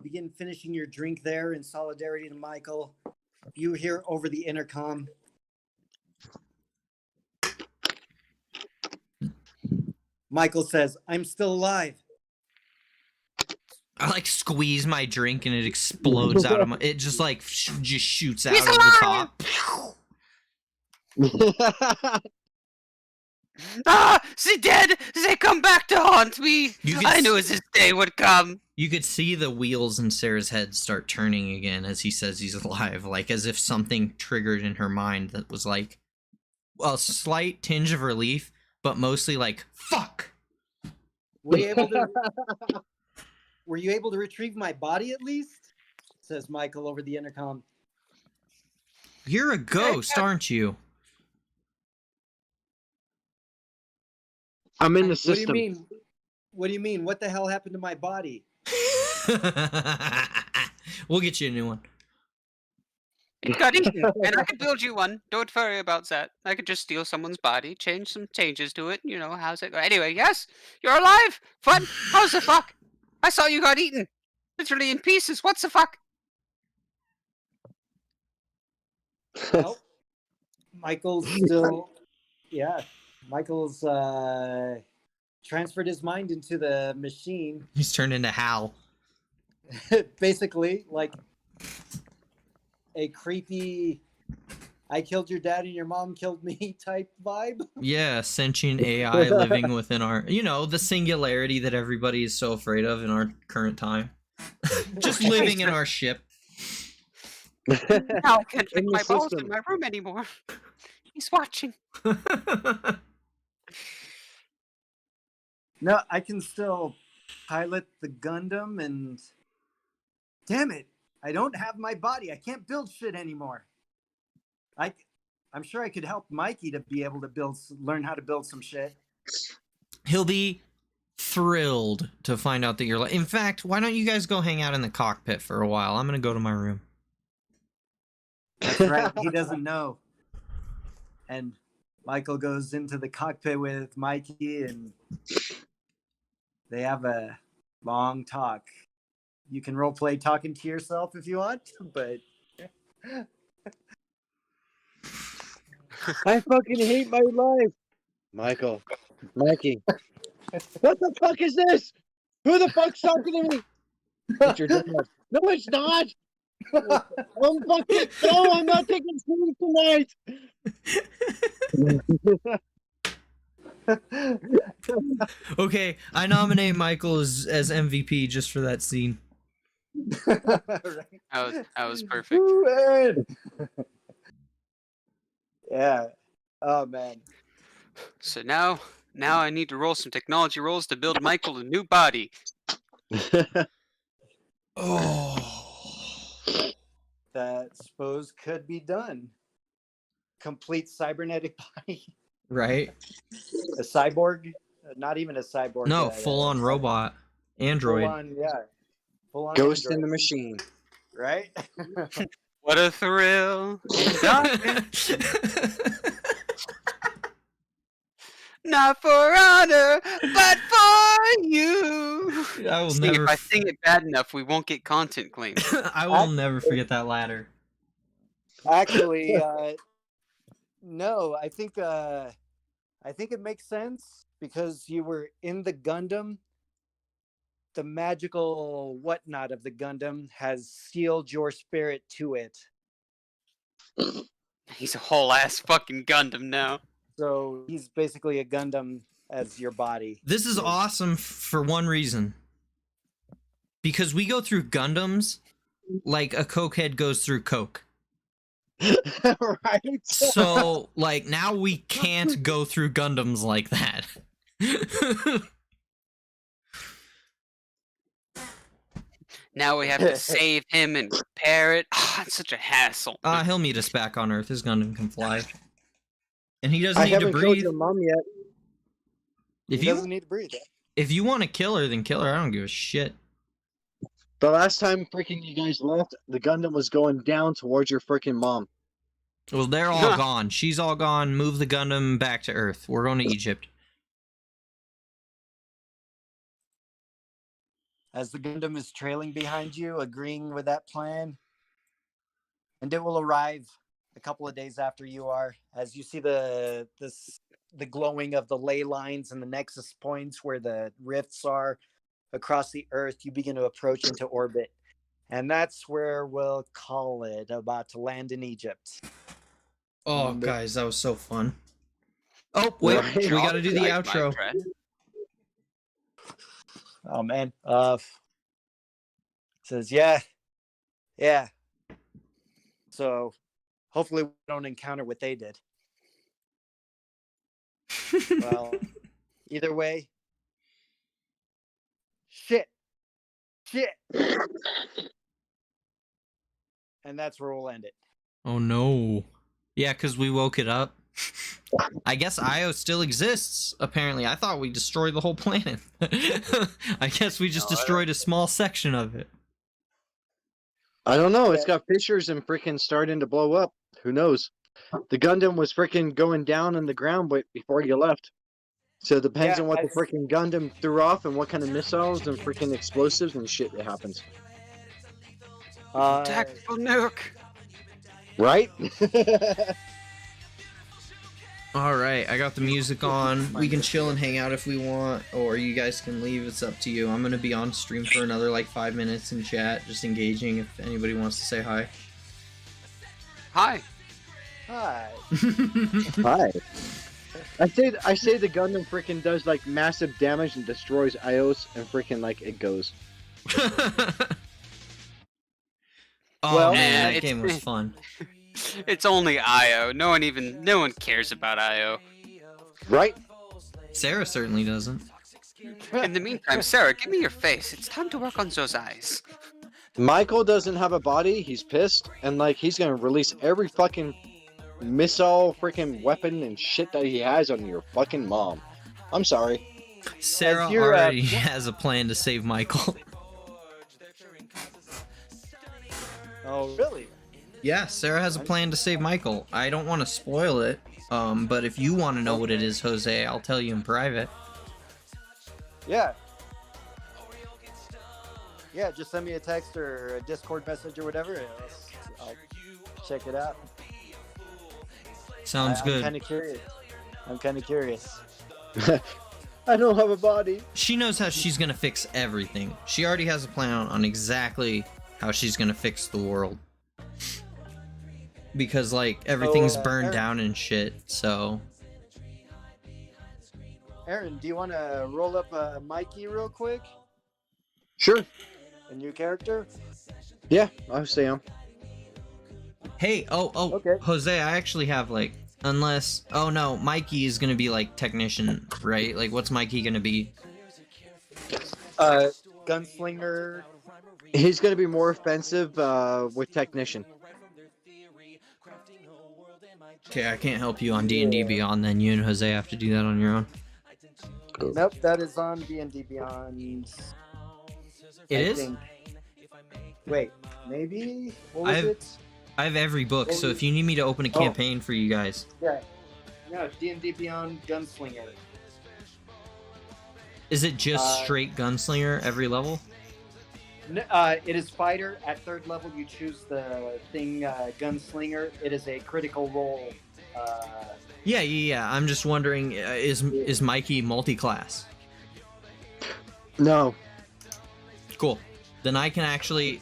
begin finishing your drink there in solidarity to Michael, you hear over the intercom, Michael says, "I'm still alive." I like squeeze my drink and it explodes out of my. It just like just shoots out of the top. Ah, they dead. They come back to haunt me. You can I knew s- this day would come. You could see the wheels in Sarah's head start turning again as he says he's alive, like as if something triggered in her mind that was like a slight tinge of relief, but mostly like fuck. Were you able to? Were you able to retrieve my body at least? Says Michael over the intercom. You're a ghost, aren't you? I'm in the What do you system. mean? What do you mean? What the hell happened to my body? We'll get you a new one. It got eaten, and I could build you one. Don't worry about that. I could just steal someone's body, change some changes to it. You know, how's it go? Anyway, yes, you're alive. Fun. How's the fuck? I saw you got eaten. Literally in pieces. What's the fuck? Well, Michael's still, yeah. Michael's transferred his mind into the machine. He's turned into Hal. Basically, like a creepy, I killed your dad and your mom killed me type vibe. Yeah, sentient AI living within our, the singularity that everybody is so afraid of in our current time. Just living in our ship. Now I can't In pick the my balls in system. my room anymore. He's watching. No, I can still pilot the Gundam and damn it, I don't have my body. I can't build shit anymore. I'm sure I could help Mikey to be able to learn how to build some shit. He'll be thrilled to find out that you're like. In fact, why don't you guys go hang out in the cockpit for a while? I'm gonna go to my room. That's right. He doesn't know. And Michael goes into the cockpit with Mikey and they have a long talk. You can role play talking to yourself if you want, but I fucking hate my life. Michael. Mikey. What the fuck is this? Who the fuck's talking to me? It's your dad. No, it's not. I'm fucking. No, I'm not taking sleep tonight. Okay, I nominate Michael as MVP just for that scene. That was perfect. Woo, Aaron. Yeah. Oh man. So now I need to roll some technology rolls to build Michael a new body. Oh. That suppose could be done. Complete cybernetic body. Right? A cyborg? Not even a cyborg. No, yeah, full on robot. Android. Full on, yeah. Full on Ghost in android, the machine. right? What a thrill! in darkness. Not for honor, but for you. I will See, never if I sing it bad enough, we won't get content claimed. I will never forget that ladder. Actually, no, I think it makes sense because you were in the Gundam. The magical whatnot of the Gundam has sealed your spirit to it. He's a whole ass fucking Gundam now. So he's basically a Gundam as your body. This is awesome for one reason. Because we go through Gundams like a cokehead goes through coke. Right? So, like, now we can't go through Gundams like that. Now we have to save him and repair it. Ah, it's such a hassle. He'll meet us back on Earth. His Gundam can fly. And he doesn't I need to haven't killed breathe. your mom yet. If He you doesn't need to breathe. if you want to kill her, then kill her. I don't give a shit. The last time freaking you guys left, the Gundam was going down towards your freaking mom. Well, they're all gone. She's all gone. Move the Gundam back to Earth. We're going to Egypt. As the Gundam is trailing behind you, agreeing with that plan, and it will arrive a couple of days after you are, as you see the glowing of the ley lines and the nexus points where the rifts are across the Earth, you begin to approach into orbit. And that's where we'll call it, about to land in Egypt. Oh, guys, that was so fun. Oh, wait, Right. we gotta do the Like outro. Minecraft. Oh man. Says yeah. So hopefully we don't encounter what they did. Well, either way. Shit. And that's where we'll end it. Oh no. Yeah, because we woke it up. I guess Io still exists, apparently. I thought we destroyed the whole planet. I guess we just No, I destroyed a small section of it. I don't know. It's got fissures and freaking starting to blow up. Who knows? The Gundam was freaking going down in the ground before you left. So it depends Yeah, on what the I- freaking Gundam threw off and what kind of missiles and freaking explosives and shit that happens. Tactical nuke. Right? Alright, I got the music on. We can chill and hang out if we want, or you guys can leave. It's up to you. I'm gonna be on stream for another like 5 minutes in chat, just engaging if anybody wants to say hi. Hi. Hi. Hi. I say the Gundam freaking does like massive damage and destroys Ios and freaking like it goes. Oh Well, man, that it's- game was fun. It's only IO. No one cares about IO. Right? Sarah certainly doesn't. In the meantime, Sarah, give me your face. It's time to work on those eyes. Michael doesn't have a body, he's pissed, and like he's gonna release every fucking missile freaking weapon and shit that he has on your fucking mom. I'm sorry. Sarah you're, already has a plan to save Michael. Oh really? Yeah, Sarah has a plan to save Michael. I don't want to spoil it, but if you want to know what it is, Jose, I'll tell you in private. Yeah. Yeah, just send me a text or a Discord message or whatever. And I'll check it out. Sounds I'm good. kind of curious. I don't have a body. She knows how she's gonna fix everything. She already has a plan on exactly how she's gonna fix the world. Because like everything's burned Aaron- down and shit, so Aaron, do you want to roll up Mikey real quick? Sure. A new character? Yeah, I say hey, oh, Okay. Jose, I actually have like, unless, oh no, Mikey is gonna be like technician, right? Like, what's Mikey gonna be? Gunslinger. He's gonna be more offensive with technician. Okay, I can't help you on D&D Beyond. Then you and Jose have to do that on your own. Nope, that is on D&D Beyond. It I is. think. Wait, maybe? What was I've- it? I have every book, so if you need me to open a Oh. campaign for you guys, Yeah. No, D&D Beyond Gunslinger. is it just Uh, straight gunslinger every level? It is fighter. At third level, you choose the thing Gunslinger. It is a critical role. Yeah. I'm just wondering, is Mikey multi-class? No. Cool. Then I can actually.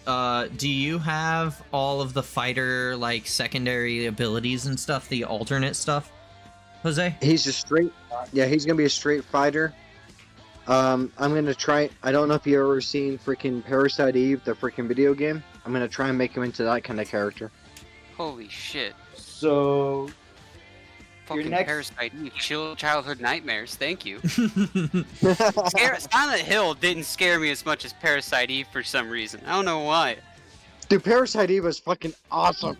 Do you have all of the fighter like secondary abilities and stuff, the alternate stuff, Jose? He's a straight. Yeah, he's gonna be a straight fighter. I'm gonna try. I don't know if you ever seen freaking Parasite Eve, the freaking video game. I'm gonna try and make him into that kind of character. Holy shit. So Fucking next- Parasite Eve. Childhood nightmares. Thank you. Silent Hill didn't scare me as much as Parasite Eve for some reason. I don't know why. Dude, Parasite Eve was fucking awesome.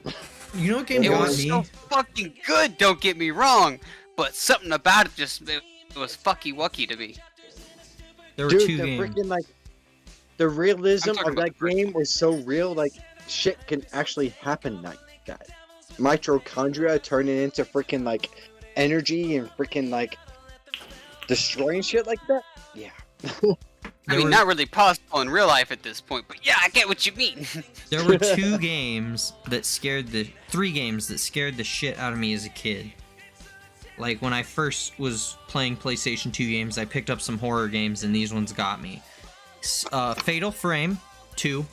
You know what game It got was me? so fucking good, don't get me wrong. But something about it it was fucky wucky to me. There were Dude, two the games. freaking like the realism I'm talking of that about the first game was so real. Like shit can actually happen like that. Mitochondria turning into freaking like energy and freaking like destroying shit like that. Yeah. I There mean, were- not really possible in real life at this point, but yeah, I get what you mean. There were three games that scared the shit out of me as a kid. Like when I first was playing PlayStation 2 games, I picked up some horror games and these ones got me. Fatal Frame 2.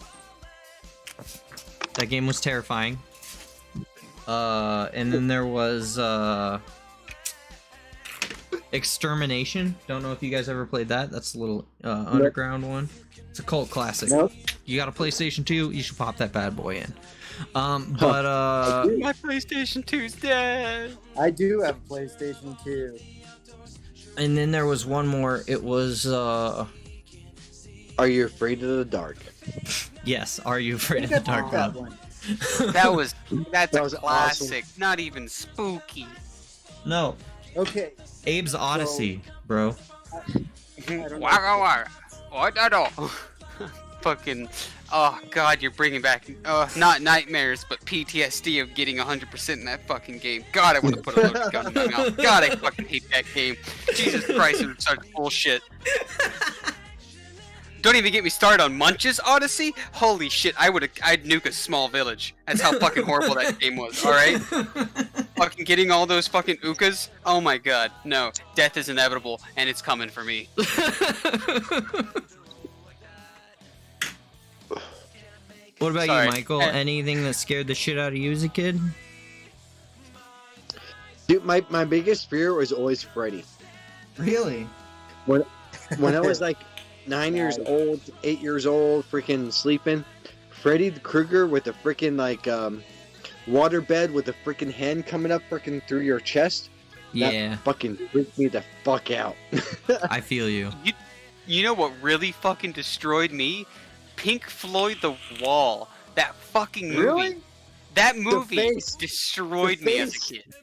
That game was terrifying. And then there was Extermination. Don't know if you guys ever played that. That's a little underground one. It's a cult classic. Nope. You got a PlayStation 2? You should pop that bad boy in. My PlayStation 2's dead. I do have a PlayStation 2. And then there was one more. It was Are you afraid of the dark? yes. Are You Afraid of I the think I Dark? bought that Rob? one. That's That a was classic. Not even spooky. No. Okay. Abe's Odyssey, bro. I don't know. What? I don't. Fucking. Oh god, you're bringing back not nightmares, but PTSD of getting 100% in that fucking game. God, I would have put a loaded gun in my mouth. God, I fucking hate that game. Jesus Christ, it was such bullshit. Don't even get me started on Munch's Odyssey. Holy shit, I'd nuke a small village. That's how fucking horrible that game was. All right. Fucking getting all those fucking ukas. Oh my god, no. Death is inevitable, and it's coming for me. What about Sorry. you, Michael? Anything that scared the shit out of you as a kid? Dude, my biggest fear was always Freddy. Really? When I was like 9 years old, 8 years old, freaking sleeping, Freddy Krueger with a freaking like water bed with a freaking hand coming up freaking through your chest. Yeah, That fucking freaked me the fuck out. I feel you. You know what really fucking destroyed me? Pink Floyd The Wall. That fucking movie. Really? That movie face. destroyed me as a face. kid.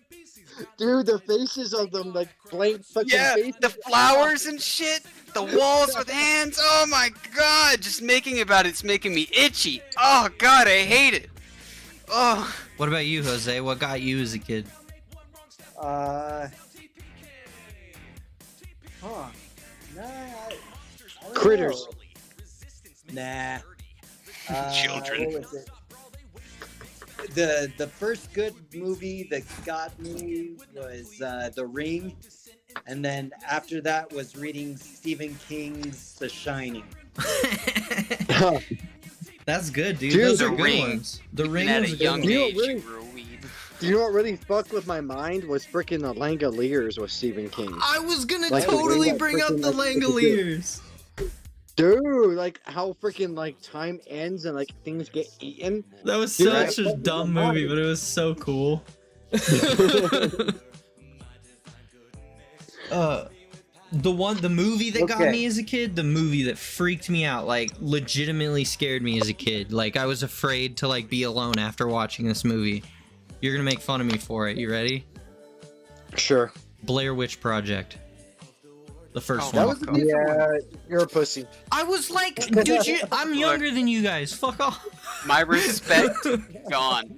Dude, the faces of them, like blank fucking Yeah, faces. the flowers and shit. The walls with hands. Oh my god, just making about it's making me itchy. Oh god, I hate it. Oh, What about you, Jose? What got you as a kid? Huh. Nah. I don't Critters. know. Nah. Children. What was it? The first good movie that got me was The Ring, and then after that was reading Stephen King's The Shining. That's good, dude. Dude, Those The are good Ring. ones. The Ring even at was a a good young one. You know, age, really- you were a weeb. Do you know what really fucked with my mind was freaking the Langoliers with Stephen King. I was gonna Like, totally like, bring up freaking, the like, Langoliers. Dude, like how freaking like time ends and like things get eaten. That was Dude, such I- a dumb movie, but it was so cool. The movie that got Okay. me as a kid, the movie that freaked me out, like legitimately scared me as a kid. Like I was afraid to like be alone after watching this movie. You're gonna make fun of me for it. You ready? Sure. Blair Witch Project. The first Oh, one. That was a fuck. decent one. Yeah, you're a pussy. I was like, dude, I'm younger than you guys. Fuck off. My respect gone.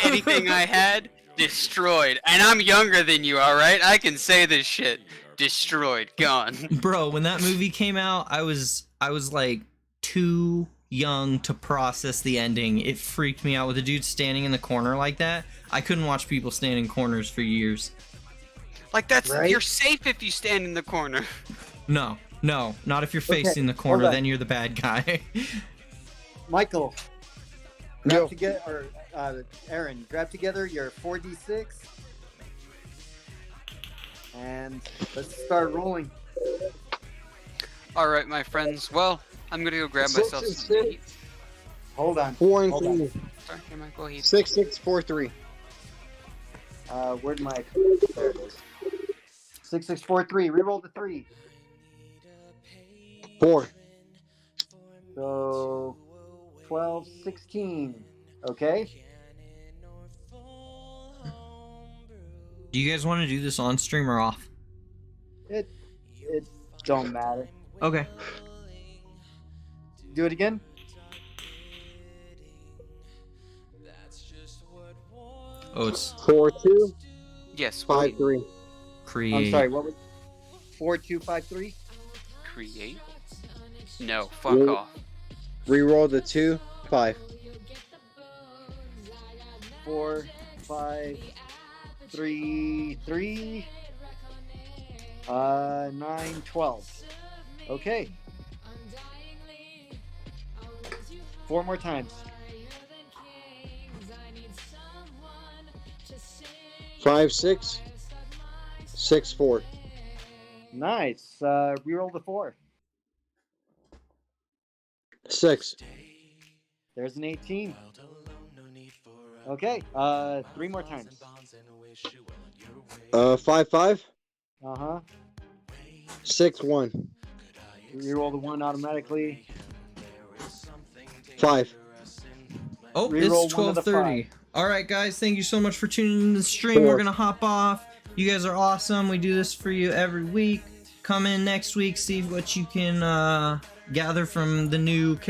Anything I had destroyed, and I'm younger than you. All right, I can say this shit. Destroyed, gone. Bro, when that movie came out, I was like too young to process the ending. It freaked me out with a dude standing in the corner like that. I couldn't watch people stand in corners for years. Like that's Right? you're safe if you stand in the corner. No, not if you're Okay, facing the corner, hold on. then you're the bad guy. Michael, Yo. grab together, or Aaron, grab together your 4d6, and let's start rolling. All right, my friends. Well, I'm gonna go grab 6 myself and some to 6, eat. Hold on. 4 and Hold on. 3, Sorry, here, Michael. Eat. 6, 6, 4, 3. Where'd my? There it is. 6, 6, 4, 3. Reroll the 3. 4. So 12, 16. Okay. Do you guys want to do this on stream or off? It don't matter. Okay. Do it again. Oh, it's 4, 2, Yes. 5, 3. create. I'm sorry. What was 4, 2, 5, 3? Create. No. Fuck Roll. off. Reroll the 2, 5. 4, 5, 3, 3. 9, 12. Okay. 4 more times. 5, 6, 6, 4. Nice. Reroll the 4. 6. There's an 18. Okay. 3 more times. 5, 5, Uh huh. 6, 1. Reroll the 1 automatically. 5. Oh, Reroll it's one of the 12:30. All right, guys, thank you so much for tuning in to the stream. We're Four. gonna hop off. You guys are awesome. We do this for you every week. Come in next week, see what you can gather from the new character.